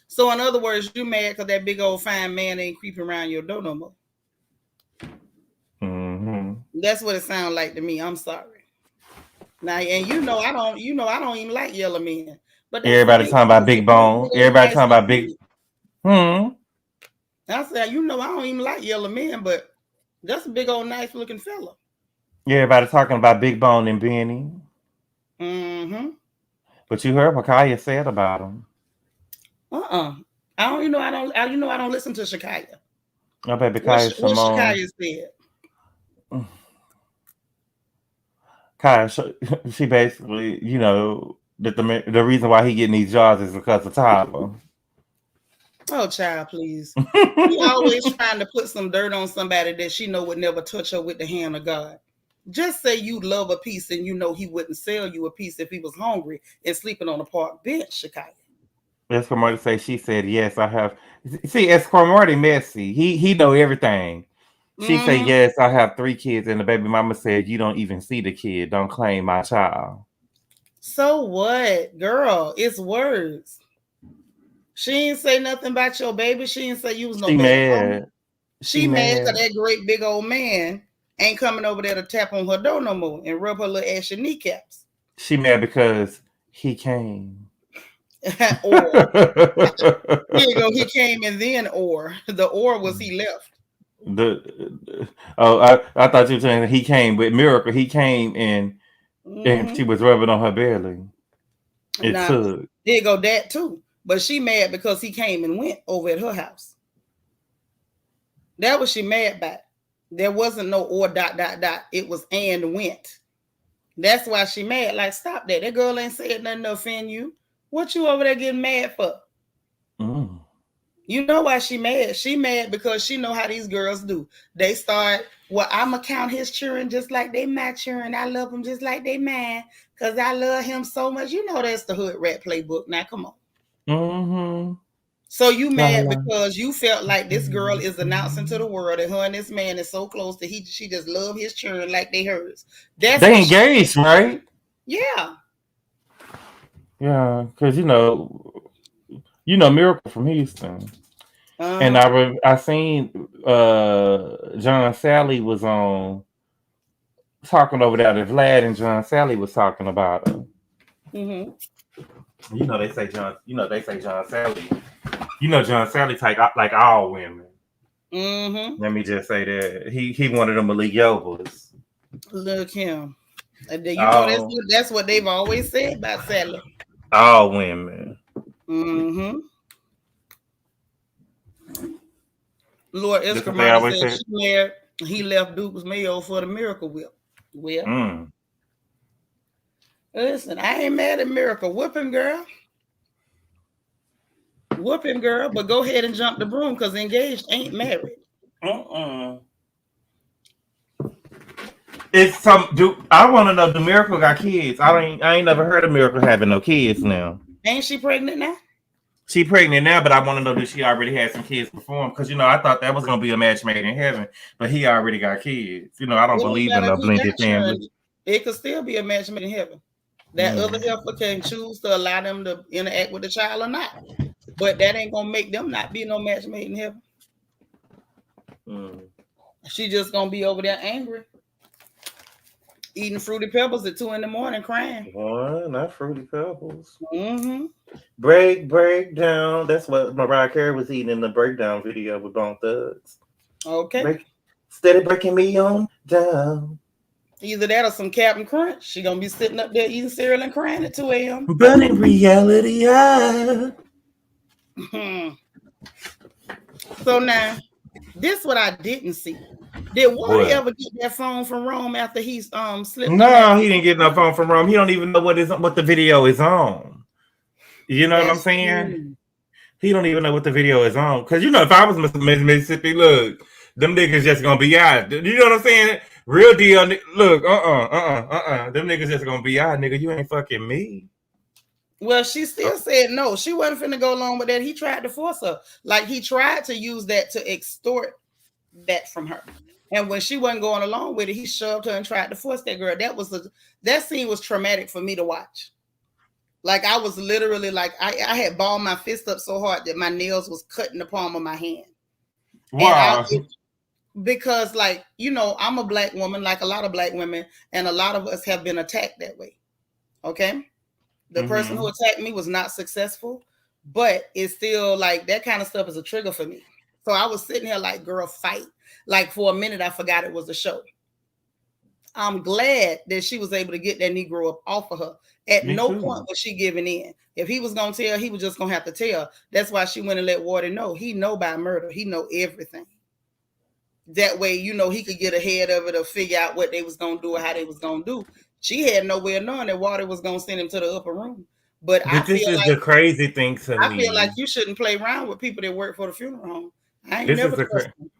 Speaker 1: So in other words, you mad because that big old fine man ain't creeping around your door no more. That's what it sounds like to me. I'm sorry. Now, and I don't even like yellow men. But
Speaker 2: everybody talking about big bone. Everybody talking about big.
Speaker 1: I said, I don't even like yellow men, but that's a big old nice looking fella.
Speaker 2: Everybody talking about Big Bone and Benny. But you heard what Kaya said about him.
Speaker 1: I don't listen to Shakaya.
Speaker 2: Oh, baby, Kaya
Speaker 1: what Shakaya said.
Speaker 2: Kaya, she basically, that the reason why he getting these jobs is because of Tyler.
Speaker 1: Oh, child, please. She always trying to put some dirt on somebody that she know would never touch her with the hand of God. Just say you love a piece and he wouldn't sell you a piece if he was hungry and sleeping on a park bench, Shakaya.
Speaker 2: That's for Marty say. She said, yes, I have. See, as for Marty messy, he know everything. She said, yes, I have 3 kids, and the baby mama said, you don't even see the kid. Don't claim my child.
Speaker 1: So what, girl? It's words. She ain't say nothing about your baby. She ain't say you was no baby.
Speaker 2: Mad.
Speaker 1: She mad because that great big old man ain't coming over there to tap on her door no more and rub her little ashy kneecaps.
Speaker 2: She mad because he came.
Speaker 1: Or here you go. He came and then the was he left.
Speaker 2: I thought you were saying he came with Miracle. He came and she was rubbing on her belly.
Speaker 1: There you go, that too. But she mad because he came and went over at her house. That was she mad about. There wasn't no or ... It was and went. That's why she mad. Like, stop that. That girl ain't said nothing to offend you. What you over there getting mad for? You know why she mad? She mad because she know how these girls do. They start, well, I'ma count his children just like they my children. I love them just like they mine because I love him so much. You know that's the hood rat playbook. Now come on. So you mad because you felt like this girl is announcing to the world that her and this man is so close that she just love his children like they hers.
Speaker 2: They engaged, right?
Speaker 1: Yeah.
Speaker 2: Yeah, because Miracle from Houston. And I seen John Sally was on talking over there to Vlad, and John Sally was talking about her. They say John Sally. John Sally take like all women. Let me just say that he one of them Malik Yovas.
Speaker 1: Look him. That's what they've always said about Sally.
Speaker 2: All women.
Speaker 1: Lord Escamilla said he left Duke's Mayo for the Miracle Whip. Well, listen, I ain't mad at Miracle. Whoop him, girl. Whoop him, girl. But go ahead and jump the broom because engaged ain't married.
Speaker 2: It's I want to know, do Miracle got kids? I ain't never heard of Miracle having no kids now.
Speaker 1: Ain't she pregnant now?
Speaker 2: She pregnant now, but I want to know, did she already had some kids before him? Because I thought that was gonna be a match made in heaven, but he already got kids. I don't believe in a blended family.
Speaker 1: It could still be a match made in heaven. That other helper can choose to allow them to interact with the child or not, but that ain't gonna make them not be no match made in heaven. She just gonna be over there angry, eating Fruity Pebbles at 2 a.m, crying.
Speaker 2: Boy, not Fruity Pebbles. Break down. That's what Mariah Carey was eating in the breakdown video with Bone Thugs.
Speaker 1: Okay.
Speaker 2: Steady breaking me on down.
Speaker 1: Either that or some Captain Crunch. She gonna be sitting up there eating cereal and crying at 2 a.m.
Speaker 2: But in reality,
Speaker 1: So now, this what I didn't see. Did Wardy ever get that phone from Rome after he slipped?
Speaker 2: No, he didn't get no phone from Rome. He don't even know what the video is on. You know what I'm saying? He don't even know what the video is on. Because, you know, if I was Mississippi, look, them niggas just gonna be out. You know what I'm saying? Real deal. Look, them niggas just gonna be out, nigga. You ain't fucking me.
Speaker 1: Well, she still said no. She wasn't finna go along with that. He tried to force her. Like, he tried to use that to extort that from her. And when she wasn't going along with it, he shoved her and tried to force that girl. That scene was traumatic for me to watch. Like, I was literally like, I had balled my fist up so hard that my nails was cutting the palm of my hand.
Speaker 2: Wow.
Speaker 1: Because, like, you know, I'm a black woman, like a lot of black women, and a lot of us have been attacked that way. Okay? The person who attacked me was not successful, but it's still like that kind of stuff is a trigger for me. So I was sitting here like, girl, fight. Like, for a minute, I forgot it was a show. I'm glad that she was able to get that Negro up off of her. At no point was she giving in. If he was going to tell, he was just going to have to tell. That's why she went and let Wardy know. He know by murder. He know everything. That way, you know, he could get ahead of it or figure out what they was going to do or how they was going to do. She had no way of knowing that Wardy was going to send him to the upper room. But I
Speaker 2: this
Speaker 1: feel
Speaker 2: is
Speaker 1: like
Speaker 2: the crazy thing to me.
Speaker 1: I feel like you shouldn't play around with people that work for the funeral home. I ain't never trust them.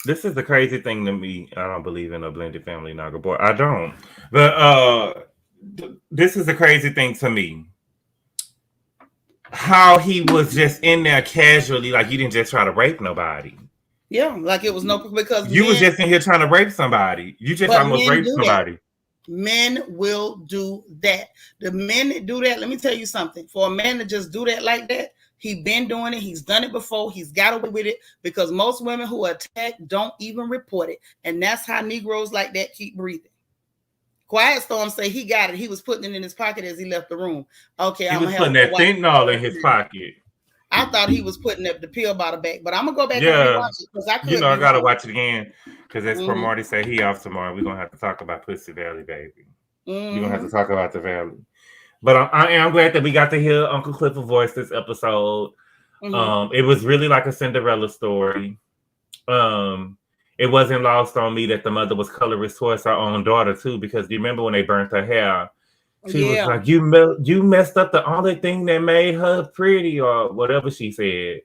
Speaker 2: This is the crazy thing to me. I don't believe in a blended family, Naga boy. I don't. But this is the crazy thing to me. How he was just in there casually, like you didn't just try to rape nobody.
Speaker 1: Yeah, like it was no, because
Speaker 2: you was just in here trying to rape somebody. You just almost raped somebody.
Speaker 1: That. Men will do that. The men that do that, let me tell you something. For a man to just do that like that, he been doing it. He's done it before. He's got away with it because most women who are attacked don't even report it. And that's how Negroes like that keep breathing. Quiet Storm say he got it. He was putting it in his pocket as he left the room. Okay,
Speaker 2: he was putting that fentanyl in his pocket.
Speaker 1: I thought he was putting up the pill bottle back, but I'm gonna go back and watch it because I could.
Speaker 2: You know, I gotta watch it again because as for Marty said, he off tomorrow. We're gonna have to talk about Pussy Valley, baby. We're gonna have to talk about the Valley. But I am glad that we got to hear Uncle Clifford's voice this episode. It was really like a Cinderella story. It wasn't lost on me that the mother was colorist towards her own daughter too, because do you remember when they burnt her hair? She was like, you messed up the only thing that made her pretty, or whatever she said.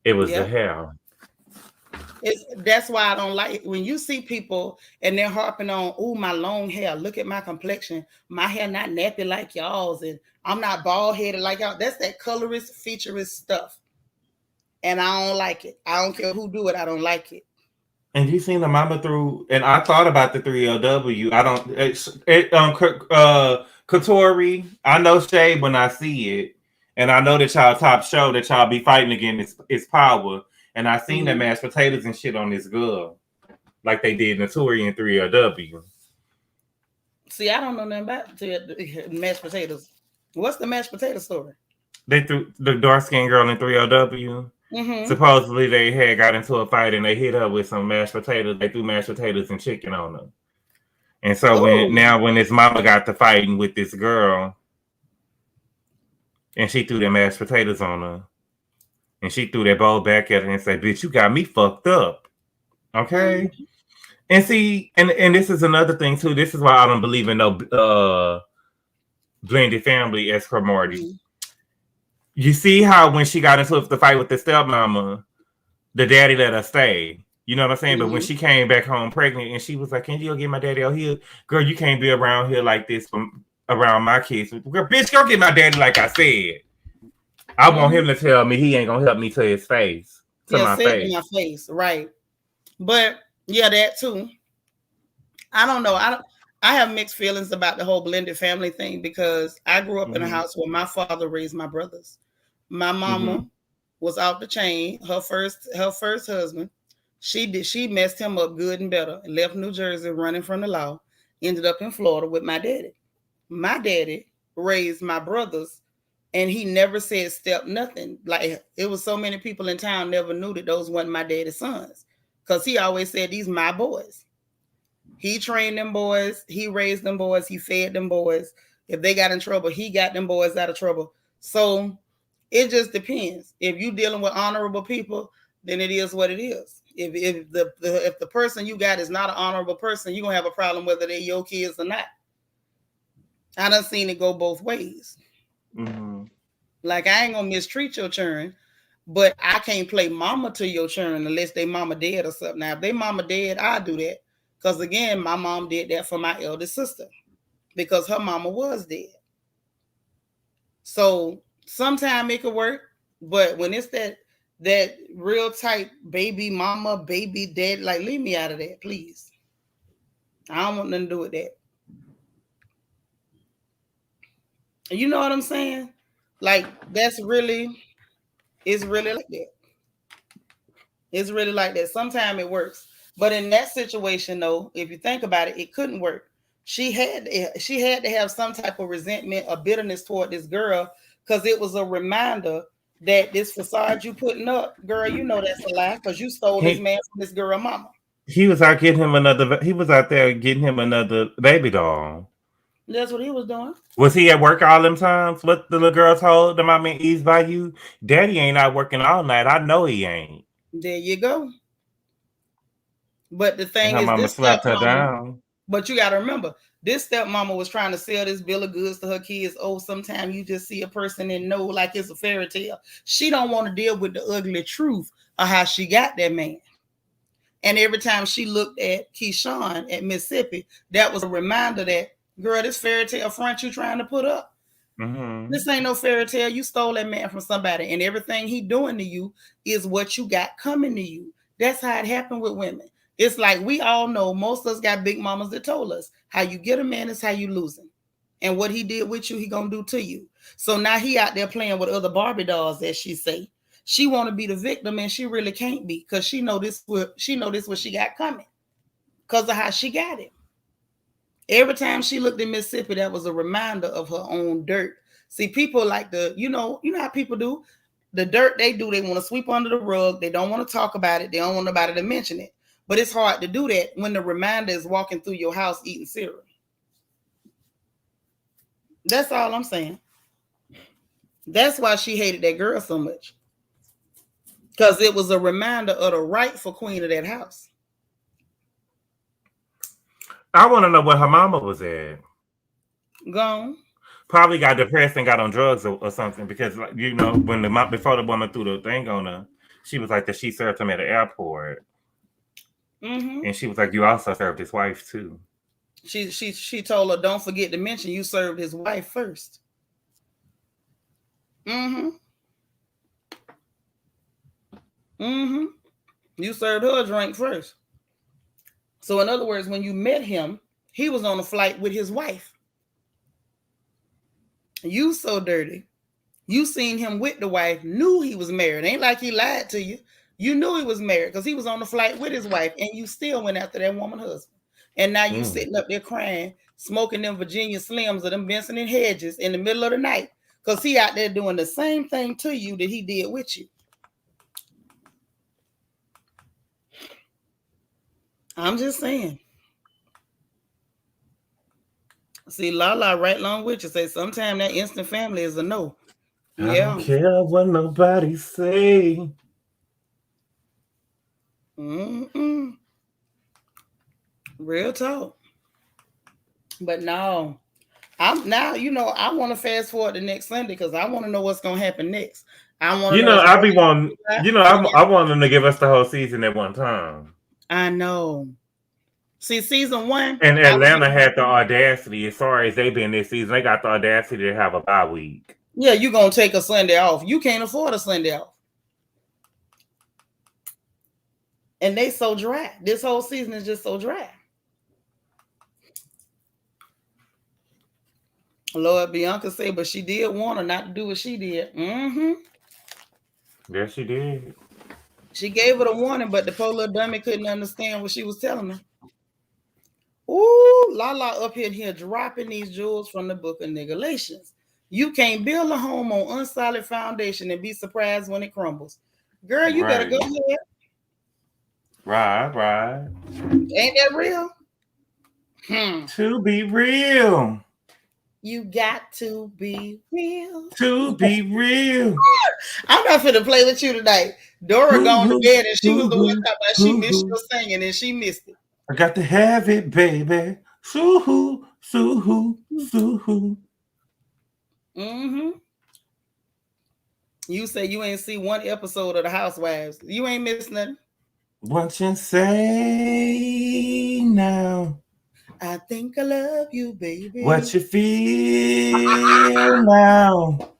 Speaker 2: It was the hair.
Speaker 1: That's why I don't like it. When you see people and they're harping on, oh, my long hair, look at my complexion, my hair not nappy like y'all's, and I'm not bald headed like y'all. That's that colorist, featurist stuff. And I don't like it. I don't care who do it. I don't like it.
Speaker 2: And you seen the mama through, and I thought about the 3LW. I don't, Katori, I know shade when I see it. And I know that y'all top show that y'all be fighting against is power. And I seen the mashed potatoes and shit on this girl. Like they did Notori and 3LW.
Speaker 1: See, I don't know nothing about mashed potatoes. What's the mashed potato story?
Speaker 2: They threw the dark-skinned girl in 3LW. Supposedly they had got into a fight and they hit her with some mashed potatoes. They threw mashed potatoes and chicken on her. And so when his mama got to fighting with this girl and she threw the mashed potatoes on her and she threw that bowl back at her and said, bitch, you got me fucked up. Okay? And see, and this is another thing too. This is why I don't believe in no blended family as per Marty. You see how when she got into the fight with the stepmama, the daddy let her stay. You know what I'm saying? But when she came back home pregnant and she was like, can you go get my daddy out here? Girl, you can't be around here like this around my kids. Girl, bitch, go get my daddy like I said. I want him to tell me he ain't going to help me to his face. To my face.
Speaker 1: Right. But, yeah, that too. I don't know. I have mixed feelings about the whole blended family thing because I grew up in a house where my father raised my brothers. My mama was out the chain. Her first husband, she messed him up good and better. Left New Jersey running from the law. Ended up in Florida with my daddy. My daddy raised my brothers, and he never said step nothing. Like it was so many people in town never knew that those weren't my daddy's sons, because he always said these my boys. He trained them boys. He raised them boys. He fed them boys. If they got in trouble, he got them boys out of trouble. So it just depends. If you're dealing with honorable people, then it is what it is. If the person you got is not an honorable person, you're gonna have a problem whether they're your kids or not. I done seen it go both ways.
Speaker 2: Mm-hmm.
Speaker 1: Like, I ain't gonna mistreat your children, but I can't play mama to your children unless they mama dead or something. Now, if they mama dead, I do that. Because again, my mom did that for my eldest sister because her mama was dead. So sometimes it could work, but when it's that real type baby mama, baby dad, like, leave me out of that, please. I don't want nothing to do with that. You know what I'm saying? Like, it's really like that. It's really like that. Sometimes it works. But in that situation, though, if you think about it, it couldn't work. She had to have some type of resentment or bitterness toward this girl because it was a reminder that this facade you putting up, girl, you know that's a lie because you stole this man from this girl mama.
Speaker 2: He was out getting him another. He was out there getting him another baby doll.
Speaker 1: That's what he was doing.
Speaker 2: Was he at work all them times? What the little girl told them, I mean, ease by you. Daddy ain't out working all night. I know he ain't.
Speaker 1: There you go. But the thing
Speaker 2: is,
Speaker 1: this
Speaker 2: slapped her down.
Speaker 1: But you got to remember, this stepmama was trying to sell this bill of goods to her kids. Oh, sometimes you just see a person and know like it's a fairy tale. She don't want to deal with the ugly truth of how she got that man. And every time she looked at Keyshawn at Mississippi, that was a reminder that, girl, this fairy tale front you trying to put up.
Speaker 2: Mm-hmm.
Speaker 1: This ain't no fairy tale. You stole that man from somebody, and everything he doing to you is what you got coming to you. That's how it happened with women. It's like we all know most of us got big mamas that told us how you get a man is how you lose him. And what he did with you, he gonna do to you. So now he out there playing with other Barbie dolls, as she say. She want to be the victim, and she really can't be because she know this what she got coming because of how she got it. Every time she looked at Mississippi, that was a reminder of her own dirt. See, people like you know how people do. The dirt they do, they want to sweep under the rug. They don't want to talk about it. They don't want nobody to mention it. But it's hard to do that when the reminder is walking through your house eating cereal. That's all I'm saying. That's why she hated that girl so much. Because it was a reminder of the rightful queen of that house.
Speaker 2: I want to know where her mama was at.
Speaker 1: Gone.
Speaker 2: Probably got depressed and got on drugs or something because, like, you know, before the woman threw the thing on her, she was like that she served him at the airport.
Speaker 1: Mm-hmm.
Speaker 2: And she was like, you also served his wife too.
Speaker 1: She told her, don't forget to mention you served his wife first. Mm-hmm. Mm-hmm. You served her a drink first. So in other words, when you met him, he was on a flight with his wife. You so dirty. You seen him with the wife, knew he was married. Ain't like he lied to you. You knew he was married because he was on the flight with his wife, and you still went after that woman husband. And now you sitting up there crying, smoking them Virginia Slims or them Benson and Hedges in the middle of the night because he out there doing the same thing to you that he did with you. I'm just saying. See, Lala right along with you say sometimes that instant family is a no.
Speaker 2: I don't care what nobody say.
Speaker 1: Mm-mm. Real talk. But no, I want to fast forward to next Sunday because I want to know what's gonna happen next. I want to
Speaker 2: I want them to give us the whole season at one time.
Speaker 1: I know. See, season 1.
Speaker 2: And Atlanta had the audacity, as far as they been this season, they got the audacity to have a bye week.
Speaker 1: Yeah, you're going to take a Sunday off. You can't afford a Sunday off. And they so dry. This whole season is just so dry. Lord, Bianca said, but she did want her not to do what she did. Mm-hmm.
Speaker 2: Yes, she did.
Speaker 1: She gave her a warning, but the poor little dummy couldn't understand what she was telling her. Ooh, Lala up here dropping these jewels from the book of Galatians. You can't build a home on unsolid foundation and be surprised when it crumbles. Girl, you better go ahead.
Speaker 2: Right.
Speaker 1: Ain't that real?
Speaker 2: To be real.
Speaker 1: You got to be real.
Speaker 2: To be real.
Speaker 1: I'm not finna play with you tonight. Dora gone to bed and she was the one talking about she missed your singing and she missed it.
Speaker 2: I got to have it, baby. Soo-hoo, soo-hoo, soo-hoo.
Speaker 1: You say you ain't see one episode of The Housewives. You ain't missed nothing.
Speaker 2: What you say now?
Speaker 1: I think I love you, baby.
Speaker 2: What you feel now?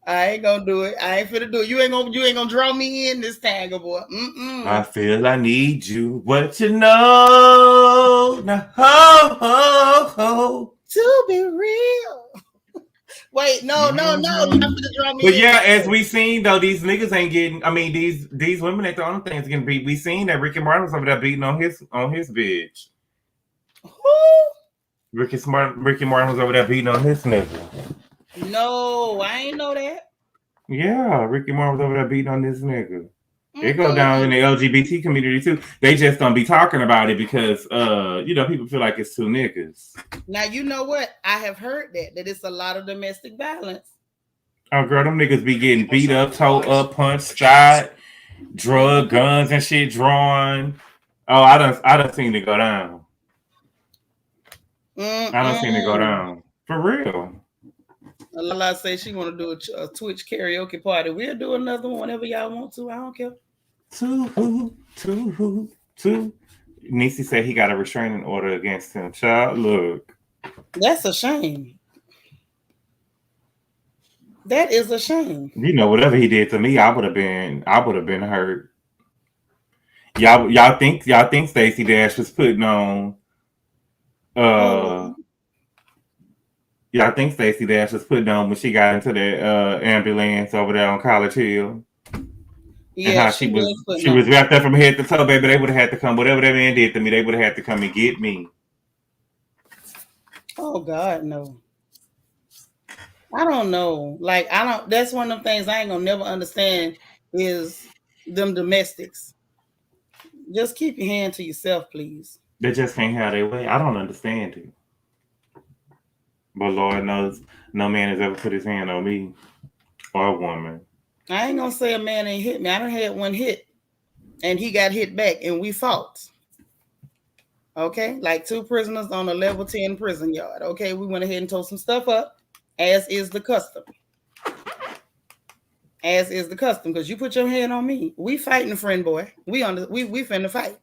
Speaker 1: I ain't gonna do it. I ain't finna do it. You ain't gonna draw me in this tangle, boy.
Speaker 2: I feel I need you. What you know? Now, ho, ho, ho.
Speaker 1: To be real. Wait, no. You're not gonna draw me
Speaker 2: but
Speaker 1: in.
Speaker 2: Yeah, as we seen though, these niggas ain't getting. I mean, these women ain't the only things getting beat. We seen that Ricky Martin was over there beating on his bitch.
Speaker 1: Who?
Speaker 2: Ricky Martin was over there beating on his nigga.
Speaker 1: No, I ain't know that.
Speaker 2: Yeah, Ricky Martin was over there beating on this nigga. It go down in the LGBT community too. They just don't be talking about it because people feel like it's two niggas.
Speaker 1: Now you know what? I have heard that it's a lot of domestic violence.
Speaker 2: Oh girl, them niggas be getting beat up, towed up, punched, shot, drug, guns and shit drawn. Oh, I done seen it go down. I done seen it go down. For real.
Speaker 1: Lala say she want to do a Twitch karaoke party. We'll do another one whenever y'all want to. I don't care.
Speaker 2: Two. Niecy said he got a restraining order against him. Child, look.
Speaker 1: That's a shame. That is a shame.
Speaker 2: You know, whatever he did to me, I would have been hurt. Y'all think Stacey Dash was putting on y'all think Stacey Dash was putting on when she got into that ambulance over there on College Hill? Yeah, and how she was wrapped up from head to toe, baby. They would have had to come. Whatever that man did to me, they would have had to come and get me.
Speaker 1: Oh God, no. I don't know. That's one of the things I ain't gonna never understand is them domestics. Just keep your hand to yourself, please.
Speaker 2: They just can't have their way. I don't understand it. But Lord knows, no man has ever put his hand on me or a woman.
Speaker 1: I ain't gonna say a man ain't hit me. I done had one hit, and he got hit back, and we fought. Okay, like two prisoners on a level 10 prison yard. Okay, we went ahead and tore some stuff up, as is the custom. Because you put your hand on me. We fighting, friend boy. We finna fight.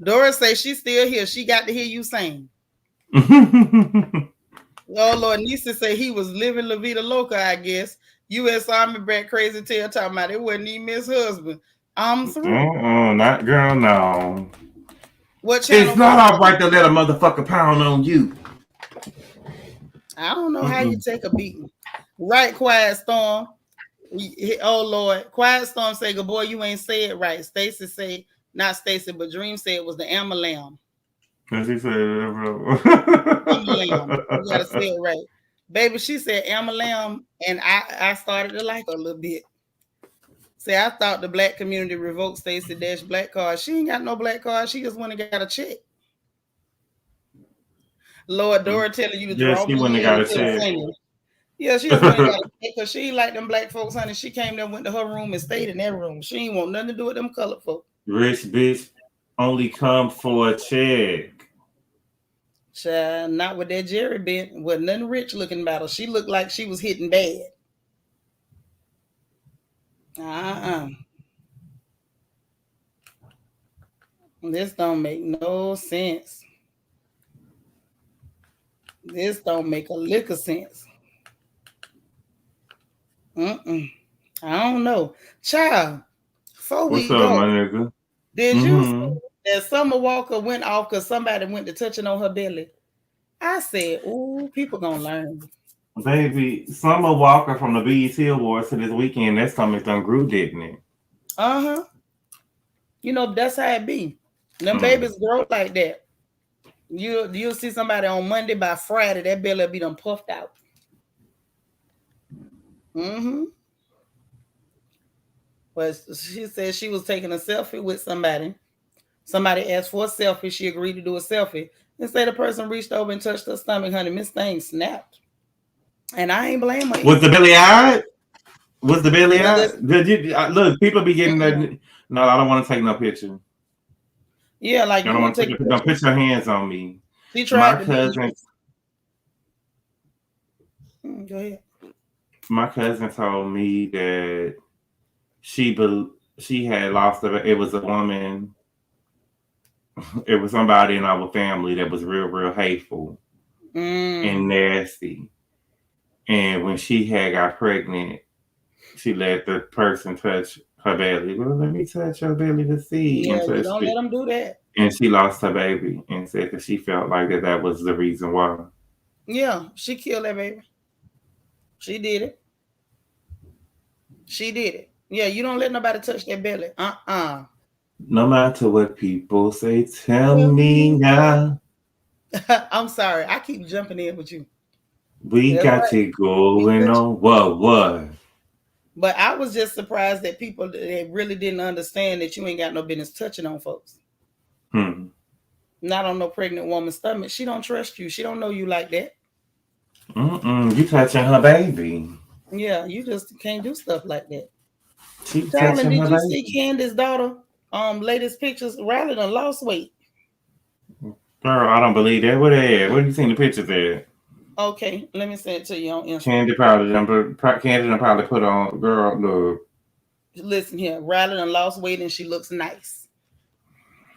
Speaker 1: Dora say she's still here. She got to hear you sing. Oh Lord, Nisa say he was living La Vida Loca, I guess. U.S. Army brat crazy tail talking about it wasn't even his husband. I'm through.
Speaker 2: Not girl, no.
Speaker 1: What channel?
Speaker 2: It's not all right to let a motherfucker pound on you.
Speaker 1: I don't know how you take a beating. Right, Quiet Storm. Oh Lord, Quiet Storm say, "Good boy, you ain't say it right." Stacy say, not Stacy, but Dream said it was the Amalam.
Speaker 2: As he said,
Speaker 1: Amalam. You gotta say it right, baby. She said Amalam, and I started to like her a little bit. Say, I thought the black community revoked Stacey Dash black card. She ain't got no black card. She just went and got a check. Lord, Dora telling you to
Speaker 2: draw. She went and got a check.
Speaker 1: Yeah, she just went and got a check because she ain't like them black folks, honey. She came there, went to her room, and stayed in that room. She ain't want nothing to do with them colored folk.
Speaker 2: Rich bitch only come for a check.
Speaker 1: Child, not with that Jerry bent. Wasn't nothing rich looking about her. She looked like she was hitting bad. This don't make no sense. This don't make a lick of sense. I don't know. Child, before we go,
Speaker 2: my nigga?
Speaker 1: Did you see that Summer Walker went off because somebody went to touching on her belly? I said, ooh, people gonna learn.
Speaker 2: Baby, Summer Walker from the BET Awards to this weekend, that stomach done grew, didn't it?
Speaker 1: You know, that's how it be. Them babies grow like that. You'll see somebody on Monday, by Friday, that belly will be done puffed out. But she said she was taking a selfie with somebody. Somebody asked for a selfie. She agreed to do a selfie. and say the person reached over and touched her stomach, honey. Miss Thing snapped. And I ain't blame her.
Speaker 2: Was the belly out? Was the belly
Speaker 1: Well,
Speaker 2: out? Did you look? People be getting that. No, I don't want to take no picture.
Speaker 1: Yeah, like
Speaker 2: I don't want to take. Don't put your hands on me.
Speaker 1: She tried
Speaker 2: my cousin.
Speaker 1: Go ahead.
Speaker 2: My cousin told me that she had lost it was a woman. It was somebody in our family that was real hateful and nasty. And when she had got pregnant, she let the person touch her belly. Well, let me touch her belly to see.
Speaker 1: Yeah,
Speaker 2: and
Speaker 1: you don't let them do that.
Speaker 2: And she lost her baby and said that she felt like that was the reason why.
Speaker 1: Yeah, she killed that baby. She did it. She did it. Yeah, you don't let nobody touch that belly.
Speaker 2: No matter what people say, tell me now.
Speaker 1: I'm sorry. I keep jumping in with you.
Speaker 2: We got it going on. What?
Speaker 1: But I was just surprised that people that really didn't understand that you ain't got no business touching on folks. Not on no pregnant woman's stomach. She don't trust you. She don't know you like that.
Speaker 2: You touching her baby.
Speaker 1: Yeah, you just can't do stuff like that.
Speaker 2: She
Speaker 1: Did you see Candace's daughter? Latest pictures. Riley done lost weight.
Speaker 2: Girl, I don't believe that. What have you seen the pictures at?
Speaker 1: Okay, let me send it to you on Instagram.
Speaker 2: Candy probably put on. Girl, look.
Speaker 1: Listen here, Riley done lost weight and she looks nice.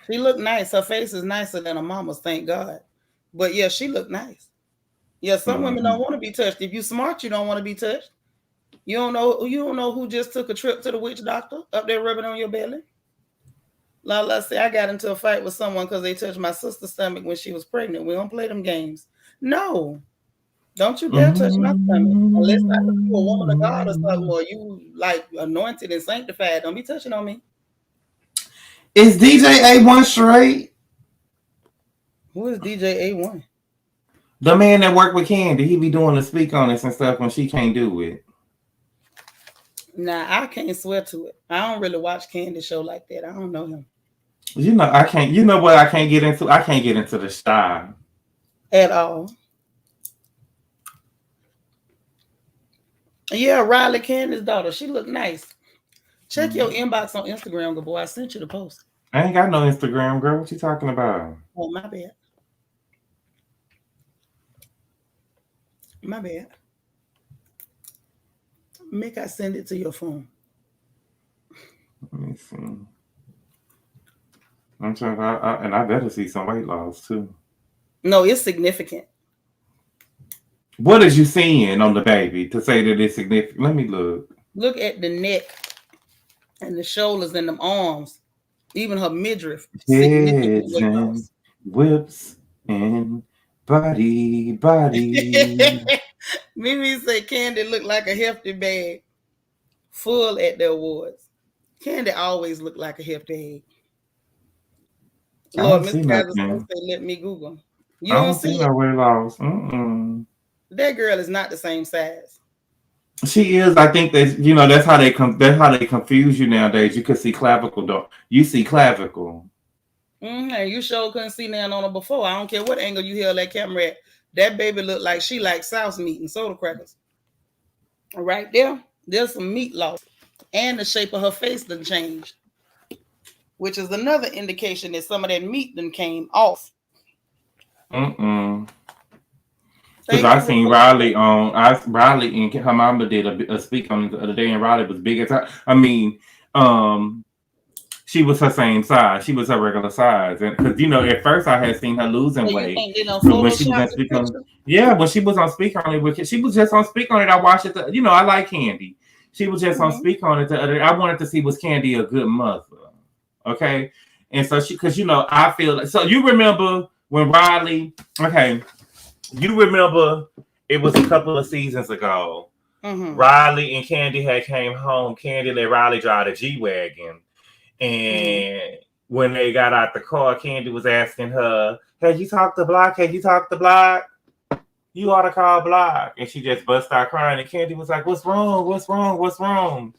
Speaker 1: She looked nice. Her face is nicer than her mama's, thank God. But yeah, she looked nice. Yeah, some women don't want to be touched. If you smart, you don't want to be touched. You don't know who just took a trip to the witch doctor up there rubbing on your belly. Let's say I got into a fight with someone because they touched my sister's stomach when she was pregnant. We don't play them games. No. Don't you dare touch my stomach. Unless you're a woman of God or something, or you like anointed and sanctified. Don't be touching on me.
Speaker 2: Is DJ A1 straight?
Speaker 1: Who is DJ A1?
Speaker 2: The man that worked with Candy. He be doing the speak on this and stuff when she can't do it.
Speaker 1: Nah, I can't swear to it. I don't really watch Candy show like that. I don't know him.
Speaker 2: I can't. You know what I can't get into? I can't get into the style.
Speaker 1: At all. Yeah, Riley Candy's daughter. She look nice. Check your inbox on Instagram, good boy. I sent you the post.
Speaker 2: I ain't got no Instagram, girl. What you talking about?
Speaker 1: Oh, my bad. My bad. Make I send it to your phone.
Speaker 2: Let me see. I'm trying and I better see some weight loss too.
Speaker 1: No, it's significant.
Speaker 2: What is you seeing on the baby to say that it's significant? Let me look.
Speaker 1: Look at the neck and the shoulders and the arms. Even her midriff.
Speaker 2: Heads and whips and body.
Speaker 1: Mimi said Candy looked like a hefty bag. Full at the awards. Candy always looked like a hefty egg. Lord, Mr. Kaiser said, let me Google. You don't see
Speaker 2: no weight loss.
Speaker 1: That girl is not the same size.
Speaker 2: She is. I think that that's how they confuse you nowadays. You can see clavicle though. You see clavicle.
Speaker 1: And you sure couldn't see nothing on her before. I don't care what angle you held that camera at. That baby looked like she likes sauce meat and soda crackers. Right there, there's some meat loss. And the shape of her face done changed. Which is another indication that some of that meat done came off.
Speaker 2: Because I seen Riley and her mama did a speak on the other day, and Riley was big as her. I mean, she was her same size. She was her regular size, and because at first I had seen her losing weight. When she was on speak on, when she was on speak on it, she was just on speak on it. I watched it. I like Candy. She was just on speak on it the other day. I wanted to see, was Candy a good mother? Okay, and so because I feel like, so you remember when Riley? Okay, you remember it was a couple of seasons ago. Riley and Candy had came home. Candy let Riley drive the G-Wagon, and when they got out the car, Candy was asking her, "Have you talked to Block? Have you talked to Block? You ought to call Block." And she just bust out crying, and Candy was like, "What's wrong? What's wrong? What's wrong?"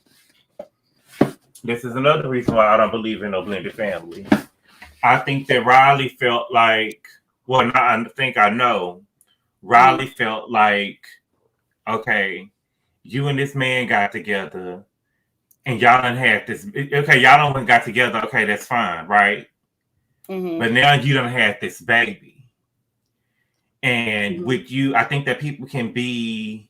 Speaker 2: This is another reason why I don't believe in no blended family. I think that Riley felt like well, I think I know. Riley felt like, okay, you and this man got together, and y'all done had this. Okay, y'all done got together. Okay, that's fine, right? But now you done had this baby, and with you, I think that people can be.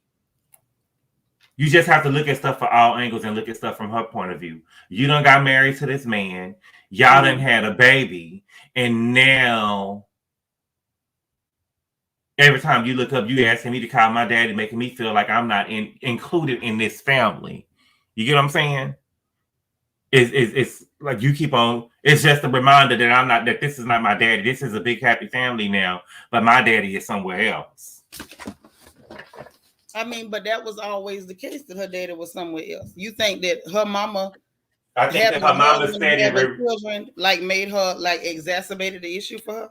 Speaker 2: You just have to look at stuff for all angles and look at stuff from her point of view. You done got married to this man. Y'all done had a baby, and now every time you look up, you asking me to call my daddy, making me feel like I'm not included in this family. You get what I'm saying? It's like you keep on. It's just a reminder that I'm not. That this is not my daddy. This is a big happy family now, but my daddy is somewhere else.
Speaker 1: I mean, but that was always the case, that her daddy was somewhere else. You think that her mama,
Speaker 2: I think that her mama steady
Speaker 1: children, like made her like exacerbated the issue for her?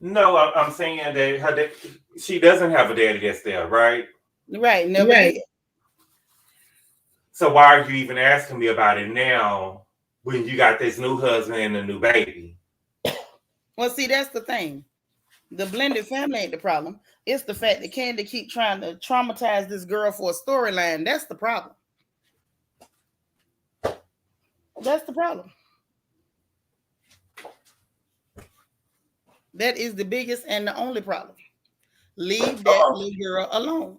Speaker 2: No, I'm saying that she doesn't have a daddy that's there, right?
Speaker 1: Right, never did.
Speaker 2: So why are you even asking me about it now when you got this new husband and a new baby?
Speaker 1: Well, see, that's the thing. The blended family ain't the problem. It's the fact that Candy keep trying to traumatize this girl for a storyline. That's the problem. That's the problem. That is the biggest and the only problem. Leave that little girl alone.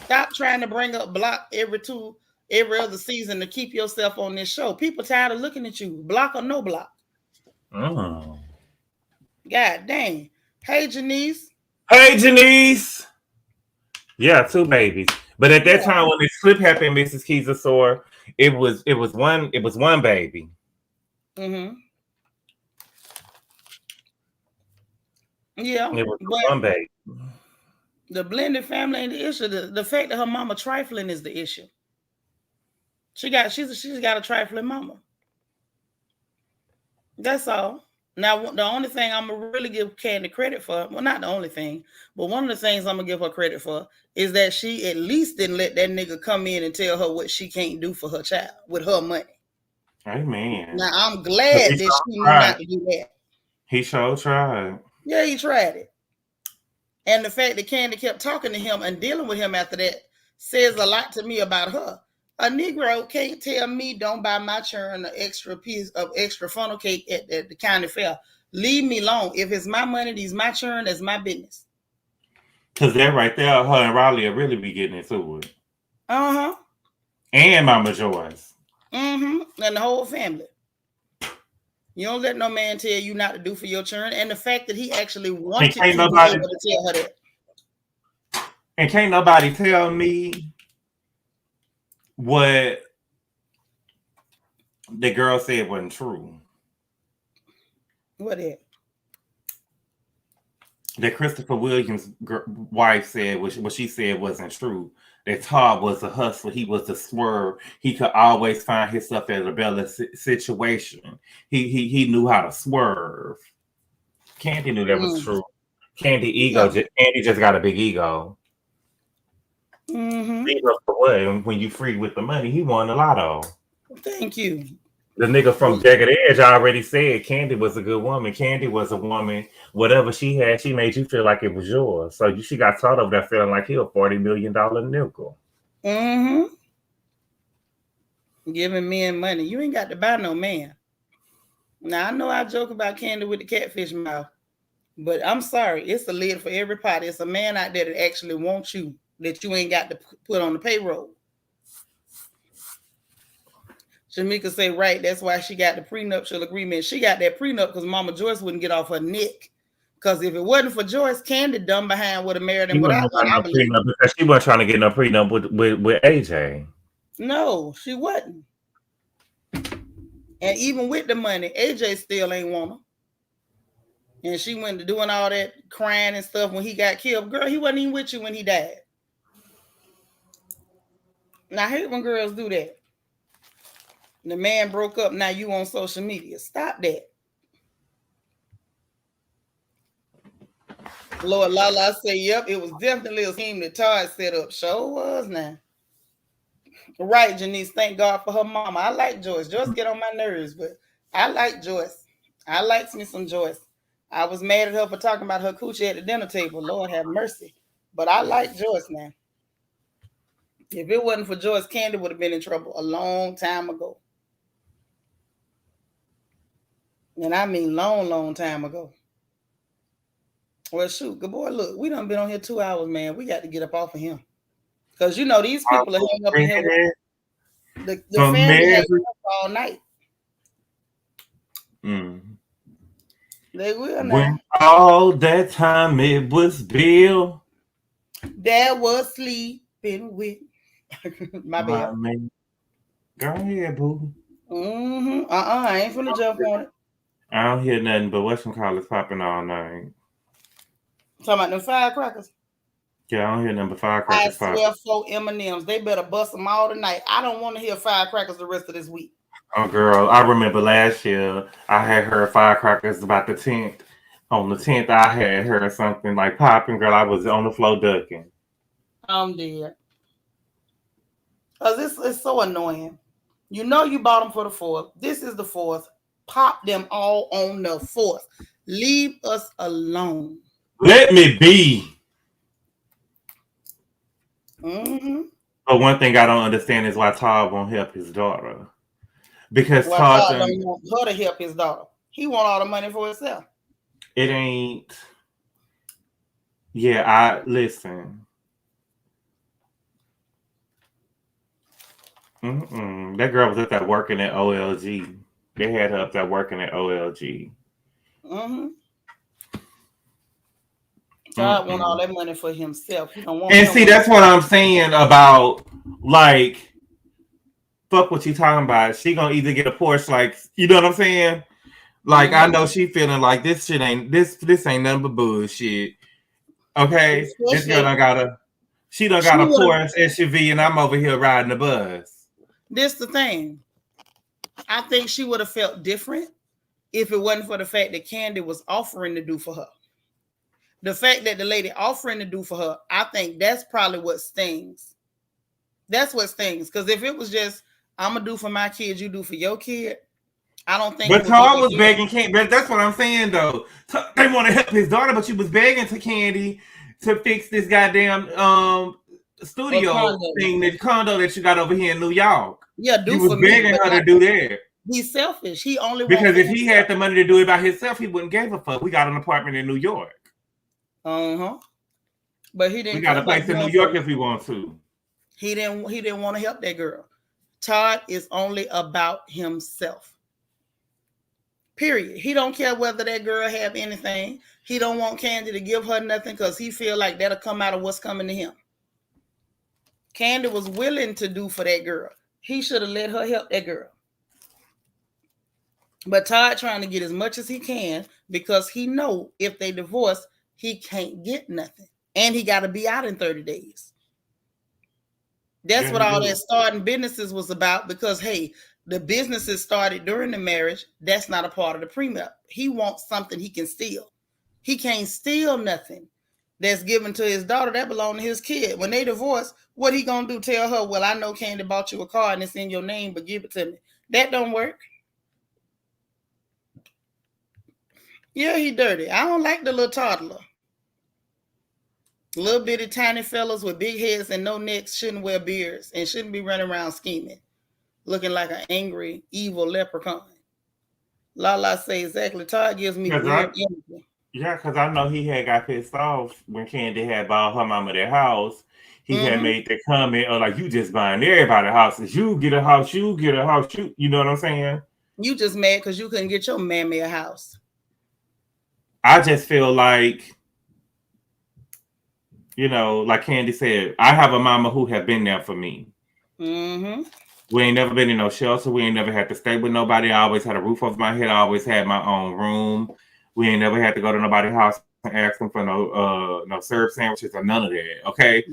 Speaker 1: Stop trying to bring up Block every other season to keep yourself on this show. People tired of looking at you, Block or no Block.
Speaker 2: Oh.
Speaker 1: God dang. Hey, Janice.
Speaker 2: Hey, Janice. Yeah, 2 babies. But at that time when this flip happened, Mrs. Keys saw it was one baby.
Speaker 1: Yeah.
Speaker 2: It was one baby.
Speaker 1: The blended family ain't the issue. The fact that her mama trifling is the issue. She's got a trifling mama. That's all. Now, the only thing I'm going to really give Candy credit for, well, not the only thing, but one of the things I'm going to give her credit for is that she at least didn't let that nigga come in and tell her what she can't do for her child with her money.
Speaker 2: Amen.
Speaker 1: Now, I'm glad that she knew not to do that.
Speaker 2: He sure tried.
Speaker 1: Yeah, he tried it. And the fact that Candy kept talking to him and dealing with him after that says a lot to me about her. A Negro can't tell me don't buy my churn an extra piece of extra funnel cake at the county fair. Leave me alone. If it's my money, these my churn, that's my business.
Speaker 2: Because that right there, her and Riley will really be getting into it.
Speaker 1: Uh-huh.
Speaker 2: And Mama Joyce.
Speaker 1: And the whole family. You don't let no man tell you not to do for your churn. And the fact that he actually wanted to be able to tell her that.
Speaker 2: And can't nobody tell me what the girl said wasn't true.
Speaker 1: What is?
Speaker 2: That Christopher Williams' wife said what she said wasn't true. That Todd was a hustler. He was a swerve. He could always find himself in a better situation. He knew how to swerve. Candy knew that was true. Candy just got a big ego. Ego for what? When you free with the money, he won a lotto.
Speaker 1: Thank you.
Speaker 2: The nigga from Jagged Edge already said Candy was a good woman. Candy was a woman. Whatever she had, she made you feel like it was yours. So she got taught over there feeling like he a $40 million nickel.
Speaker 1: Giving men money. You ain't got to buy no man. Now, I know I joke about Candy with the catfish mouth, but I'm sorry. It's a lid for every pot. It's a man out there that actually wants you, that you ain't got to put on the payroll. Shamika say, right, that's why she got the prenuptial agreement. She got that prenup because Mama Joyce wouldn't get off her neck. Because if it wasn't for Joyce, Candy dumb behind would have married him without one.
Speaker 2: Because she wasn't trying to get no prenup with AJ.
Speaker 1: No, she wasn't. And even with the money, AJ still ain't want her. And she went to doing all that crying and stuff when he got killed. Girl, he wasn't even with you when he died. Now, I hate when girls do that. The man broke up, now you on social media. Stop that. Lord Lala say, yep, it was definitely a scheme that Todd set up. Sure was now. Right, Janice, thank God for her mama. I like Joyce. Joyce get on my nerves, but I like Joyce. I likes me some Joyce. I was mad at her for talking about her coochie at the dinner table. Lord have mercy. But I like Joyce now. If it wasn't for Joyce, Candy would have been in trouble a long time ago. And I mean long time ago. Well, shoot, good boy, look, we done been on here 2 hours, man. We got to get up off of him. Because, you know, these people are hanging up in here. The family has up all night. They will now.
Speaker 2: When all that time it was Bill.
Speaker 1: That was sleeping with. My bad.
Speaker 2: Man. Go ahead, boo.
Speaker 1: I ain't finna jump on it.
Speaker 2: I don't hear nothing but whatchamacallits popping all night.
Speaker 1: Talking about them firecrackers?
Speaker 2: Yeah, I don't hear nothing but firecrackers popping.
Speaker 1: I swear 4 M&Ms. They better bust them all tonight. I don't want to hear firecrackers the rest of this week.
Speaker 2: Oh, girl, I remember last year I had heard firecrackers about the 10th. On the 10th, I had heard something like popping. Girl, I was on the floor ducking.
Speaker 1: I'm dead. Because it's so annoying. You know you bought them for the 4th. This is the 4th. Pop them all on the 4th. Leave us alone.
Speaker 2: Let me be. But one thing I don't understand is why Todd won't help his daughter. Because Todd
Speaker 1: don't want her to help his daughter. He want all the money for himself.
Speaker 2: It ain't. Yeah, I listen. That girl was up there working at OLG. They had her up there working at OLG.
Speaker 1: God want all that money for himself. He don't want.
Speaker 2: And see, that's what I'm saying about, like, fuck what you talking about. She gonna either get a Porch, like, you know what I'm saying? Like, I know she feeling like this shit ain't this ain't nothing but bullshit. Okay, especially, this girl done got a Porch SUV, and I'm over here riding the bus.
Speaker 1: This the thing. I think she would have felt different if it wasn't for the fact that Candy was offering to do for her. The fact that the lady offering to do for her, I think that's probably what stings. That's what stings. Because if it was just, I'm going to do for my kid, you do for your kid, I don't think.
Speaker 2: But Todd was begging Candy. But that's what I'm saying, though. They want to help his daughter, but she was begging to Candy to fix this goddamn studio thing, the condo that you got over here in New York.
Speaker 1: Yeah,
Speaker 2: he was begging her to do that.
Speaker 1: He's selfish. He only
Speaker 2: because if he had the money to do it by himself, he wouldn't give a fuck. We got an apartment in New York.
Speaker 1: But he didn't.
Speaker 2: We got a place in New York if we want to.
Speaker 1: He didn't want to help that girl. Todd is only about himself. Period. He don't care whether that girl have anything. He don't want Candy to give her nothing because he feel like that'll come out of what's coming to him. Candy was willing to do for that girl. He should have let her help that girl. But Todd trying to get as much as he can because he know if they divorce, he can't get nothing. And he got to be out in 30 days. That's what all that starting businesses was about because, hey, the businesses started during the marriage. That's not a part of the prenup. He wants something he can steal. He can't steal nothing that's given to his daughter. That belongs to his kid. When they divorce, what he going to do? Tell her, well, I know Candy bought you a car and it's in your name, but give it to me. That don't work. Yeah, he dirty. I don't like the little toddler. Little bitty tiny fellas with big heads and no necks shouldn't wear beards and shouldn't be running around scheming, looking like an angry, evil leprechaun. Lala say exactly. Todd gives me weird energy.
Speaker 2: Yeah, because I know he had got pissed off when Candy had bought her mama their house. He had made the comment of like, you just buying everybody houses. You get a house, you get a house. You know what I'm saying?
Speaker 1: You just mad because you couldn't get your mammy a house.
Speaker 2: I just feel like, you know, like Candy said, I have a mama who have been there for me. We ain't never been in no shelter. We ain't never had to stay with nobody. I always had a roof over my head. I always had my own room. We ain't never had to go to nobody's house and ask them for no syrup sandwiches or none of that. Okay.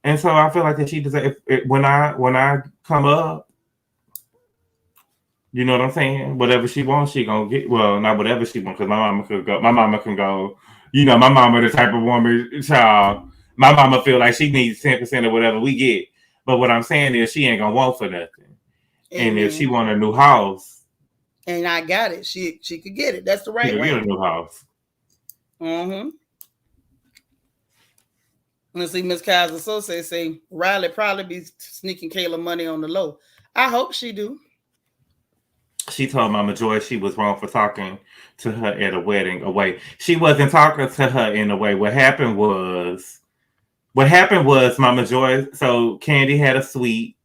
Speaker 2: And so I feel like that she deserves when I come up, you know what I'm saying? Whatever she wants, she gonna get. Well, not whatever she wants, because my mama could go. My mama can go. You know, my mama the type of woman, child. My mama feel like she needs 10% of whatever we get. But what I'm saying is, she ain't gonna want for nothing. And if she want a new house,
Speaker 1: And I got it. She could get it. That's the right way.
Speaker 2: Get a new house.
Speaker 1: Mm-hmm. Let's see, Miss Kaiser so say Riley probably be sneaking Kayla money on the low. I hope she do.
Speaker 2: She told Mama Joy she was wrong for talking to her at a wedding away. She wasn't talking to her in a way. What happened was Mama Joy, so Candy had a suite.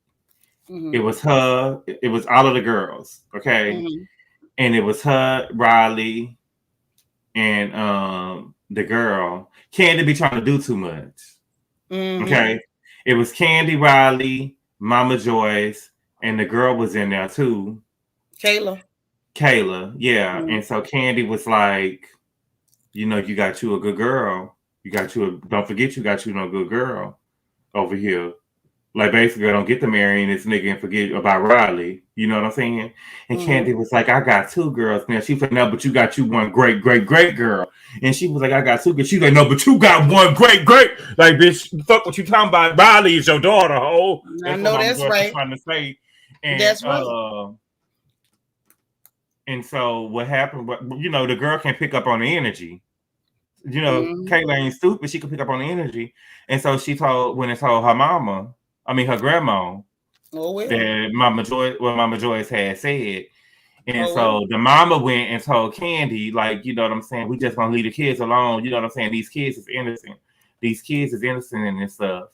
Speaker 2: Mm-hmm. It was her, it was all of the girls, okay? Mm-hmm. And it was her, Riley, and the girl. Candy be trying to do too much. Mm-hmm. Okay? It was Candy, Riley, Mama Joyce, and the girl was in there too.
Speaker 1: Kayla,
Speaker 2: yeah. Mm-hmm. And so Candy was like, you know, you got you a good girl. Don't forget you got you no good girl over here. Like, basically, don't get to marrying this nigga and forget about Riley. You know what I'm saying? And Candy was like, I got two girls now. She was like, no, but you got you one great girl. And she was like, I got two girls. She's like, no, but you got one great. Like, bitch, fuck what you talking about. Riley is your daughter, ho.
Speaker 1: I know that's right.
Speaker 2: Trying to say. And,
Speaker 1: that's right.
Speaker 2: And so what happened, you know, the girl can pick up on the energy. You know, Kayla ain't stupid. She could pick up on the energy. And so she told her mama, her grandma, that Mama Joyce had said. And so the mama went and told Candy, like, you know what I'm saying? We just gonna leave the kids alone. You know what I'm saying? These kids is innocent. In this stuff.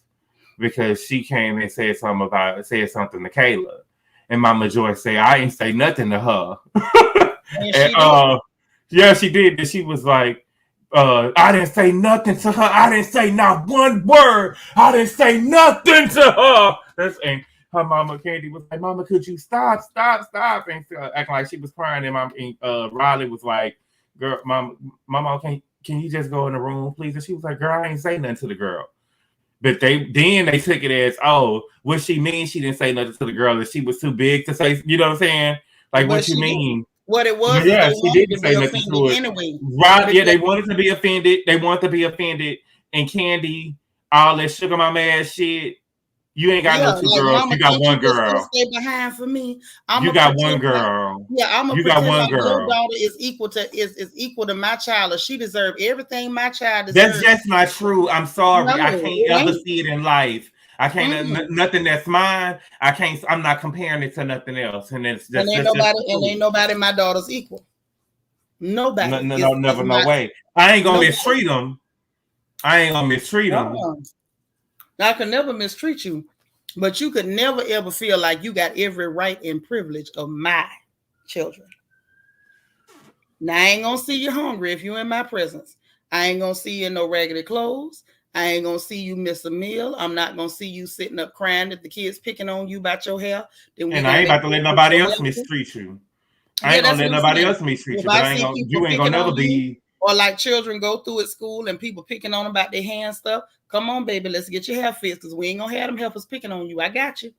Speaker 2: Because she came and said something to Kayla. And Mama Joyce said, I ain't say nothing to her. Yeah, she did. And she was like, I didn't say nothing to her. I didn't say not one word. I didn't say nothing to her. And her mama, Candy, was like, Mama, could you stop? And acting like she was crying. And Riley was like, girl, Mama, can you just go in the room, please? And she was like, girl, I ain't say nothing to the girl. But they took it as, what she mean? She didn't say nothing to the girl, that she was too big to say, you know what I'm saying? Like, but what you mean?
Speaker 1: What it was,
Speaker 2: yeah, she didn't say nothing to it.
Speaker 1: Anyway.
Speaker 2: Right, yeah, they wanted to be offended. And Candy, all that sugar mama ass shit, you ain't got no two girls. You got one girl.
Speaker 1: Stay behind for me.
Speaker 2: You got one girl.
Speaker 1: You got one girl. Your daughter is equal to my child, or she deserves everything my child deserves.
Speaker 2: That's just not true. I'm sorry. No, I can't ever see it in life. I can't nothing that's mine. I'm not comparing it to nothing else. And it's just
Speaker 1: ain't nobody my daughter's equal. Nobody.
Speaker 2: No way. I ain't gonna mistreat them. I
Speaker 1: can never mistreat you, but you could never ever feel like you got every right and privilege of my children. Now I ain't gonna see you hungry if you're in my presence. I ain't gonna see you in no raggedy clothes. I ain't gonna see you miss a meal. I'm not gonna see you sitting up crying if the kids picking on you about your hair.
Speaker 2: And I ain't about to let nobody else mistreat you. I ain't gonna let nobody else mistreat you. But you ain't gonna never be.
Speaker 1: Or like children go through at school and people picking on them about their hair and stuff. Come on, baby, let's get your hair fixed, because we ain't gonna have them helpers picking on you. I got you.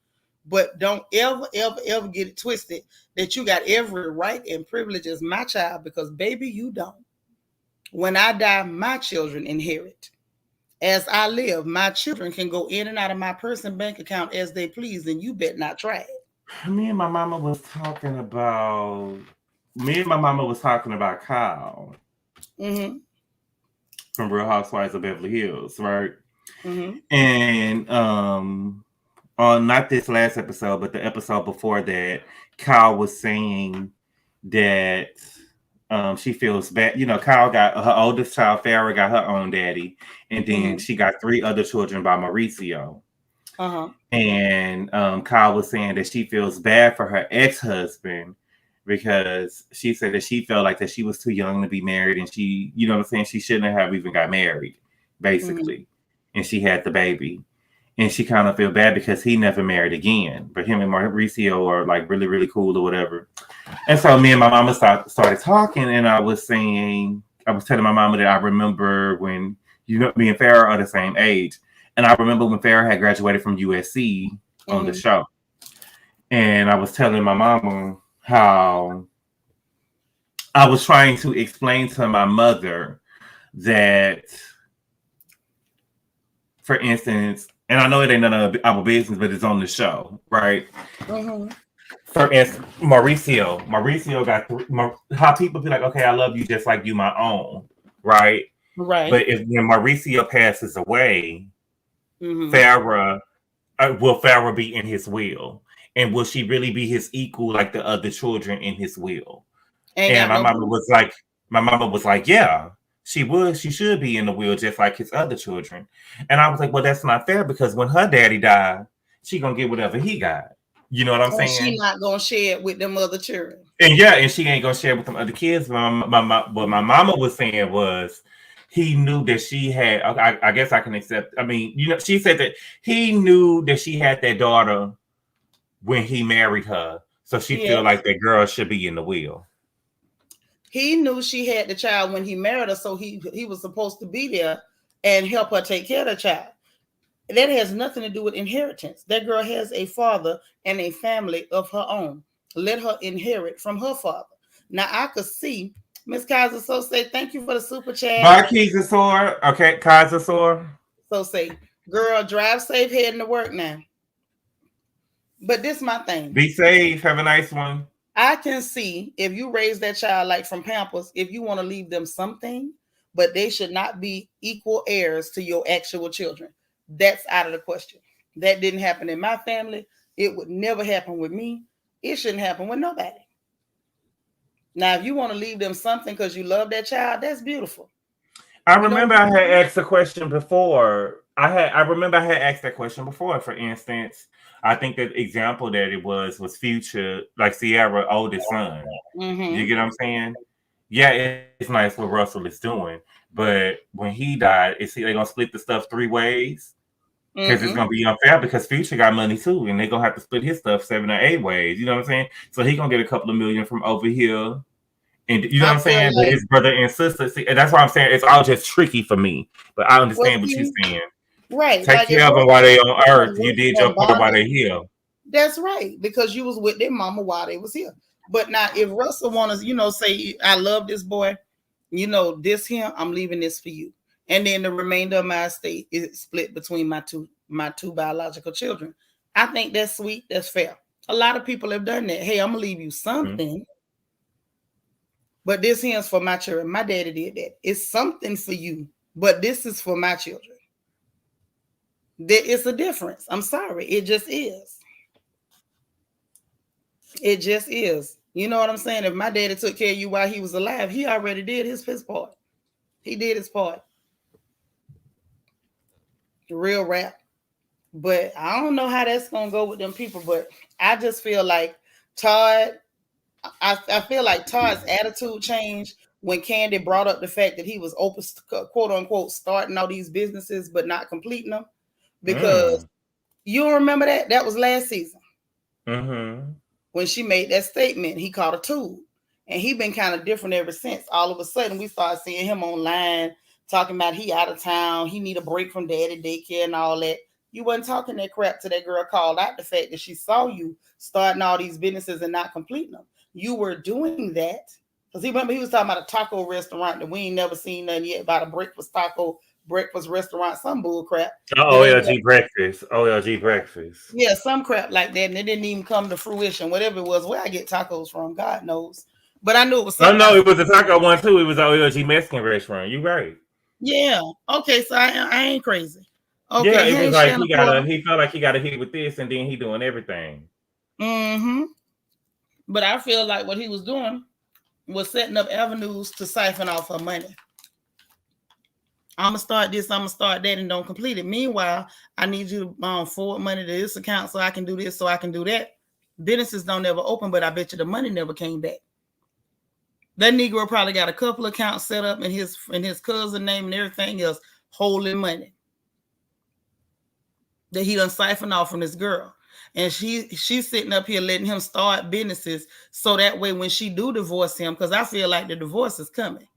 Speaker 1: But don't ever get it twisted that you got every right and privilege as my child, because baby, you don't. When I die, my children inherit. As I live, my children can go in and out of my personal bank account as they please, and you bet not try it.
Speaker 2: Me and my mama was talking about Kyle.
Speaker 1: Mm-hmm.
Speaker 2: From Real Housewives of Beverly Hills, right?
Speaker 1: Mm-hmm.
Speaker 2: And on not this last episode, but the episode before that, Kyle was saying that she feels bad. You know, Kyle got her oldest child, Farrah, got her own daddy, and then she got 3 other children by Mauricio. And Kyle was saying that she feels bad for her ex-husband, because she said that she felt like that she was too young to be married, and she, you know what I'm saying, she shouldn't have even got married, basically. And she had the baby. And she kind of feel bad because he never married again. But him and Mauricio are like really, really cool or whatever. And so me and my mama started talking, and I was telling my mama that I remember when, you know, me and Farrah are the same age. And I remember when Farrah had graduated from USC on the show. And I was telling my mama how I was trying to explain to my mother that, for instance, and I know it ain't none of our business, but it's on the show, right? For instance, Mauricio got how people be like, okay, I love you just like you my own, right?
Speaker 1: Right.
Speaker 2: But when Mauricio passes away,
Speaker 1: Mm-hmm.
Speaker 2: Farrah, will Farrah be in his will? And will she really be his equal like the other children in his will? And my mama was like, yeah, she would. She should be in the will just like his other children. And I was like, well, that's not fair because when her daddy died, she gonna get whatever he got. You know what I'm saying?
Speaker 1: She not gonna share it with them other children.
Speaker 2: And yeah, and she ain't gonna share it with them other kids. What my mama was saying was he knew that she had. I guess I can accept. I mean, you know, she said that he knew that she had that daughter when he married her, so she feel like that girl should be in the will.
Speaker 1: He knew she had the child when he married her, so he was supposed to be there and help her take care of the child. That has nothing to do with inheritance. That girl has a father and a family of her own. Let her inherit from her father. Now I could see Miss Kaiser so say thank you for the super chat.
Speaker 2: Bye, Kaiser. Okay, Kaiser.
Speaker 1: So say, girl, drive safe heading to work now. But this is my thing.
Speaker 2: Be safe. Have a nice one.
Speaker 1: I can see if you raise that child like from Pampers, if you want to leave them something, but they should not be equal heirs to your actual children. That's out of the question. That didn't happen in my family. It would never happen with me. It shouldn't happen with nobody. Now, if you want to leave them something because you love that child, that's beautiful.
Speaker 2: I remember I had asked a question before. I remember I had asked that question before. For instance, I think the example that it was Future, like Sierra's oldest son.
Speaker 1: Mm-hmm.
Speaker 2: You get what I'm saying? Yeah, it's nice what Russell is doing, but when he died, they're gonna split the stuff 3 ways because it's gonna be unfair because Future got money too, and they're gonna have to split his stuff 7 or 8 ways. You know what I'm saying? So he gonna get a couple of million from over here. And you know what I'm saying? Like, his brother and sister. See, and that's why I'm saying it's all just tricky for me. But I understand what you're saying.
Speaker 1: Right.
Speaker 2: Take care of them while they're on earth. You did your part while they're here.
Speaker 1: That's right. Because you was with their mama while they was here. But now if Russell wants to, say, I love this boy, this here, I'm leaving this for you. And then the remainder of my estate is split between my two biological children. I think that's sweet. That's fair. A lot of people have done that. Hey, I'm gonna leave you something. But this here is for my children. My daddy did that. It's something for you, but this is for my children. It's a difference. I'm sorry. It just is. It just is. You know what I'm saying? If my daddy took care of you while he was alive, he already did his part. He did his part. Real rap. But I don't know how that's going to go with them people, but I just feel like Todd... I feel like Todd's attitude changed when Candy brought up the fact that he was open, quote unquote, starting all these businesses but not completing them. Because you remember that was last season when she made that statement. He caught a tool, and he been kind of different ever since. All of a sudden, we started seeing him online talking about he out of town, he need a break from daddy daycare and all that. You wasn't talking that crap till that girl called out the fact that she saw you starting all these businesses and not completing them. You were doing that because he was talking about a taco restaurant that we ain't never seen nothing yet about a breakfast restaurant, some bull crap.
Speaker 2: OLG breakfast.
Speaker 1: Yeah, some crap like that, and it didn't even come to fruition. Whatever it was, where I get tacos from, God knows. But I knew it was something.
Speaker 2: No, it was a taco one too. It was an OLG Mexican restaurant. You right?
Speaker 1: Yeah. Okay, so I ain't crazy. Okay.
Speaker 2: Yeah, it was like he felt like he got a hit with this, and then he doing everything.
Speaker 1: But I feel like what he was doing was setting up avenues to siphon off her money. I'm gonna start this, I'm gonna start that, and don't complete it. Meanwhile, I need you to forward money to this account so I can do this, so I can do that. Businesses don't ever open, but I bet you the money never came back. That Negro probably got a couple accounts set up in his cousin name and everything else, holding money that he done siphoned off from this girl. And she's sitting up here letting him start businesses so that way when she do divorce him, because I feel like the divorce is coming.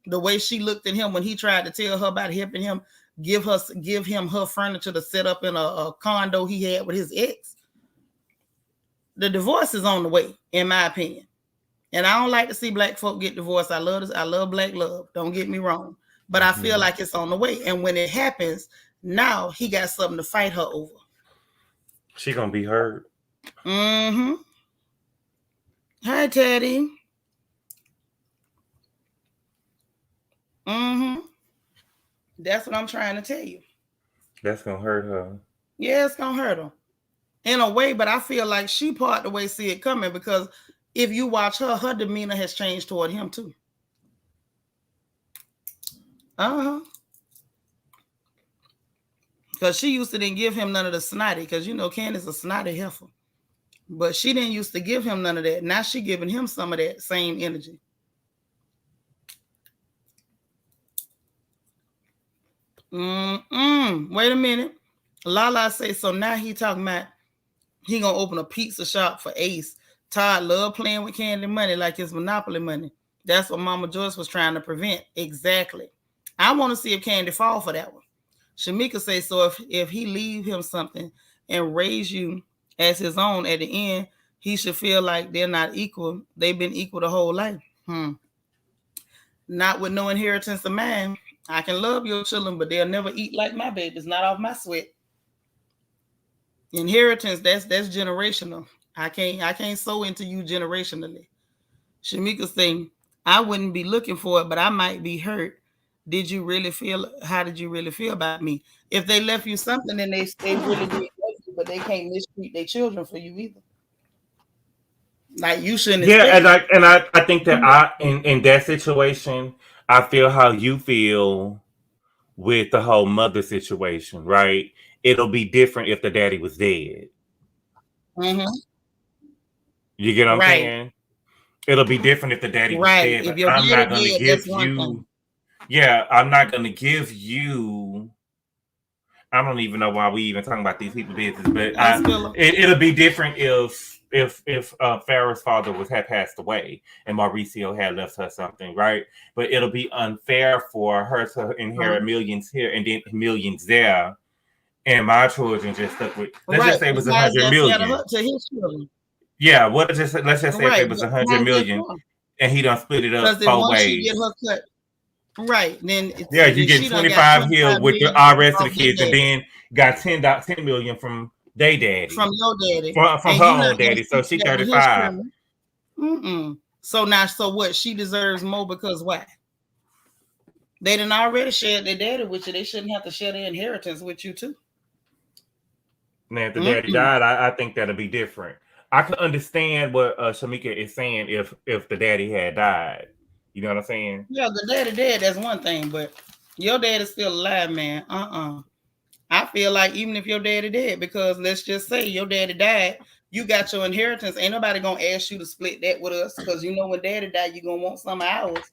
Speaker 1: The way she looked at him when he tried to tell her about helping him give him her furniture to set up in a condo he had with his ex. The divorce is on the way, in my opinion. And I don't like to see black folk get divorced. I love black love. Don't get me wrong. But I feel like it's on the way. And when it happens, now he got something to fight her over.
Speaker 2: She gonna be hurt.
Speaker 1: Hi, Teddy. That's what I'm trying to tell you.
Speaker 2: That's gonna hurt her.
Speaker 1: Yeah, it's gonna hurt her in a way, but I feel like she part the way see it coming, because if you watch her demeanor has changed toward him too. Because she used to didn't give him none of the snotty, because Candace a snotty heifer. But she didn't used to give him none of that. Now she giving him some of that same energy. Wait a minute. Lala say, so now he talking about he gonna open a pizza shop for Ace. Todd love playing with Candy money like it's Monopoly money. That's what Mama Joyce was trying to prevent. Exactly. I want to see if Candy fall for that one. Shamika say, so if he leave him something and raise you as his own, at the end, he should feel like they're not equal. They've been equal the whole life. Not with no inheritance of mine. I can love your children, but they'll never eat like my babies, not off my sweat. Inheritance, that's generational. I can't sow into you generationally. Shamika saying, I wouldn't be looking for it, but I might be hurt. How did you really feel about me? If they left you something, then they really did love you, but they can't mistreat their children for you either. Like, you shouldn't.
Speaker 2: Yeah, and I think that in that situation, I feel how you feel with the whole mother situation, right? It'll be different if the daddy was dead. You get what I'm saying? It'll be different if the daddy was dead.
Speaker 1: If your
Speaker 2: I'm not
Speaker 1: going to give you.
Speaker 2: Yeah, I'm not going to give you. I don't even know why we even talking about these people's business, but it'll be different if Farrah's father had passed away and Mauricio had left her something, right? But it'll be unfair for her to inherit millions here and then millions there, and my children just stuck with. Let's just say it was 100 million
Speaker 1: to his children.
Speaker 2: Yeah, let's just say if it was 100 million and he done split it up 4 ways.
Speaker 1: She get her cut. Right. Then
Speaker 2: you get 25 here with the all rest of the kids, and then got 10 million from their daddy.
Speaker 1: From your daddy.
Speaker 2: From her own daddy. So she 35.
Speaker 1: So what? She deserves more because why? They done already shared their daddy with you. They shouldn't have to share their inheritance with you too.
Speaker 2: Now, if the daddy died, I think that'll be different. I can understand what Shamika is saying if the daddy had died. You know what I'm saying?
Speaker 1: Yeah, the daddy dead, that's one thing, but your dad is still alive, man. I feel like even if your daddy dead, because let's just say your daddy died, you got your inheritance. Ain't nobody gonna ask you to split that with us, because when daddy died, you're gonna want some of ours.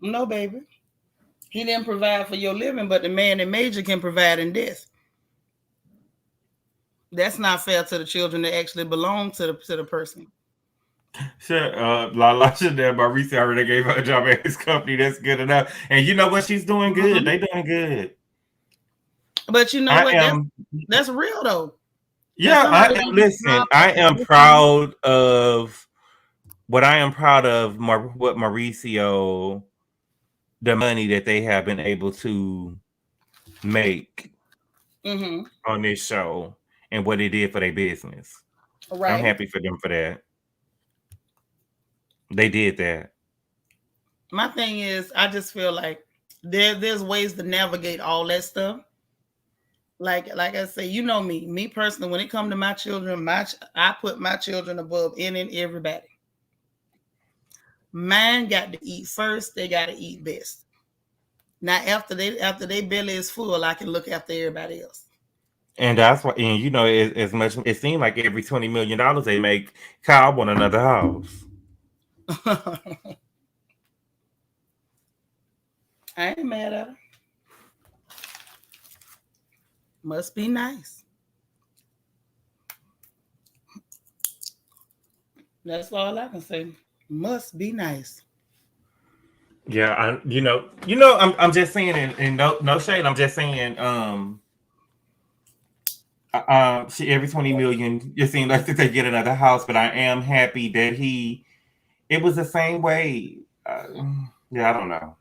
Speaker 1: No, baby. He didn't provide for your living, but the man in major can provide in death. That's not fair to the children that actually belong to the person.
Speaker 2: Sure, Lala should have. Mauricio already gave her a job at his company. That's good enough. And you know what? She's doing good. They doing good.
Speaker 1: But you know what? That's real though.
Speaker 2: Yeah, I am proud of what what Mauricio, the money that they have been able to make on this show and what it did for their business. Right. I'm happy for them for that. They did that.
Speaker 1: My thing is, I just feel like there's ways to navigate all that stuff. Like I say, me personally, when it comes to my children, I put my children above any and everybody. Mine got to eat first. They got to eat best. Now, after they belly is full, I can look after everybody else.
Speaker 2: And that's why, as much it seemed like every $20 million they make, Kyle want another house.
Speaker 1: I ain't mad at her. Must be nice. That's all I can say. Must be nice.
Speaker 2: Yeah, I'm just saying, and no shade. I'm just saying, every 20 million, it seems like they get another house, but I am happy that it was the same way. Yeah, I don't know.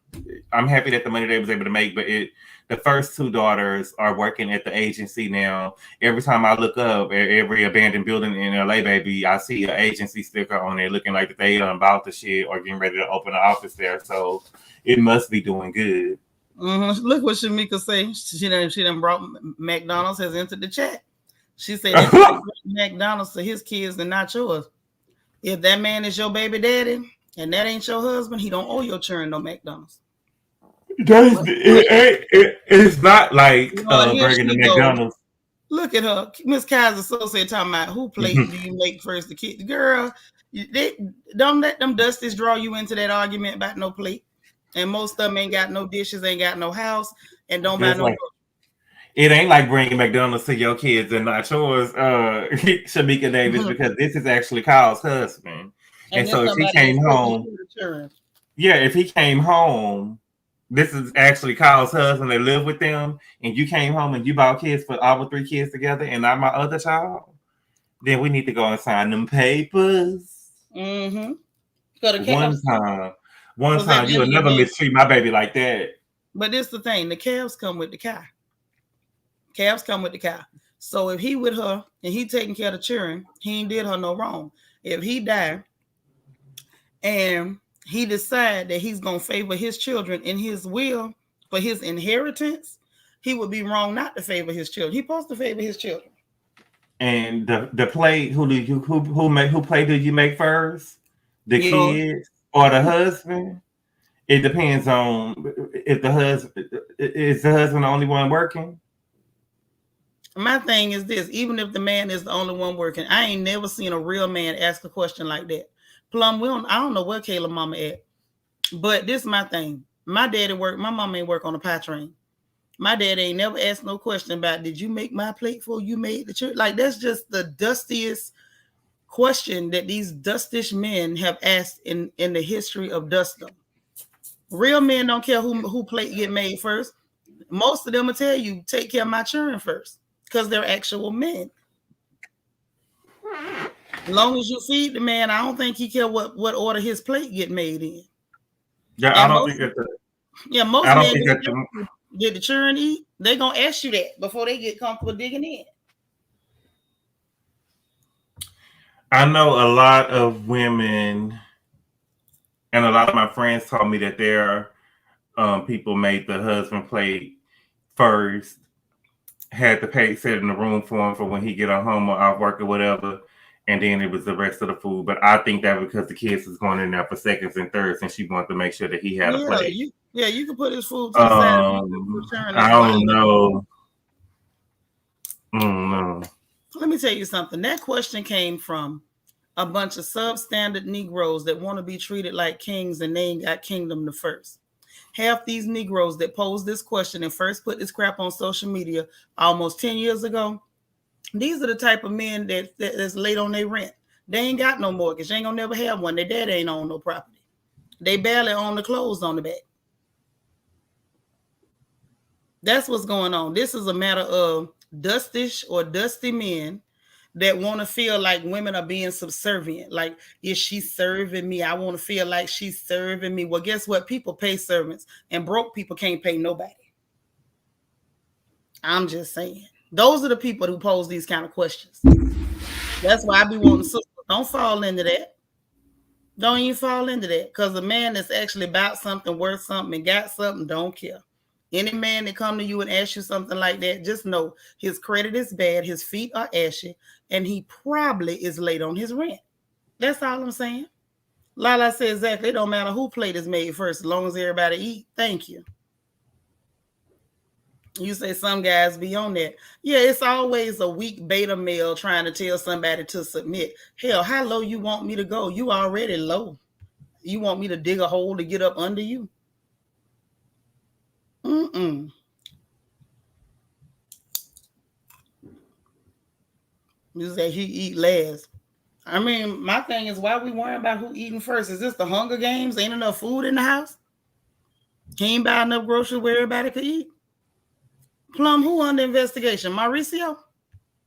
Speaker 2: I'm happy that the money they was able to make, but the first two daughters are working at the agency now. Every time I look up at every abandoned building in LA, baby, I see an agency sticker on there looking like that they bought the shit or getting ready to open an office there. So it must be doing good.
Speaker 1: Mm-hmm. Look what Shamika say. She done brought McDonald's has entered the chat. She said that's McDonald's to his kids and not yours. If that man is your baby daddy and that ain't your husband, he don't owe your children no McDonald's.
Speaker 2: It's not like bringing the McDonald's.
Speaker 1: Look at her. Miss Kaiser so said talking about who plate do you make first the kid. Girl, don't let them dusties draw you into that argument about no plate. And most of them ain't got no dishes, ain't got no house, and don't buy no.
Speaker 2: It ain't like bringing McDonald's to your kids and not yours, Shamika Davis, because this is actually Kyle's husband. And so if he came home, if he came home, this is actually Kyle's husband. They live with them, and you came home and you bought kids for our 3 kids together, and not my other child. Then we need to go and sign them papers.
Speaker 1: Mm-hmm.
Speaker 2: One time, you will never mistreat my baby like that.
Speaker 1: But this the thing: the calves come with the car. Calves come with the car. So if he with her and he taking care of the children, he ain't did her no wrong. If he died and he decide that he's gonna favor his children in his will for his inheritance, he would be wrong not to favor his children. He's supposed to favor his children.
Speaker 2: And the plate, who play do you make first? The kids or the husband? It depends on if the husband is the only one working.
Speaker 1: My thing is this: even if the man is the only one working, I ain't never seen a real man ask a question like that. Plum, I don't know where Kayla mama at, but this is my thing. My daddy work, my mama ain't work on a pie train. My daddy ain't never asked no question about, did you make my plate before you made the church? Like, that's just the dustiest question that these dustish men have asked in the history of dustdom. Real men don't care who plate get made first. Most of them will tell you, take care of my children first, because they're actual men. As long as you feed the man, I don't think he care what order his plate get made in.
Speaker 2: Yeah, I don't think that's
Speaker 1: most men did the children eat? They're gonna ask you that before they get comfortable digging in.
Speaker 2: I know a lot of women, and a lot of my friends told me that their people made the husband plate first, had the plate set in the room for him for when he get home or off work or whatever, and then it was the rest of the food. But I think that because the kids was going in there for seconds and thirds, and she wanted to make sure that he had a plate.
Speaker 1: You can put his food to the side.
Speaker 2: I don't know.
Speaker 1: Let me tell you something. That question came from a bunch of substandard Negroes that want to be treated like kings, and they ain't got kingdom the first. Half these Negroes that posed this question and first put this crap on social media almost 10 years ago, these are the type of men that's late on their rent. They ain't got no mortgage. They ain't gonna never have one. Their dad ain't own no property. They barely own the clothes on the back. That's what's going on. This is a matter of dustish or dusty men that want to feel like women are being subservient. Like, is she serving me? I want to feel like she's serving me. Well, guess what? People pay servants, and broke people can't pay nobody. I'm just saying. Those are the people who pose these kind of questions. That's why I be wanting sisters. Don't fall into that. Don't even fall into that. Because a man that's actually about something, worth something, and got something, don't care. Any man that come to you and ask you something like that, just know his credit is bad, his feet are ashy, and he probably is late on his rent. That's all I'm saying. Lala said exactly. It don't matter who plate is made first, as long as everybody eat. Thank you. You say some guys be on that. Yeah, it's always a weak beta male trying to tell somebody to submit. Hell, how low you want me to go? You already low. You want me to dig a hole to get up under you? You say he eat last. I mean, my thing is, why we worrying about who eating first? Is this the Hunger Games? Ain't enough food in the house? He ain't buy enough groceries where everybody could eat? Plum, who under investigation? Mauricio?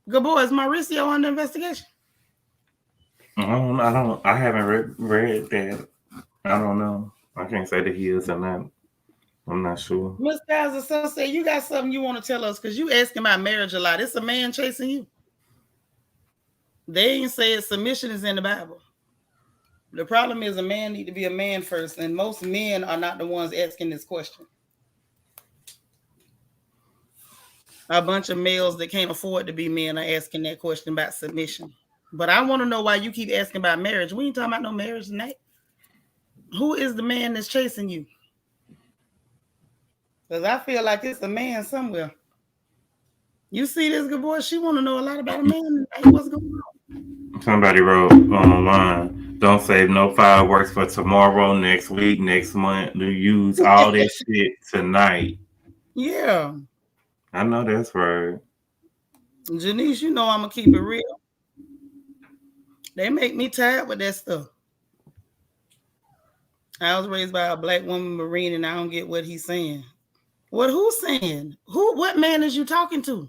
Speaker 1: Good boy, is Mauricio under investigation?
Speaker 2: I haven't read that. I don't know. I can't say that he is or not. I'm not sure.
Speaker 1: Miss Kaiser, so say you got something you want to tell us because you asking about marriage a lot. It's a man chasing you. They ain't said submission is in the Bible. The problem is a man need to be a man first, and most men are not the ones asking this question. A bunch of males that can't afford to be men are asking that question about submission. But I want to know why you keep asking about marriage. We ain't talking about no marriage tonight. Who is the man that's chasing you? Because I feel like it's a man somewhere. You see this good boy? She want to know a lot about a man. What's going on?
Speaker 2: Somebody wrote online, don't save no fireworks for tomorrow, next week, next month. Do use all that shit tonight.
Speaker 1: Yeah.
Speaker 2: I know that's right.
Speaker 1: Janice, you know I'm going to keep it real. They make me tired with that stuff. I was raised by a black woman Marine, and I don't get what he's saying. What who's saying? What man is you talking to?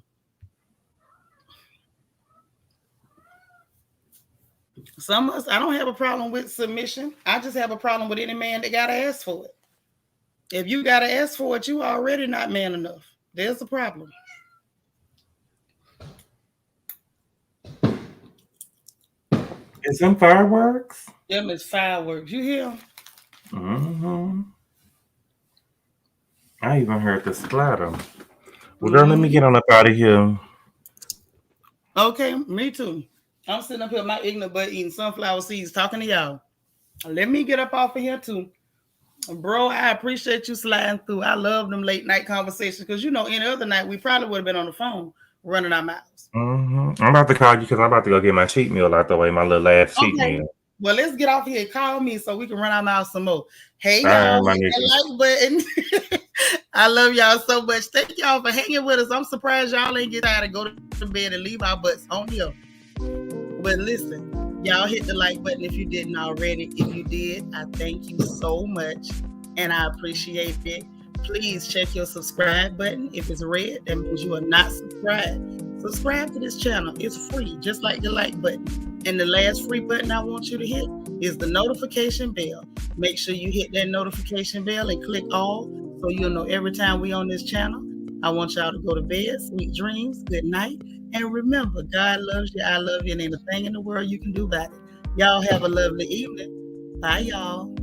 Speaker 1: Some of us, I don't have a problem with submission. I just have a problem with any man that gotta ask for it. If you gotta ask for it, you already not man enough. There's a problem.
Speaker 2: Is them fireworks?
Speaker 1: Them is fireworks. You hear?
Speaker 2: Mm-hmm. I even heard the splatter. Well, girl, let me get on up out of here.
Speaker 1: Okay, me too. I'm sitting up here with my ignorant butt eating sunflower seeds talking to y'all. Let me get up off of here too. Bro, I appreciate you sliding through. I love them late night conversations because, you know, any other night we probably would have been on the phone running our mouths.
Speaker 2: Mm-hmm. I'm about to call you because I'm about to go get my cheat meal out the way, my little last cheat meal.
Speaker 1: Well, let's get off here and call me so we can run our mouths some more. Hey, y'all, hit that like button. I love y'all so much. Thank y'all for hanging with us. I'm surprised y'all ain't get tired to go to bed and leave our butts on here. But listen, y'all hit the like button if you didn't already. If you did, I thank you so much, and I appreciate it. Please check your subscribe button. If it's red, that means you are not subscribed. Subscribe to this channel. It's free, just like the like button. And the last free button I want you to hit is the notification bell. Make sure you hit that notification bell and click all so you'll know every time we on this channel. I want y'all to go to bed, sweet dreams, good night. And remember, God loves you, I love you, and ain't a thing in the world you can do about it. Y'all have a lovely evening. Bye, y'all.